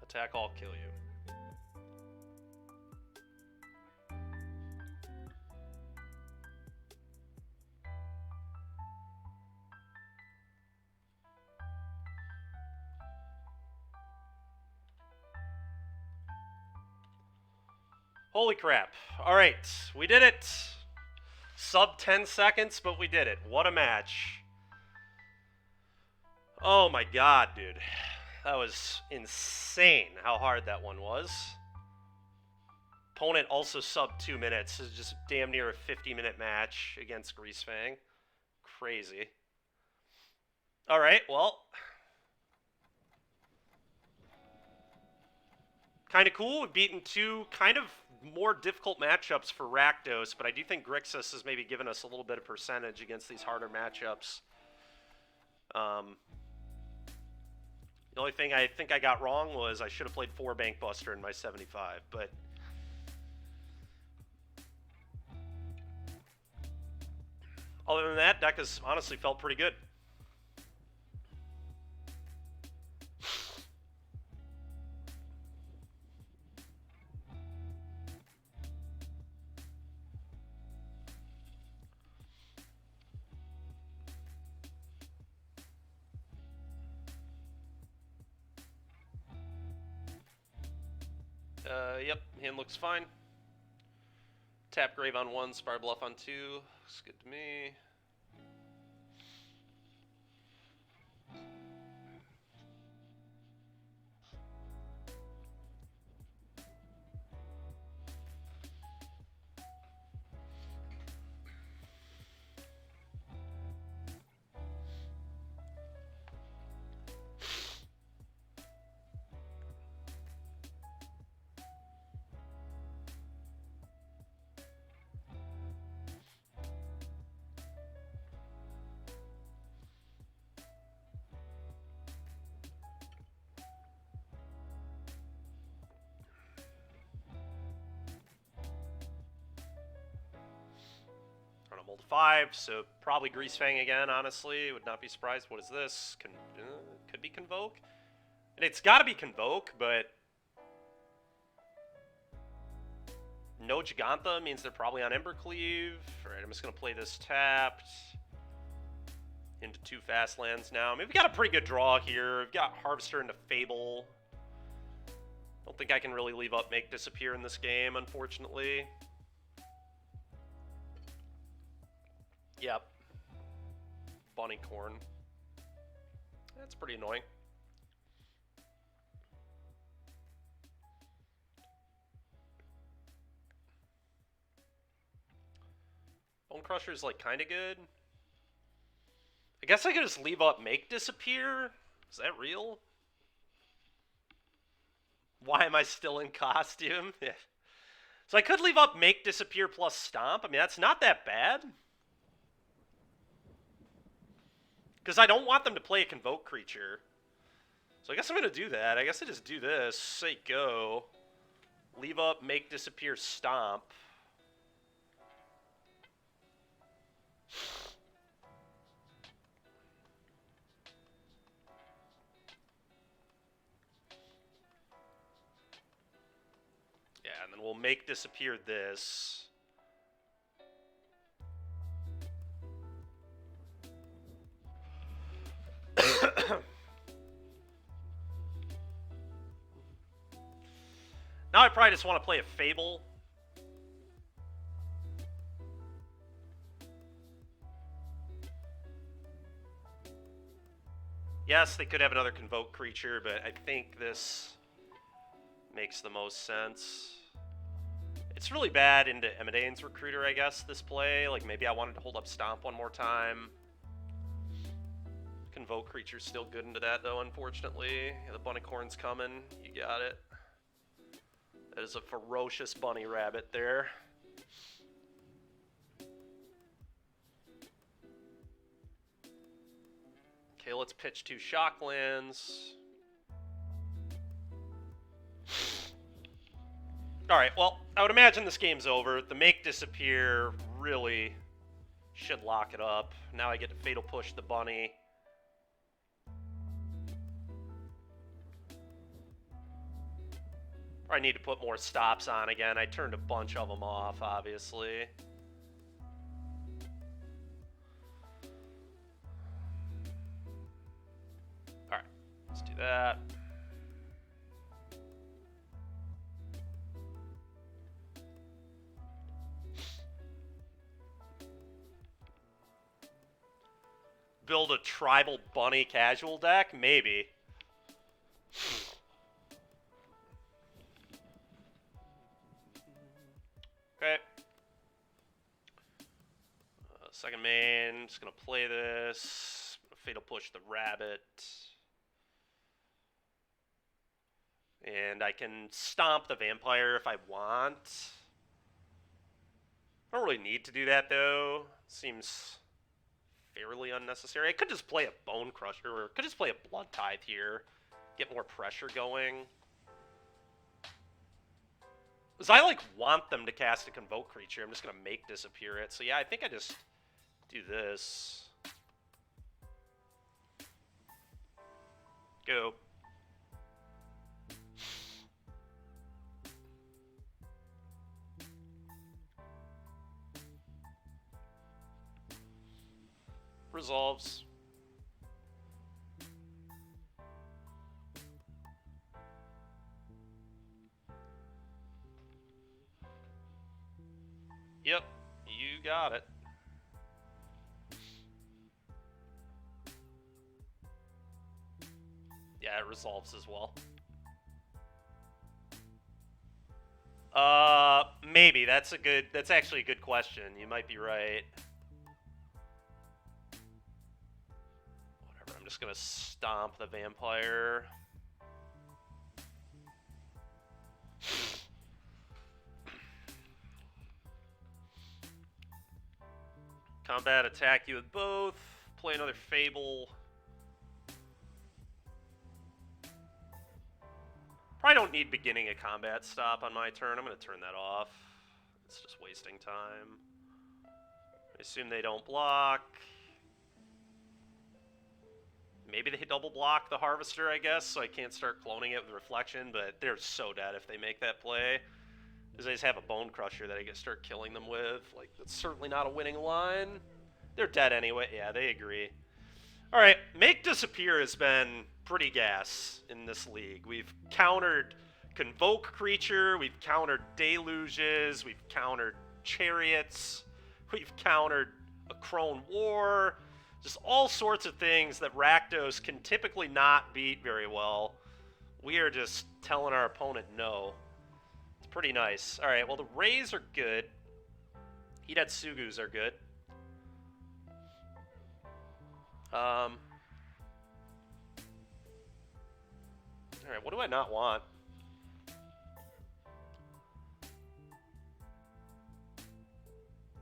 Attack, I'll kill you. Holy crap. Alright, we did it. Sub 10 seconds, but we did it. What a match. Oh my god, dude. That was insane how hard that one was. Opponent also sub 2 minutes. This is just damn near a 50-minute match against Greasefang. Crazy. Alright, well. Kind of cool. We've beaten two kind of more difficult matchups for Rakdos, but I do think Grixis has maybe given us a little bit of percentage against these harder matchups. The only thing I think I got wrong was I should have played 4 Bankbuster in my 75, but... Other than that, deck has honestly felt pretty good. Yep, hand looks fine. Tap Grave on 1, Spire Bluff on 2. Looks good to me. Mold 5, so probably Grease Fang again, honestly. Would not be surprised. What is this? Could be Convoke. And it's got to be Convoke, but no Gigantha means they're probably on Embercleave. Alright, I'm just going to play this tapped into 2 fast lands now. I mean, we've got a pretty good draw here. We've got Harvester into Fable. Don't think I can really leave up Make Disappear in this game, unfortunately. Yep. Bunny Corn. That's pretty annoying. Bone Crusher's like kind of good. I guess I could just leave up Make Disappear. Is that real? Why am I still in costume? Yeah. So I could leave up Make Disappear plus Stomp. I mean, that's not that bad. Because I don't want them to play a Convoke creature. So I guess I'm going to do that. I guess I just do this. Say go. Leave up, Make Disappear, Stomp. Yeah, and then we'll Make Disappear this. Now I probably just want to play a Fable. Yes, they could have another Convoke creature, but I think this makes the most sense. It's really bad into Emidane's Recruiter, I guess, this play. Like, maybe I wanted to hold up Stomp one more time. Convoke creature's still good into that, though, unfortunately. Yeah, the Bunnycorn's coming. You got it. That is a ferocious bunny rabbit there. Okay, let's pitch 2 Shocklands. Alright, well, I would imagine this game's over. The Make Disappear really should lock it up. Now I get to Fatal Push the bunny. I need to put more stops on again. I turned a bunch of them off, obviously. Alright, let's do that. Build a tribal bunny casual deck? Maybe. Okay. Second main, just gonna play this. Fatal Push the rabbit. And I can stomp the vampire if I want. I don't really need to do that, though. Seems fairly unnecessary. I could just play a Bone Crusher, or could just play a Blood Tithe here. Get more pressure going. Because I, like, want them to cast a Convoke creature. I'm just going to Make Disappear it. So, yeah, I think I just do this. Go. Resolves. Yep, you got it. Yeah, it resolves as well. Maybe. That's actually a good question. You might be right. Whatever, I'm just gonna stomp the vampire. Combat, attack you with both. Play another Fable. Probably don't need beginning a combat stop on my turn. I'm going to turn that off. It's just wasting time. I assume they don't block. Maybe they double block the Harvester, I guess, so I can't start cloning it with Reflection, but they're so dead if they make that play. Because they just have a Bone Crusher that I can start killing them with. Like, that's certainly not a winning line. They're dead anyway. Yeah, they agree. Alright, Make Disappear has been pretty gas in this league. We've countered Convoke Creature, we've countered Deluges, we've countered Chariots, we've countered a Crone War, just all sorts of things that Rakdos can typically not beat very well. We are just telling our opponent no. It's pretty nice. Alright, well the Rays are good. Hidatsugus are good. Alright, what do I not want?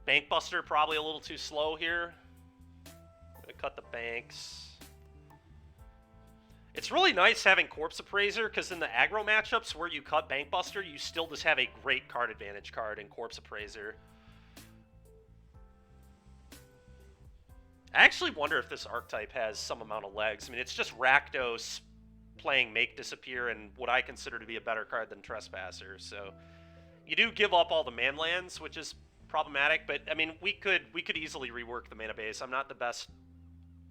Bankbuster probably a little too slow here. I'm gonna cut the banks. It's really nice having Corpse Appraiser, because in the aggro matchups where you cut Bankbuster, you still just have a great card advantage card in Corpse Appraiser. I actually wonder if this archetype has some amount of legs. I mean, it's just Rakdos playing Make Disappear and what I consider to be a better card than Trespasser. So you do give up all the man lands, which is problematic, but I mean, we could easily rework the mana base. I'm not the best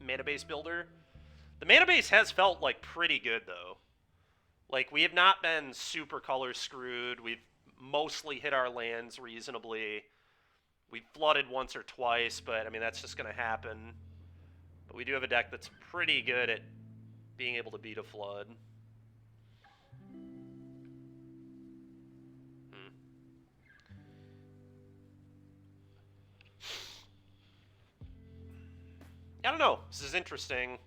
mana base builder. The mana base has felt like pretty good though. Like, we have not been super color screwed. We've mostly hit our lands reasonably. We've flooded once or twice, but I mean, that's just going to happen. But we do have a deck that's pretty good at being able to beat a flood. I don't know. This is interesting.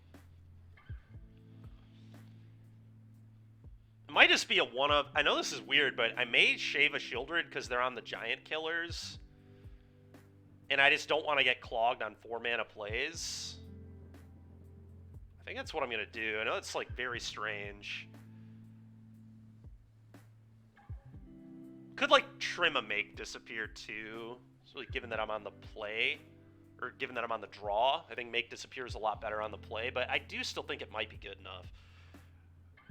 It might just be a one of... I know this is weird, but I may shave a Shieldred because they're on the Giant Killers. And I just don't want to get clogged on 4-mana plays. I think that's what I'm going to do. I know it's, like, very strange. Could, like, trim a Make Disappear, too. So, like, given that I'm on the play, or given that I'm on the draw, I think Make Disappear is a lot better on the play, but I do still think it might be good enough.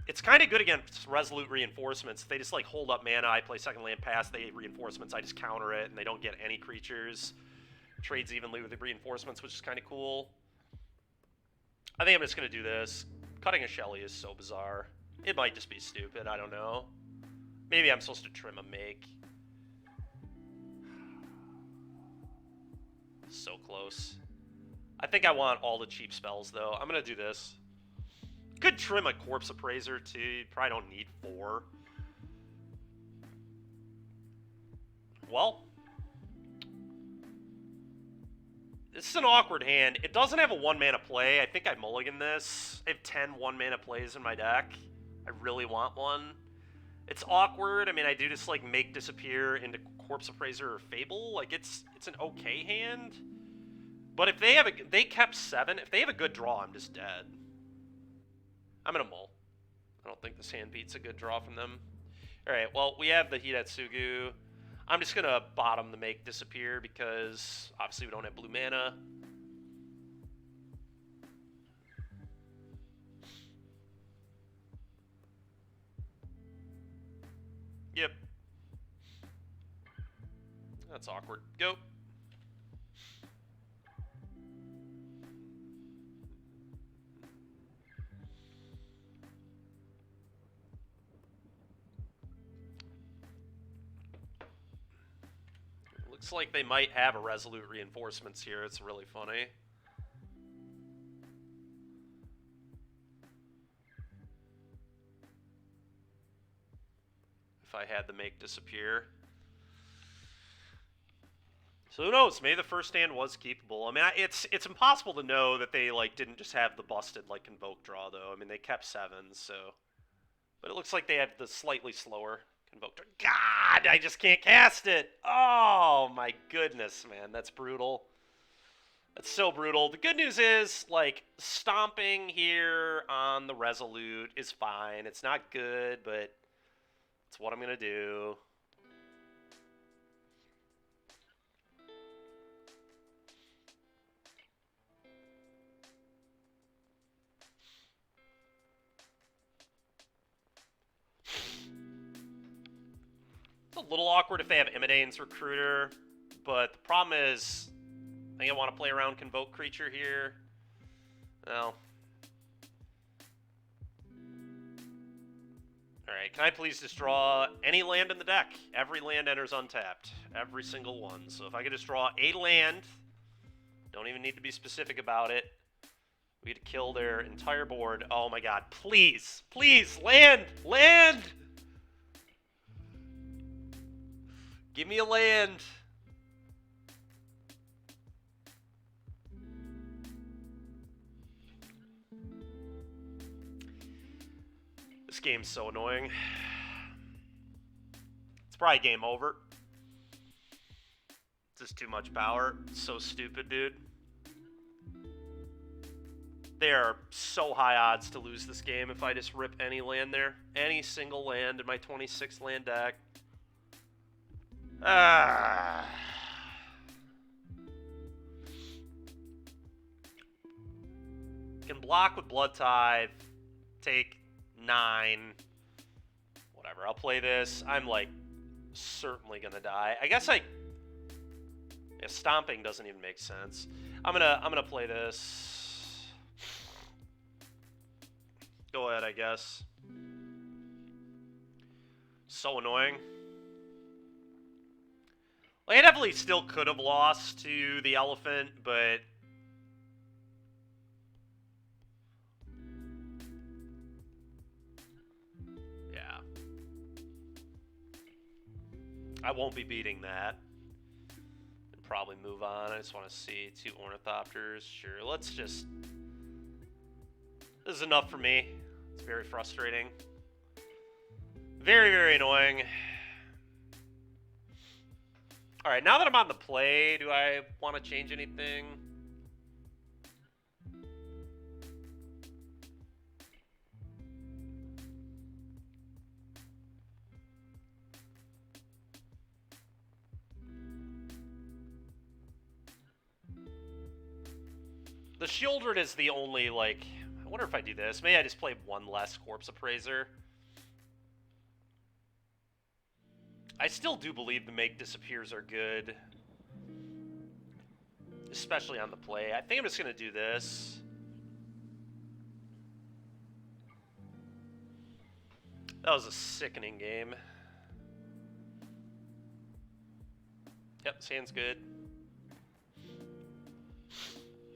It's kind of good against Resolute Reinforcements. They just, like, hold up mana, I play second land pass, they Reinforcements, I just counter it, and they don't get any creatures. Trades evenly with the Reinforcements, which is kind of cool. I think I'm just going to do this. Cutting a Shelly is so bizarre. It might just be stupid, I don't know. Maybe I'm supposed to trim a Make. So close. I think I want all the cheap spells, though. I'm going to do this. Could trim a Corpse Appraiser, too. You probably don't need 4. Well, this is an awkward hand. It doesn't have a 1-mana play. I think I mulligan this. I have 10 1-mana plays in my deck. I really want one. It's awkward. I mean, I do just, like, Make Disappear into Corpse Appraiser or Fable. Like, it's an okay hand. But if they have they kept 7. If they have a good draw, I'm just dead. I'm gonna mull. I don't think this hand beats a good draw from them. Alright, well, we have the Hidatsugu. I'm just gonna bottom the Make Disappear because obviously we don't have blue mana. Yep. That's awkward. Go. Looks like they might have a resolute reinforcements here. It's really funny. If I had the make disappear. So who knows? Maybe the first stand was keepable. I mean, it's impossible to know that they like didn't just have the busted like Convoke draw though. I mean, they kept 7s, so. But it looks like they had the slightly slower Convoke draw. God, I just can't cast it. Oh my goodness, man, that's brutal. That's so brutal. The good news is, like, stomping here on the Resolute is fine. It's not good, but it's what I'm gonna do. It's a little awkward if they have Imidane's Recruiter, but the problem is I think I want to play around Convoke Creature here. Well. Alright, can I please just draw any land in the deck? Every land enters untapped. Every single one. So if I could just draw a land, don't even need to be specific about it. We had to kill their entire board. Oh my god, please! Please! Land! Land! Give me a land! This game's so annoying. It's probably game over. It's just too much power. So stupid, dude. They are so high odds to lose this game if I just rip any land there. Any single land in my 26 land deck. Can block with Blood Tithe. Take 9. Whatever, I'll play this. I'm, like, certainly gonna die. I guess yeah, stomping doesn't even make sense. I'm gonna play this. Go ahead, I guess. So annoying. Well, I definitely still could have lost to the elephant, but yeah. I won't be beating that. And probably move on. I just want to see 2 Ornithopters. Sure, let's just... This is enough for me. It's very frustrating. Very, very annoying. Alright, now that I'm on the play, do I want to change anything? The Shieldred is the only, like... I wonder if I do this. Maybe I just play 1 less Corpse Appraiser. I still do believe the Make Disappears are good. Especially on the play. I think I'm just going to do this. That was a sickening game. Yep, this hand's good.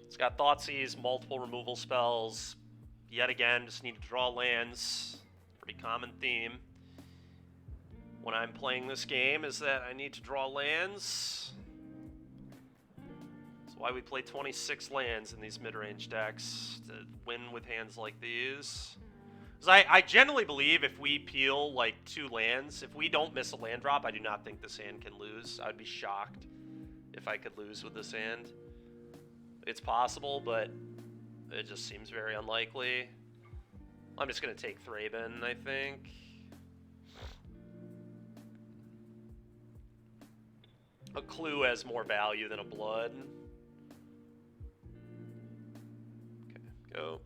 It's got Thoughtseize, multiple removal spells. Yet again, just need to draw lands. Pretty common theme when I'm playing this game is that I need to draw lands. That's why we play 26 lands in these mid-range decks, to win with hands like these. Because I generally believe if we peel like 2 lands, if we don't miss a land drop, I do not think this hand can lose. I would be shocked if I could lose with this hand. It's possible, but it just seems very unlikely. I'm just going to take Thraben, I think. A clue has more value than a blood. Okay, go.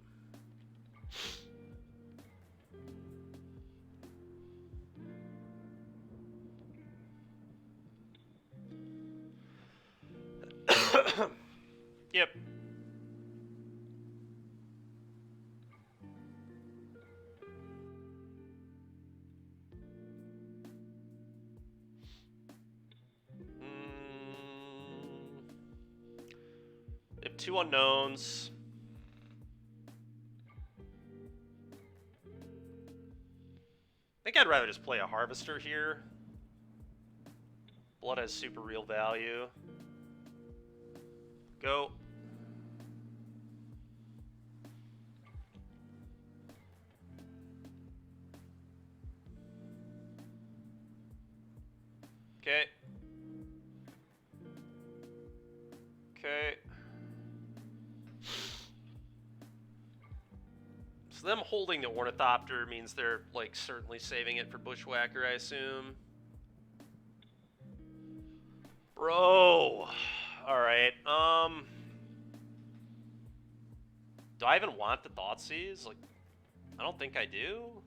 Yep. 2 unknowns. I think I'd rather just play a Harvester here. Blood has super real value. Go. Okay. Okay. So them holding the Ornithopter means they're, like, certainly saving it for Bushwhacker, I assume. Bro. Alright, do I even want the Thoughtseize? Like, I don't think I do.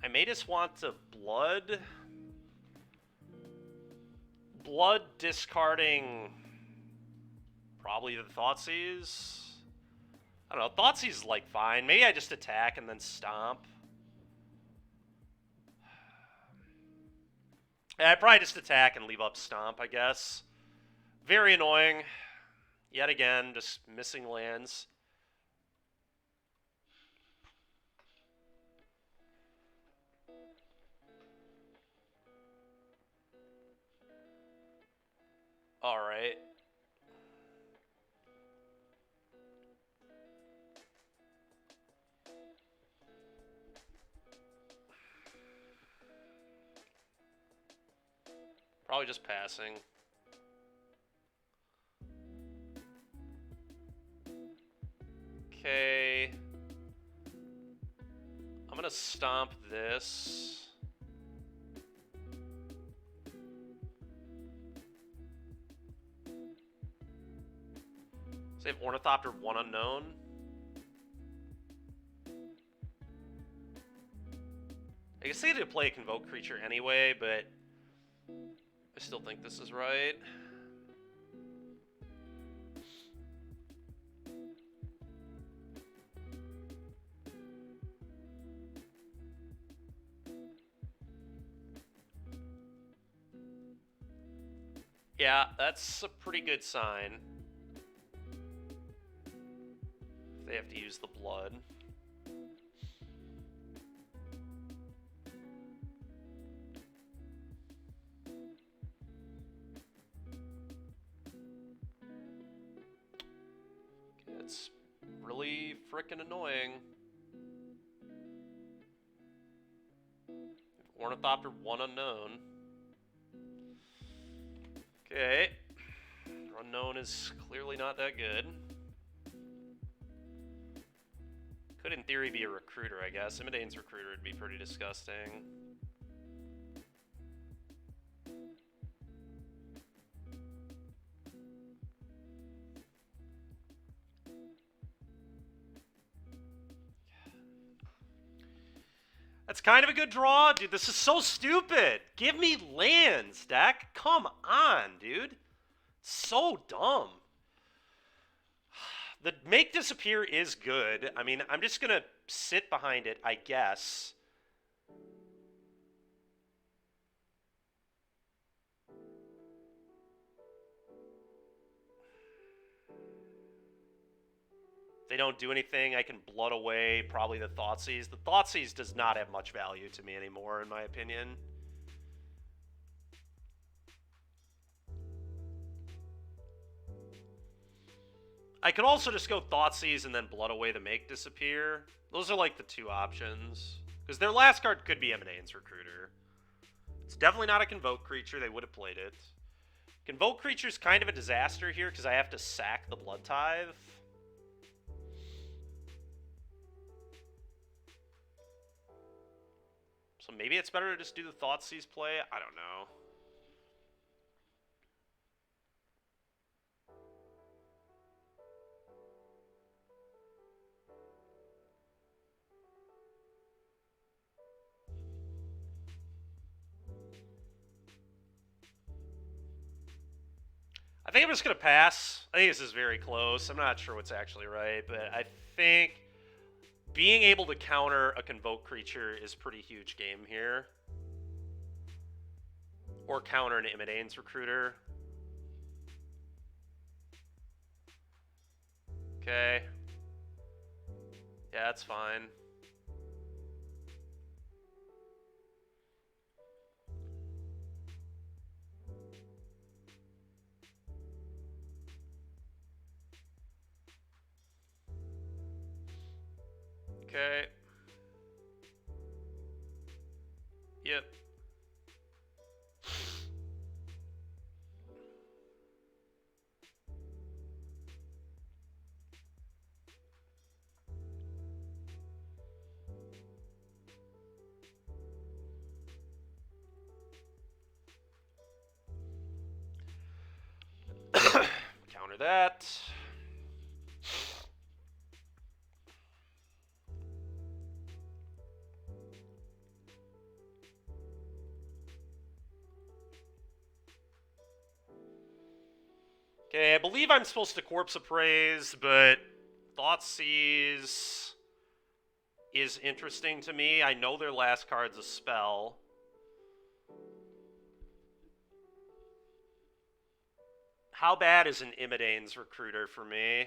I may just want to Blood. Blood discarding probably the Thoughtseize. I don't know, Thoughtseize is like fine. Maybe I just attack and then stomp. Yeah, I'd probably just attack and leave up stomp, I guess. Very annoying. Yet again, just missing lands. Alright. Probably just passing. Okay. I'm gonna stomp this. Save Ornithopter 1 unknown. I guess they did play a Convoke creature anyway, but I still think this is right. Yeah, that's a pretty good sign. They have to use the blood. It's really frickin' annoying. Ornithopter 1 unknown. Okay. Unknown is clearly not that good. Could, in theory, be a recruiter, I guess. Imidane's recruiter would be pretty disgusting. That's kind of a good draw. Dude, this is so stupid. Give me lands, deck. Come on, dude. So dumb. The make disappear is good. I mean, I'm just going to sit behind it, I guess. They don't do anything. I can blood away probably the Thoughtseize. The Thoughtseize does not have much value to me anymore, in my opinion. I could also just go Thoughtseize and then blood away the make disappear. Those are like the two options. Because their last card could be Imidane's Recruiter. It's definitely not a Convoke creature. They would have played it. Convoke creature is kind of a disaster here because I have to sack the Blood Tithe. So maybe it's better to just do the Thoughtseize play. I don't know. I think I'm just going to pass. I think this is very close. I'm not sure what's actually right, but I think being able to counter a Convoke creature is pretty huge game here. Or counter an Imidane's Recruiter. Okay. Yeah, that's fine. Okay. Yep. Counter that. Okay, I believe I'm supposed to Corpse Appraise, but Thoughtseize is interesting to me. I know their last card's a spell. How bad is an Imidane's Recruiter for me?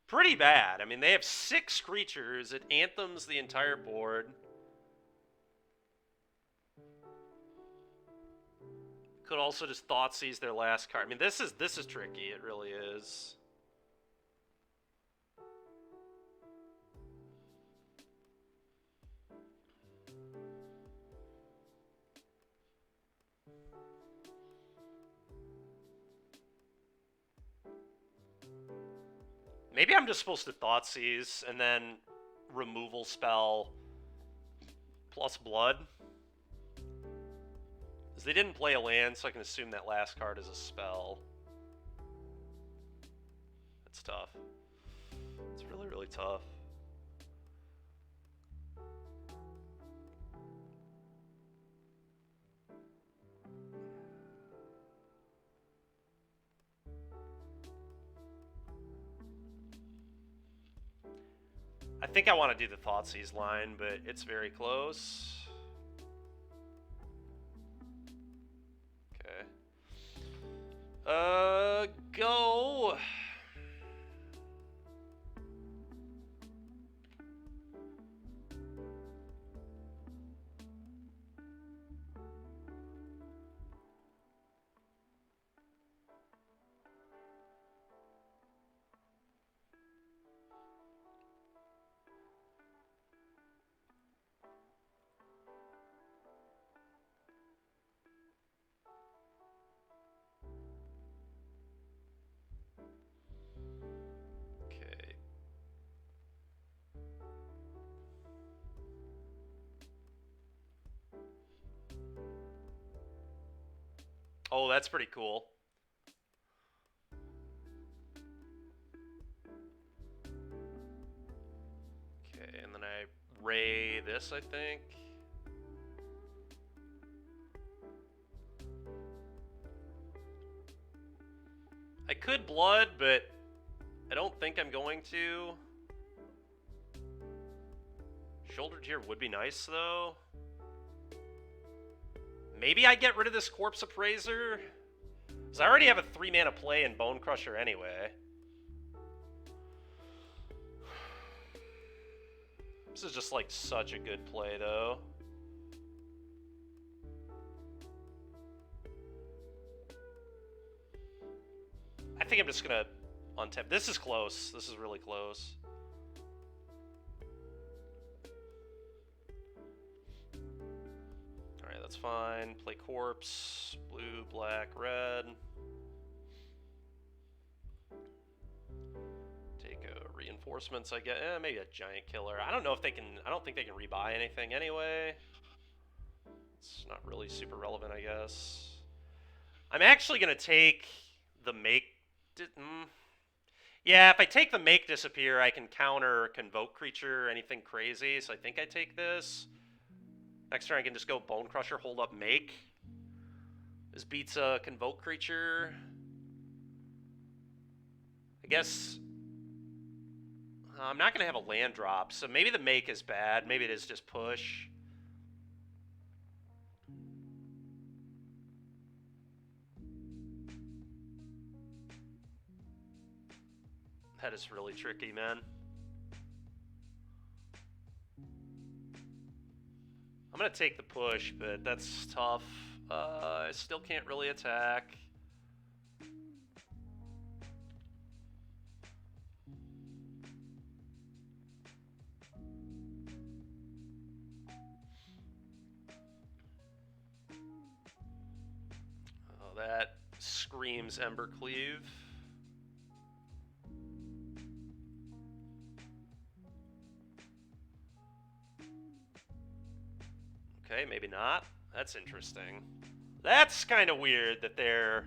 Pretty bad. I mean, they have 6 creatures. It anthems the entire board. Could also just Thoughtseize their last card. I mean, this is tricky. It really is. Maybe I'm just supposed to Thoughtseize and then removal spell plus blood. Because they didn't play a land, so I can assume that last card is a spell. It's tough. It's really, really tough. I think I want to do the Thoughtseize line, but it's very close. Okay. Go. Okay. Oh, that's pretty cool. Okay, and then I ray this, I think. I could blood, but I don't think I'm going to. Shoulder Tier would be nice, though. Maybe I get rid of this Corpse Appraiser? Because I already have a 3-mana play in Bone Crusher anyway. This is just like such a good play, though. I think I'm just gonna untap. This is close. This is really close. Alright, that's fine. Play Corpse. Blue, black, red. Take reinforcements, I guess. Maybe a Giant Killer. I don't know if they can. I don't think they can rebuy anything anyway. It's not really super relevant, I guess. I'm actually gonna take the make. Yeah, if I take the make disappear, I can counter Convoke Creature or anything crazy, so I think I take this. Next turn I can just go Bone Crusher, hold up make. This beats a Convoke Creature. I guess I'm not going to have a land drop, so maybe the make is bad. Maybe it is just push. That is really tricky, man. I'm going to take the push, but that's tough. I still can't really attack. Oh, that screams Embercleave. Okay, maybe not. That's interesting. That's kind of weird that they're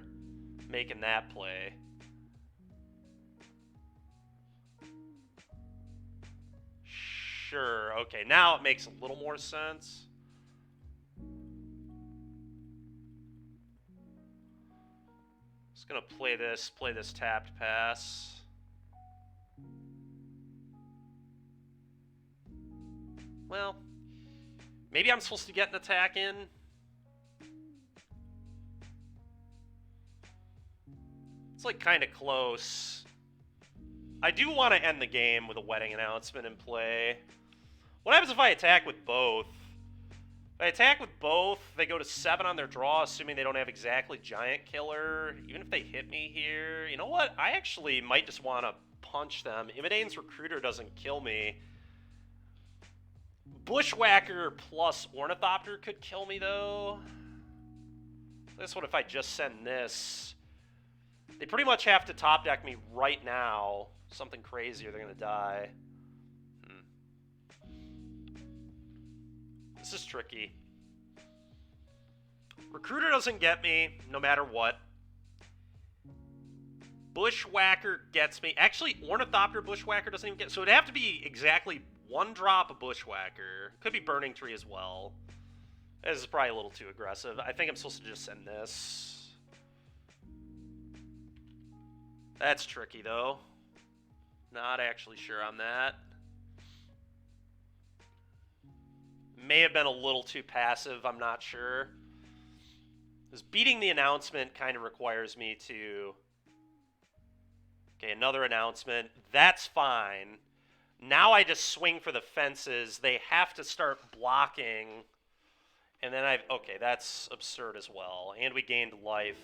making that play. Sure, okay, now it makes a little more sense. Just gonna play this tapped pass. Well, maybe I'm supposed to get an attack in. It's like kind of close. I do want to end the game with a wedding announcement in play. What happens if I attack with both? If I attack with both, they go to 7 on their draw, assuming they don't have exactly Giant Killer. Even if they hit me here, you know what? I actually might just want to punch them. Imidane's Recruiter doesn't kill me. Bushwhacker plus Ornithopter could kill me, though. This one, if I just send this, they pretty much have to top deck me right now. Something crazy or they're going to die. This is tricky. Recruiter doesn't get me, no matter what. Bushwhacker gets me. Actually, Ornithopter Bushwhacker doesn't even get... So it'd have to be exactly 1 drop of Bushwhacker. Could be Burning Tree as well. This is probably a little too aggressive. I think I'm supposed to just send this. That's tricky, though. Not actually sure on that. May have been a little too passive, I'm not sure. Because beating the announcement kind of requires me to... Okay, another announcement. That's fine. Now I just swing for the fences. They have to start blocking. And then I've... Okay, that's absurd as well. And we gained life.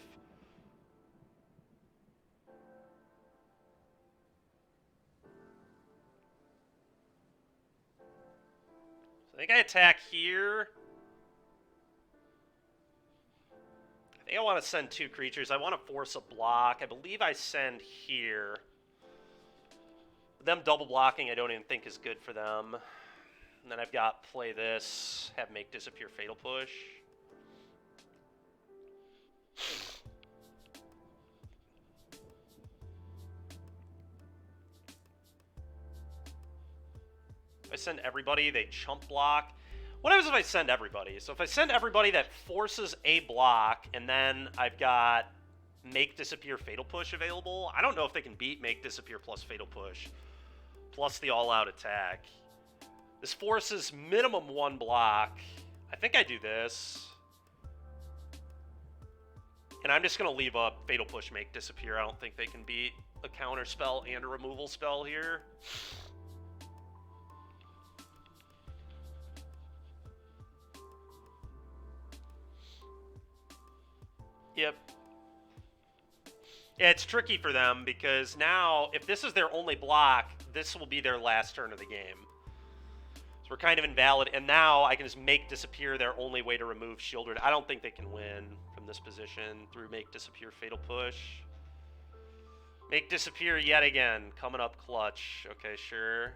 I think I attack here. I think I want to send 2 creatures. I want to force a block. I believe I send here. Them double blocking I don't even think is good for them. And then I've got play this, have make disappear Fatal Push. If I send everybody, they chump block. What happens if I send everybody? So if I send everybody, that forces a block, and then I've got make disappear Fatal Push available. I don't know if they can beat make disappear plus Fatal Push, plus the all-out attack. This forces minimum 1 block. I think I do this. And I'm just going to leave up Fatal Push, make disappear. I don't think they can beat a counter spell and a removal spell here. Yep. Yeah, it's tricky for them because now, if this is their only block, this will be their last turn of the game. So we're kind of invalid, and now I can just make disappear their only way to remove Shieldred. I don't think they can win from this position through make disappear Fatal Push. Make disappear yet again, coming up clutch. Okay, sure.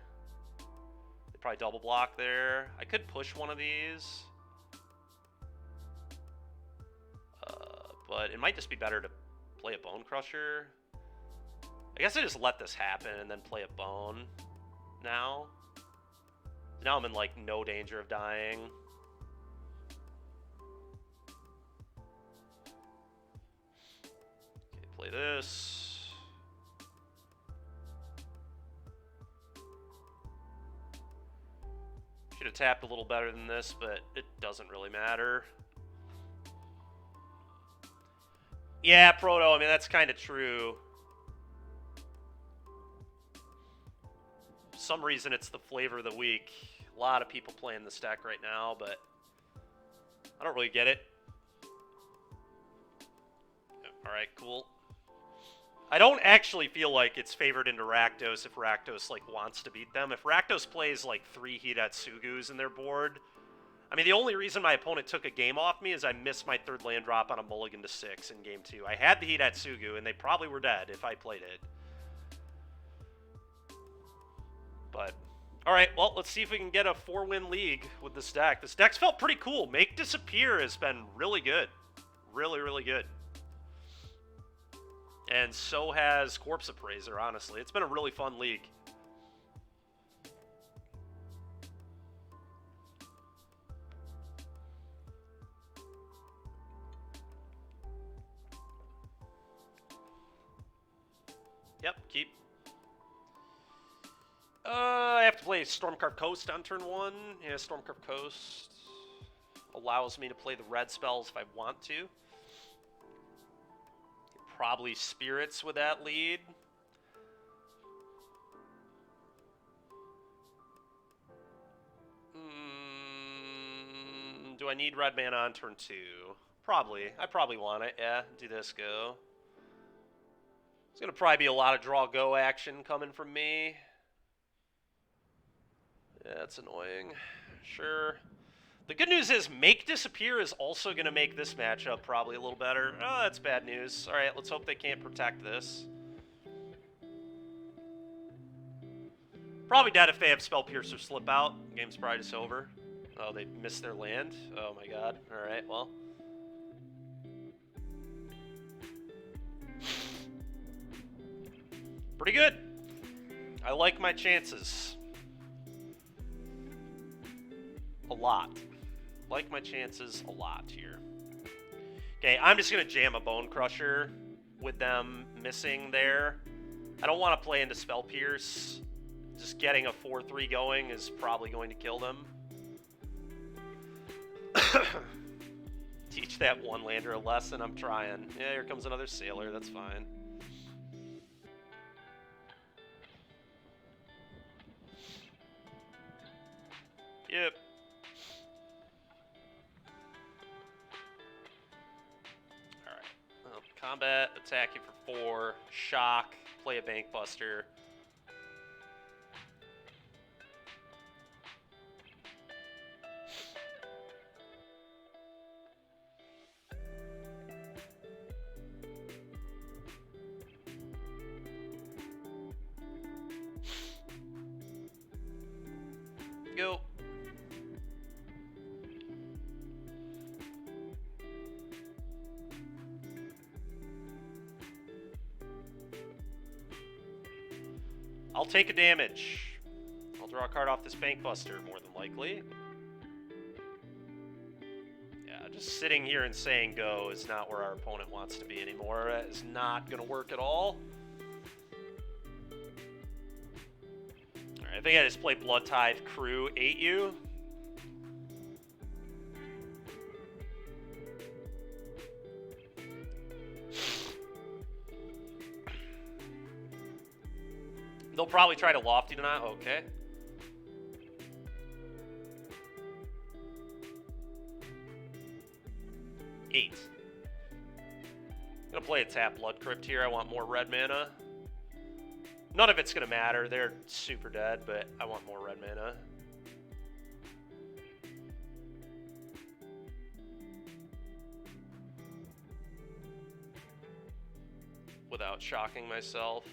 They probably double block there. I could push one of these. But it might just be better to play a Bone Crusher. I guess I just let this happen and then play a Bone now. Now I'm in, like, no danger of dying. Okay, play this. Should have tapped a little better than this, but it doesn't really matter. Yeah, Proto, I mean, that's kind of true. some reason it's the flavor of the week. A lot of people playing this deck right now, but I don't really get it. Alright, cool. I don't actually feel like it's favored into Rakdos if Rakdos, like, wants to beat them. If Rakdos plays, like, 3 Hidatsugus in their board... I mean, the only reason my opponent took a game off me is I missed my 3rd land drop on a mulligan to 6 in game 2. I had the Hidatsugu, and they probably were dead if I played it. But, alright, well, let's see if we can get a 4-win league with this deck. This deck's felt pretty cool. Make Disappear has been really good. Really, really good. And so has Corpse Appraiser, honestly. It's been a really fun league. Yep, keep. I have to play Stormcarved Coast on turn 1. Yeah, Stormcarved Coast allows me to play the red spells if I want to. Probably Spirits with that lead. Do I need red mana on turn 2? Probably. I probably want it, yeah. Do this, go. There's going to probably be a lot of draw-go action coming from me. Yeah, that's annoying. Sure. The good news is Make Disappear is also going to make this matchup probably a little better. Oh, that's bad news. All right, let's hope they can't protect this. Probably dead if they have Spell Piercer slip out. Game's probably just over. Oh, they missed their land? Oh my god. All right, well. Pretty good. I like my chances. A lot. Like my chances a lot here. Okay, I'm just going to jam a Bone Crusher with them missing there. I don't want to play into Spell Pierce. Just getting a 4-3 going is probably going to kill them. Teach that one-lander a lesson. I'm trying. Yeah, here comes another Sailor. That's fine. Yep. Alright. Well, combat, attack you for 4, shock, play a Bank Buster. Go. I'll take a damage. I'll draw a card off this Bank Buster, more than likely. Yeah, just sitting here and saying go is not where our opponent wants to be anymore. That is not going to work at all. Alright, I think I just played Blood Tithe Crew 8U. They'll probably try to Lofty tonight. Okay. Eight. I'm gonna play a tap Blood Crypt here. I want more red mana. None of it's gonna matter. They're super dead, but I want more red mana. Without shocking myself.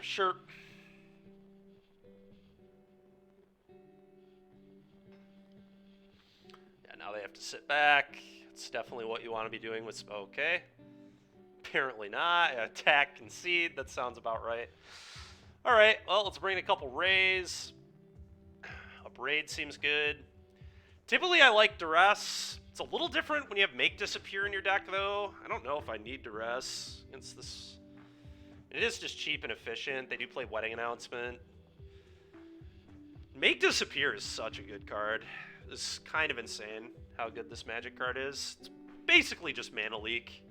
Sure. Yeah, now they have to sit back. It's definitely what you want to be doing with... Okay. Apparently not. Attack, concede. That sounds about right. Alright, well, let's bring in a couple Rays. A Braid seems good. Typically, I like Duress. It's a little different when you have Make Disappear in your deck, though. I don't know if I need Duress against this It is just cheap and efficient. They do play Wedding Announcement. Make Disappear is such a good card. It's kind of insane how good this Magic card is. It's basically just Mana Leak.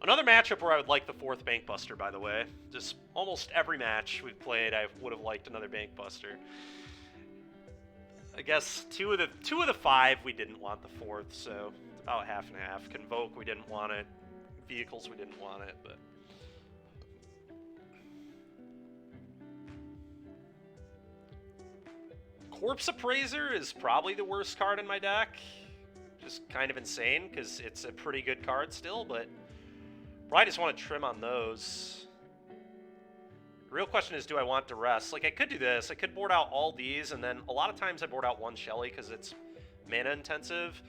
Another matchup where I would like the 4th Bankbuster, by the way. Just almost every match we've played, I would have liked another Bankbuster. I guess two of the 5 we didn't want the 4th, so it's about half and half. Convoke, we didn't want it. Vehicles, we didn't want it, but... Corpse Appraiser is probably the worst card in my deck. Just kind of insane, because it's a pretty good card still, but... Probably just want to trim on those. The real question is, do I want Duress? Like, I could do this. I could board out all these, and then a lot of times I board out one Shelly because it's mana intensive.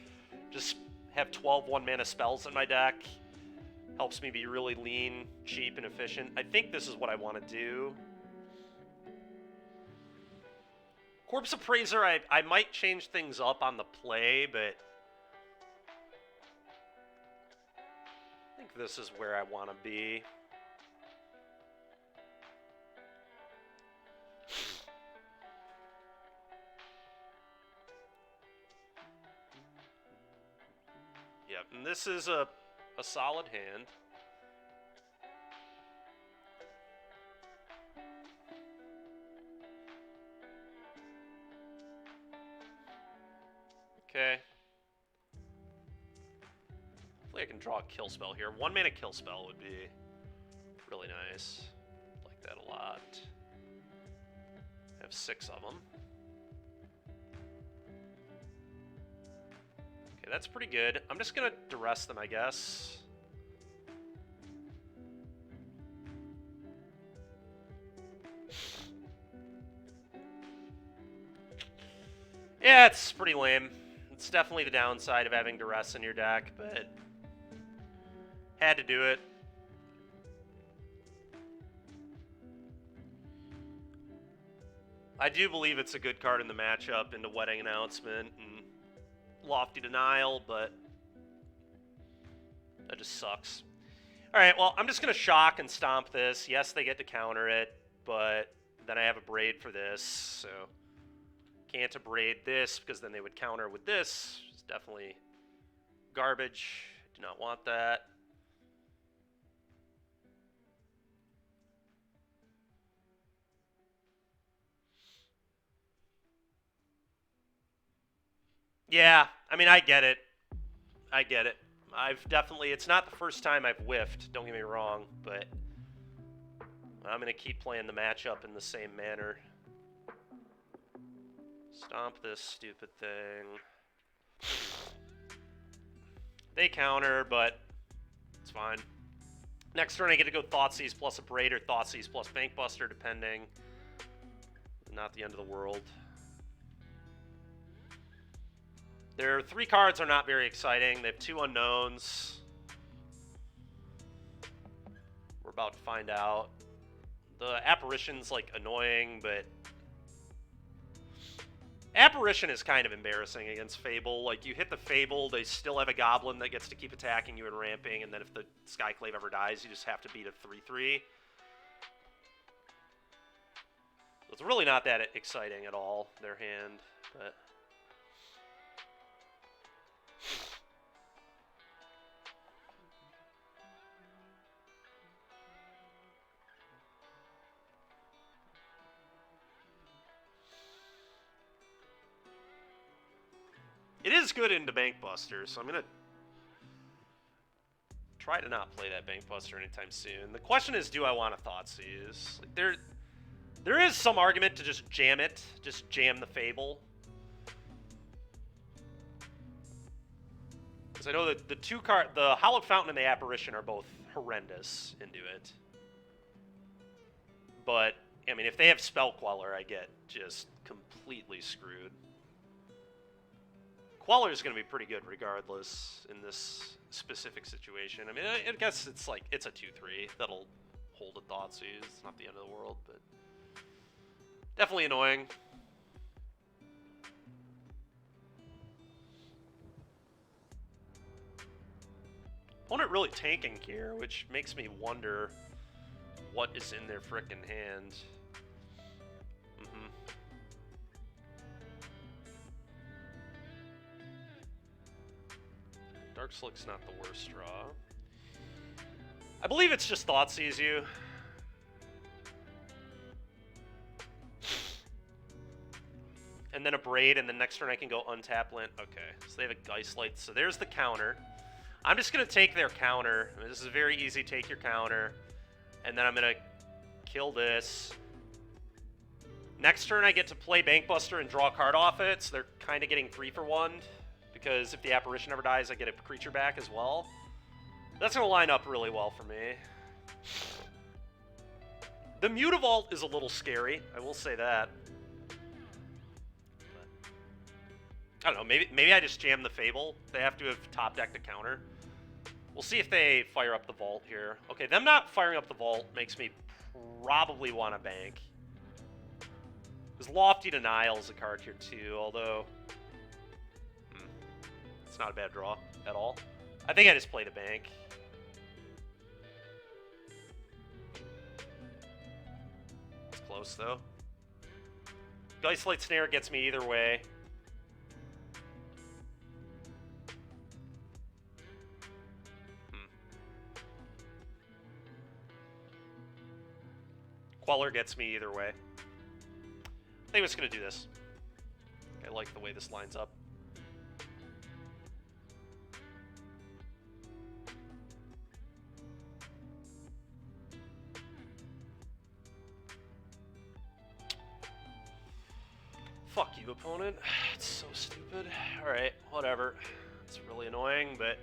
Just have 12 1-mana spells in my deck. Helps me be really lean, cheap, and efficient. I think this is what I want to do. Corpse Appraiser, I might change things up on the play, but... I think this is where I want to be. Yep, and this is a solid hand. Okay. Hopefully I can draw a kill spell here. 1-mana kill spell would be really nice. Like that a lot. I have 6 of them. Okay, that's pretty good. I'm just gonna duress them, I guess. Yeah, it's pretty lame. It's definitely the downside of having duress in your deck, but had to do it. I do believe it's a good card in the matchup into Wedding Announcement and Lofty Denial, but that just sucks. Alright, well, I'm just going to shock and stomp this. Yes, they get to counter it, but then I have a Braid for this, so can't abrade this because then they would counter with this. It's definitely garbage. Do not want that. Yeah, I mean, I get it. I get it. I've definitely, it's not the first time I've whiffed, don't get me wrong, but I'm going to keep playing the matchup in the same manner. Stomp this stupid thing. They counter, but it's fine. Next turn I get to go Thoughtseize plus a Braid or Thoughtseize plus Bankbuster, depending. Not the end of the world. Their 3 cards are not very exciting. They have 2 unknowns. We're about to find out. The Apparition's, like, annoying, but... Apparition is kind of embarrassing against Fable. Like, you hit the Fable, they still have a Goblin that gets to keep attacking you and ramping, and then if the Skyclave ever dies, you just have to beat a 3/3. It's really not that exciting at all, their hand, but... It is good into Bankbuster, so I'm going to try to not play that Bankbuster anytime soon. The question is, do I want a Thoughtseize? Like, there is some argument to just jam it, just jam the Fable. Because I know that the Hallowed Fountain and the Apparition are both horrendous into it. But, I mean, if they have Spell Queller, I get just completely screwed. Queller is going to be pretty good regardless in this specific situation. I mean, I guess it's like, it's a 2/3 that'll hold a Thoughtseize. It's not the end of the world, but definitely annoying. Opponent really tanking here, which makes me wonder what is in their frickin' hand. Dark Slick's not the worst draw. I believe it's just Thoughtseize you. And then a Braid, and the next turn I can go untap Lint. Okay, so they have a Geistlight. So there's the counter. I'm just going to take their counter. This is very easy. Take your counter. And then I'm going to kill this. Next turn I get to play Bankbuster and draw a card off it. So they're kind of getting 3 for 1. Because if the Apparition ever dies, I get a creature back as well. That's going to line up really well for me. The Mutavault is a little scary. I will say that. I don't know, maybe I just jam the Fable. They have to have top decked a counter. We'll see if they fire up the Vault here. Okay, them not firing up the Vault makes me probably want to bank. Because Lofty Denial is a card here too, although... it's not a bad draw at all. I think I just played a bank. It's close though. Geistlight Snare gets me either way. Queller gets me either way. I think I'm just going to do this. I like the way this lines up. Fuck you, opponent. It's so stupid. Alright, whatever. It's really annoying, but...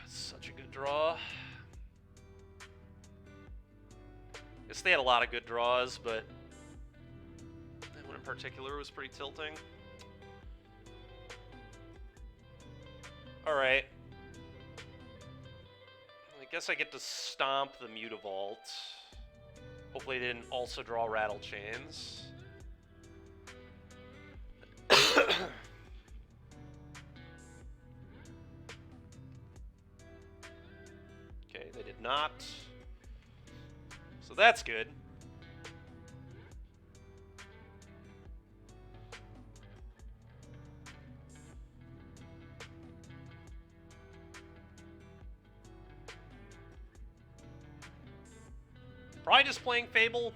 it's such a good draw. Guess they had a lot of good draws, but that one in particular was pretty tilting. Alright. I guess I get to stomp the Mutavault. Hopefully they didn't also draw Rattle Chains. Okay, they did not. So that's good. Probably just playing Fable.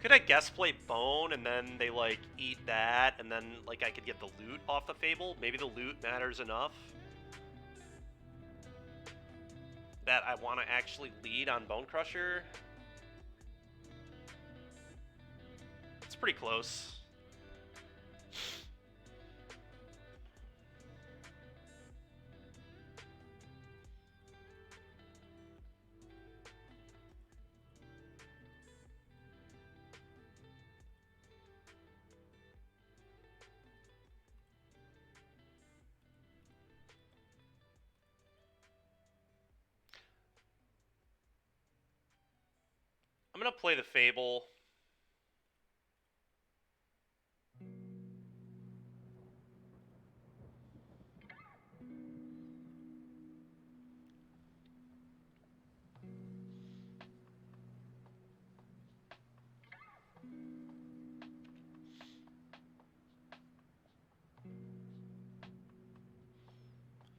Could I guess play Bone and then they like eat that and then like I could get the loot off the Fable? Maybe the loot matters enough that I want to actually lead on Bone Crusher. It's pretty close. I'm going to play the Fable.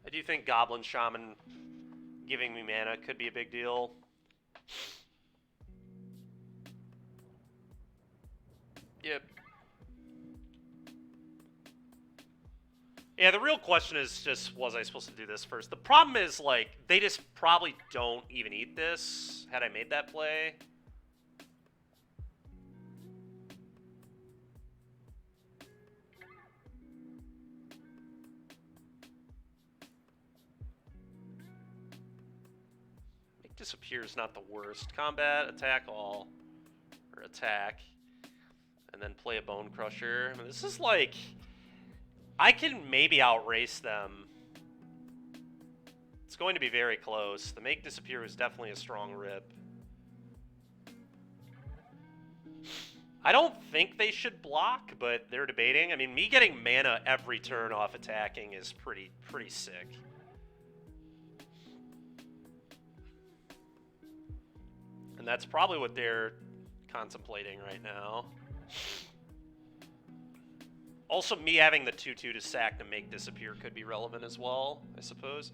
I do think Goblin Shaman giving me mana could be a big deal. Yep. Yeah, the real question is just, was I supposed to do this first? The problem is, like, they just probably don't even eat this, had I made that play. Make Disappear is not the worst. Combat, attack all, or attack. And then play a Bone Crusher. I mean, this is like... I can maybe outrace them. It's going to be very close. The Make Disappear was definitely a strong rip. I don't think they should block, but they're debating. I mean, me getting mana every turn off attacking is pretty sick. And that's probably what they're contemplating right now. Also, me having the 2/2 to sack to make disappear could be relevant as well, I suppose.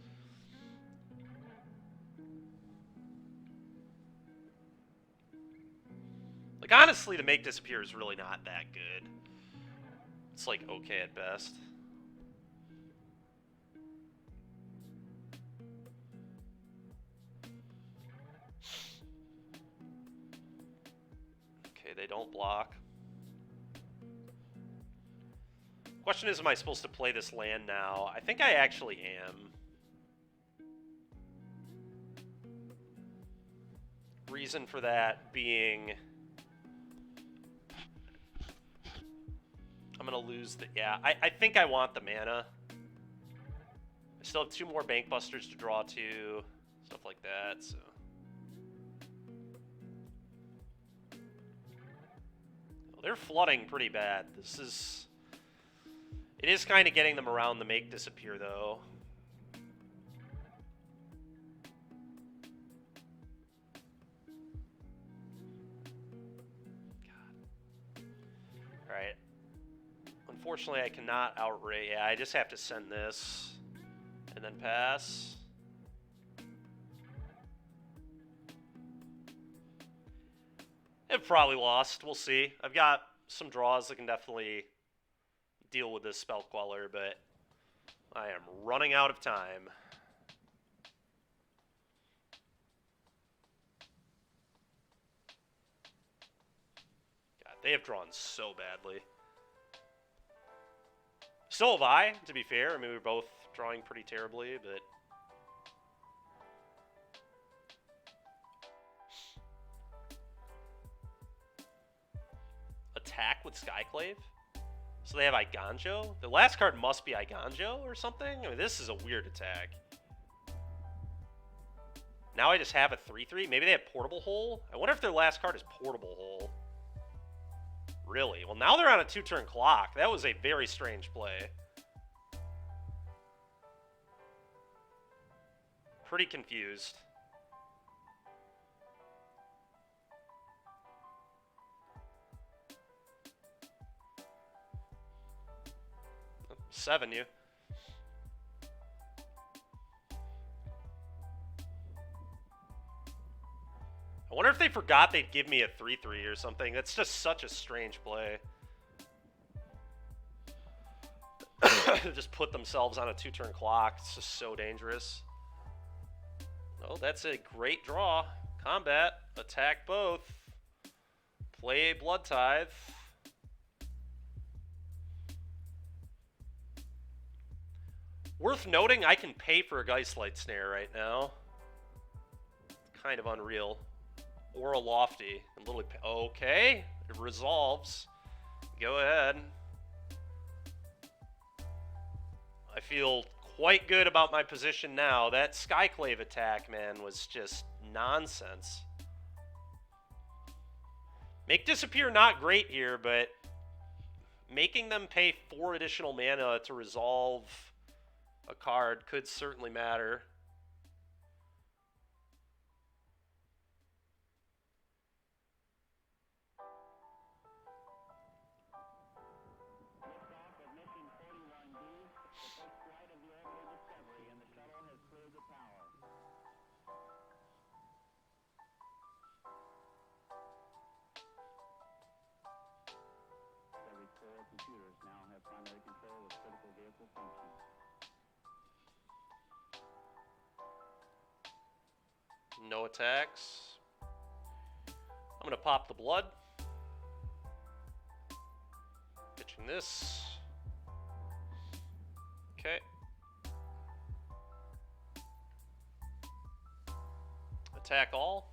Like, honestly, to make disappear is really not that good. It's, like, okay at best. Okay, they don't block. Question is, am I supposed to play this land now? I think I actually am. Reason for that being... I'm going to lose the... Yeah, I think I want the mana. I still have 2 more Bank Busters to draw to. Stuff like that, so... Well, they're flooding pretty bad. This is... It is kind of getting them around the make disappear, though. God. Alright. Unfortunately, I cannot outrate. Yeah, I just have to send this and then pass. I've probably lost. We'll see. I've got some draws that can definitely deal with this Spell Queller, but I am running out of time. God, they have drawn so badly. So have I, to be fair. I mean, we were both drawing pretty terribly, but... Attack with Skyclave? So they have Iganjo? The last card must be Iganjo or something? I mean, this is a weird attack. Now I just have a 3/3. Maybe they have Portable Hole? I wonder if their last card is Portable Hole. Really? Well, now they're on a 2-turn clock. That was a very strange play. Pretty confused. Seven, you. I wonder if they forgot they'd give me a 3/3 or something. That's just such a strange play. Just put themselves on a 2-turn clock. It's just so dangerous. Oh, that's a great draw. Combat. Attack both. Play a Blood Tithe. Worth noting, I can pay for a Geistlight Snare right now. Kind of unreal. Or a Lofty. Okay, it resolves. Go ahead. I feel quite good about my position now. That Skyclave attack, man, was just nonsense. Make Disappear not great here, but making them pay 4 additional mana to resolve a card could certainly matter. Computers now have primary control of critical vehicle functions. No attacks. I'm going to pop the blood. Pitching this. Okay. Attack all.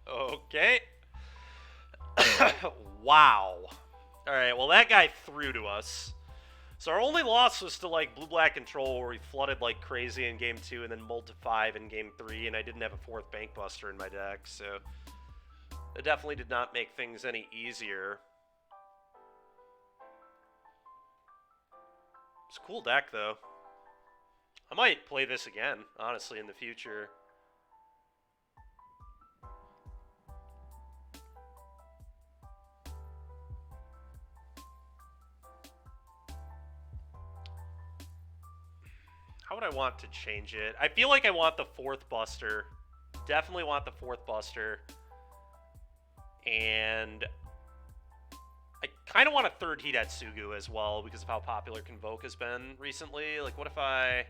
Okay. Wow. All right, well, that guy threw to us. So our only loss was to like blue-black control, where we flooded like crazy in game 2 and then mulled to 5 in game 3, and I didn't have a 4th Bank Buster in my deck, so it definitely did not make things any easier. It's a cool deck, though. I might play this again, honestly, in the future. How would I want to change it? I feel like I want the 4th Buster. Definitely want the 4th Buster. And I kind of want a 3rd Hidatsugu as well because of how popular Convoke has been recently. Like, what if I...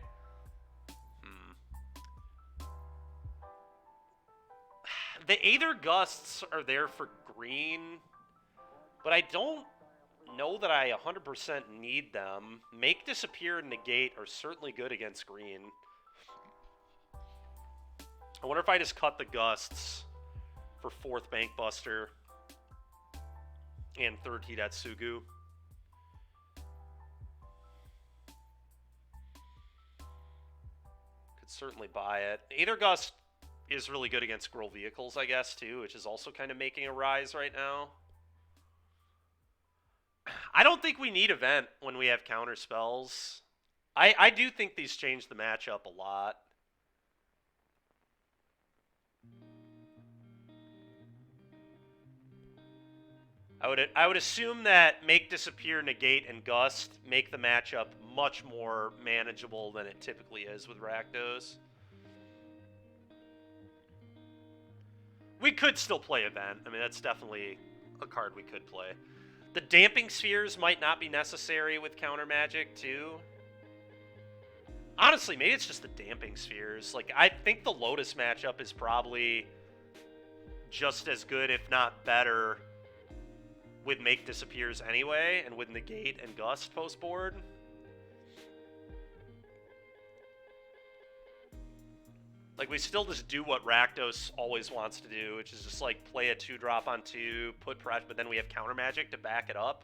The Aether Gusts are there for green, but I don't know that I 100% need them. Make, Disappear, and Negate are certainly good against green. I wonder if I just cut the Gusts for 4th Bank Buster and 3rd Hidatsugu. Could certainly buy it. Aether Gust is really good against Scroll Vehicles, I guess, too, which is also kind of making a rise right now. I don't think we need Event when we have counter spells. I do think these change the matchup a lot. I would assume that Make, Disappear, Negate, and Gust make the matchup much more manageable than it typically is with Rakdos. We could still play Event. I mean, that's definitely a card we could play. The Damping Spheres might not be necessary with counter magic, too. Honestly, maybe it's just the Damping Spheres. Like, I think the Lotus matchup is probably just as good, if not better, with Make, Disappears anyway, and with Negate and Gust post-board. Like, we still just do what Rakdos always wants to do, which is just, like, play a 2-drop on 2, put pressure, but then we have counter magic to back it up,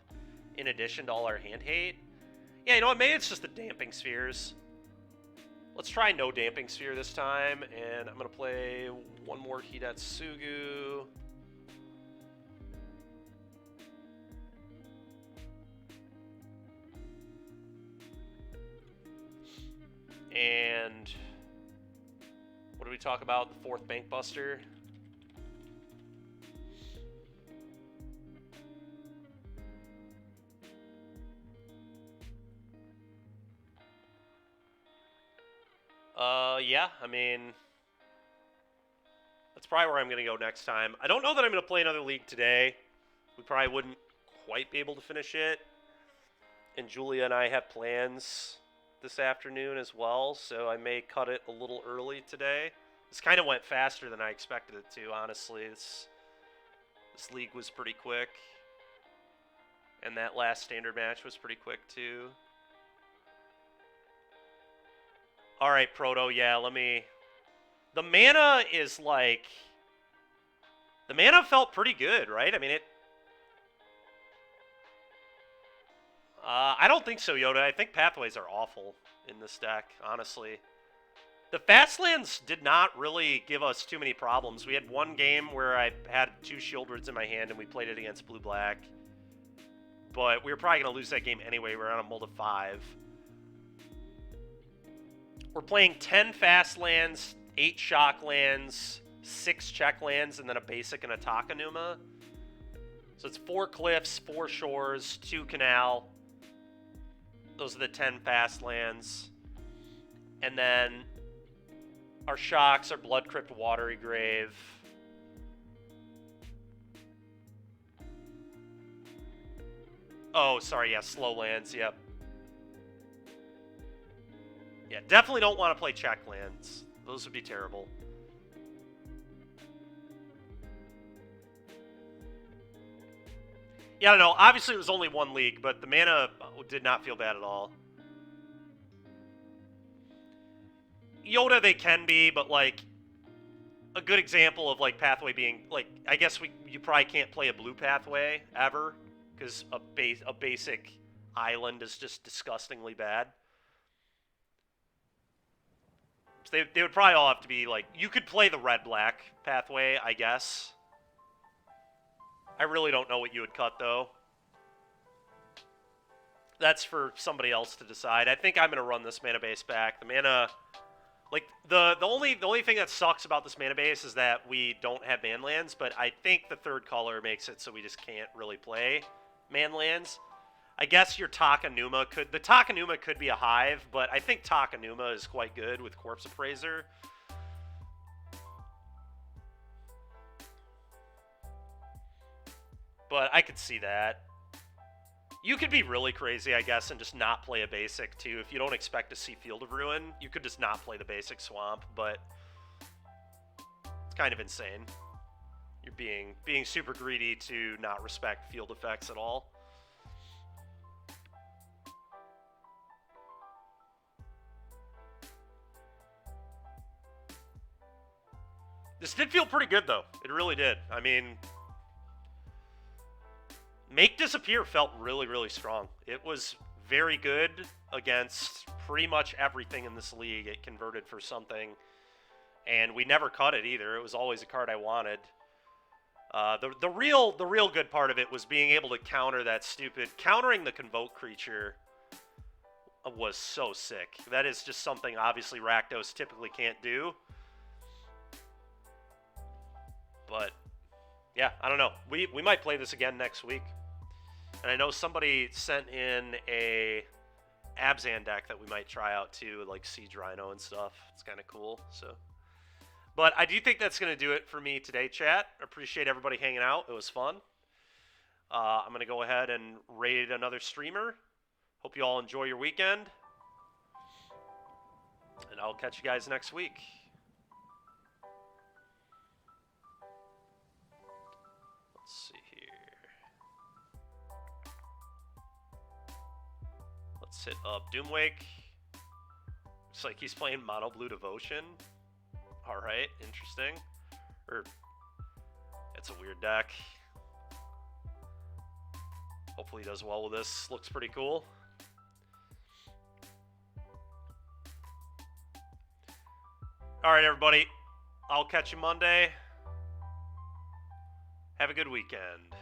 in addition to all our hand hate. Yeah, you know what? Maybe it's just the Damping Spheres. Let's try no Damping Sphere this time, and I'm going to play one more Hidatsugu. And what do we talk about? The 4th Bank Buster. Yeah, I mean, that's probably where I'm going to go next time. I don't know that I'm going to play another league today. We probably wouldn't quite be able to finish it. And Julia and I have plans this afternoon as well, so I may cut it a little early today. This kind of went faster than I expected it to, honestly. This league was pretty quick. And that last standard match was pretty quick, too. Alright, Proto, yeah, let me... The mana is like... The mana felt pretty good, right? I mean, it... I don't think so, Yoda. I think pathways are awful in this deck, honestly. The Fastlands did not really give us too many problems. We had one game where I had 2 Shieldwards in my hand and we played it against blue-black. But we were probably going to lose that game anyway. We were on a mull of 5. We're playing 10 Fastlands, 8 Shocklands, 6 Checklands, and then a basic and a Takanuma. So it's 4 Cliffs, 4 Shores, 2 Canal. Those are the 10 Fastlands. And then our shocks are Blood Crypt, Watery Grave. Oh, sorry, yeah, slow lands, yep. Yeah, definitely don't want to play check lands. Those would be terrible. Yeah, I don't know. Obviously, it was only one league, but the mana did not feel bad at all. Yoda, they can be, but, like, a good example of, like, pathway being, like, I guess you probably can't play a blue pathway ever, because a basic island is just disgustingly bad. So they would probably all have to be like, you could play the red-black pathway, I guess. I really don't know what you would cut, though. That's for somebody else to decide. I think I'm going to run this mana base back. The mana... Like, the only thing that sucks about this mana base is that we don't have man lands, but I think the third color makes it so we just can't really play man lands. I guess your Takanuma could... The Takanuma could be a Hive, but I think Takanuma is quite good with Corpse Appraiser. But I could see that. You could be really crazy, I guess, and just not play a basic, too. If you don't expect to see Field of Ruin, you could just not play the basic Swamp, but it's kind of insane. You're being super greedy to not respect field effects at all. This did feel pretty good, though. It really did. I mean... Make Disappear felt really, really strong. It was very good against pretty much everything in this league. It converted for something, and we never cut it either. It was always a card I wanted. The real good part of it was being able to counter that stupid... Countering the Convoke creature was so sick. That is just something, obviously, Rakdos typically can't do. But, yeah, I don't know. We might play this again next week. And I know somebody sent in a Abzan deck that we might try out too, like Siege Rhino and stuff. It's kind of cool. So, but I do think that's going to do it for me today, chat. Appreciate everybody hanging out. It was fun. I'm going to go ahead and raid another streamer. Hope you all enjoy your weekend. And I'll catch you guys next week. Let's see here. Let's hit up Doomwake. Looks like he's playing Mono Blue Devotion. Alright, interesting. It's a weird deck. Hopefully he does well with this. Looks pretty cool. Alright, everybody. I'll catch you Monday. Have a good weekend.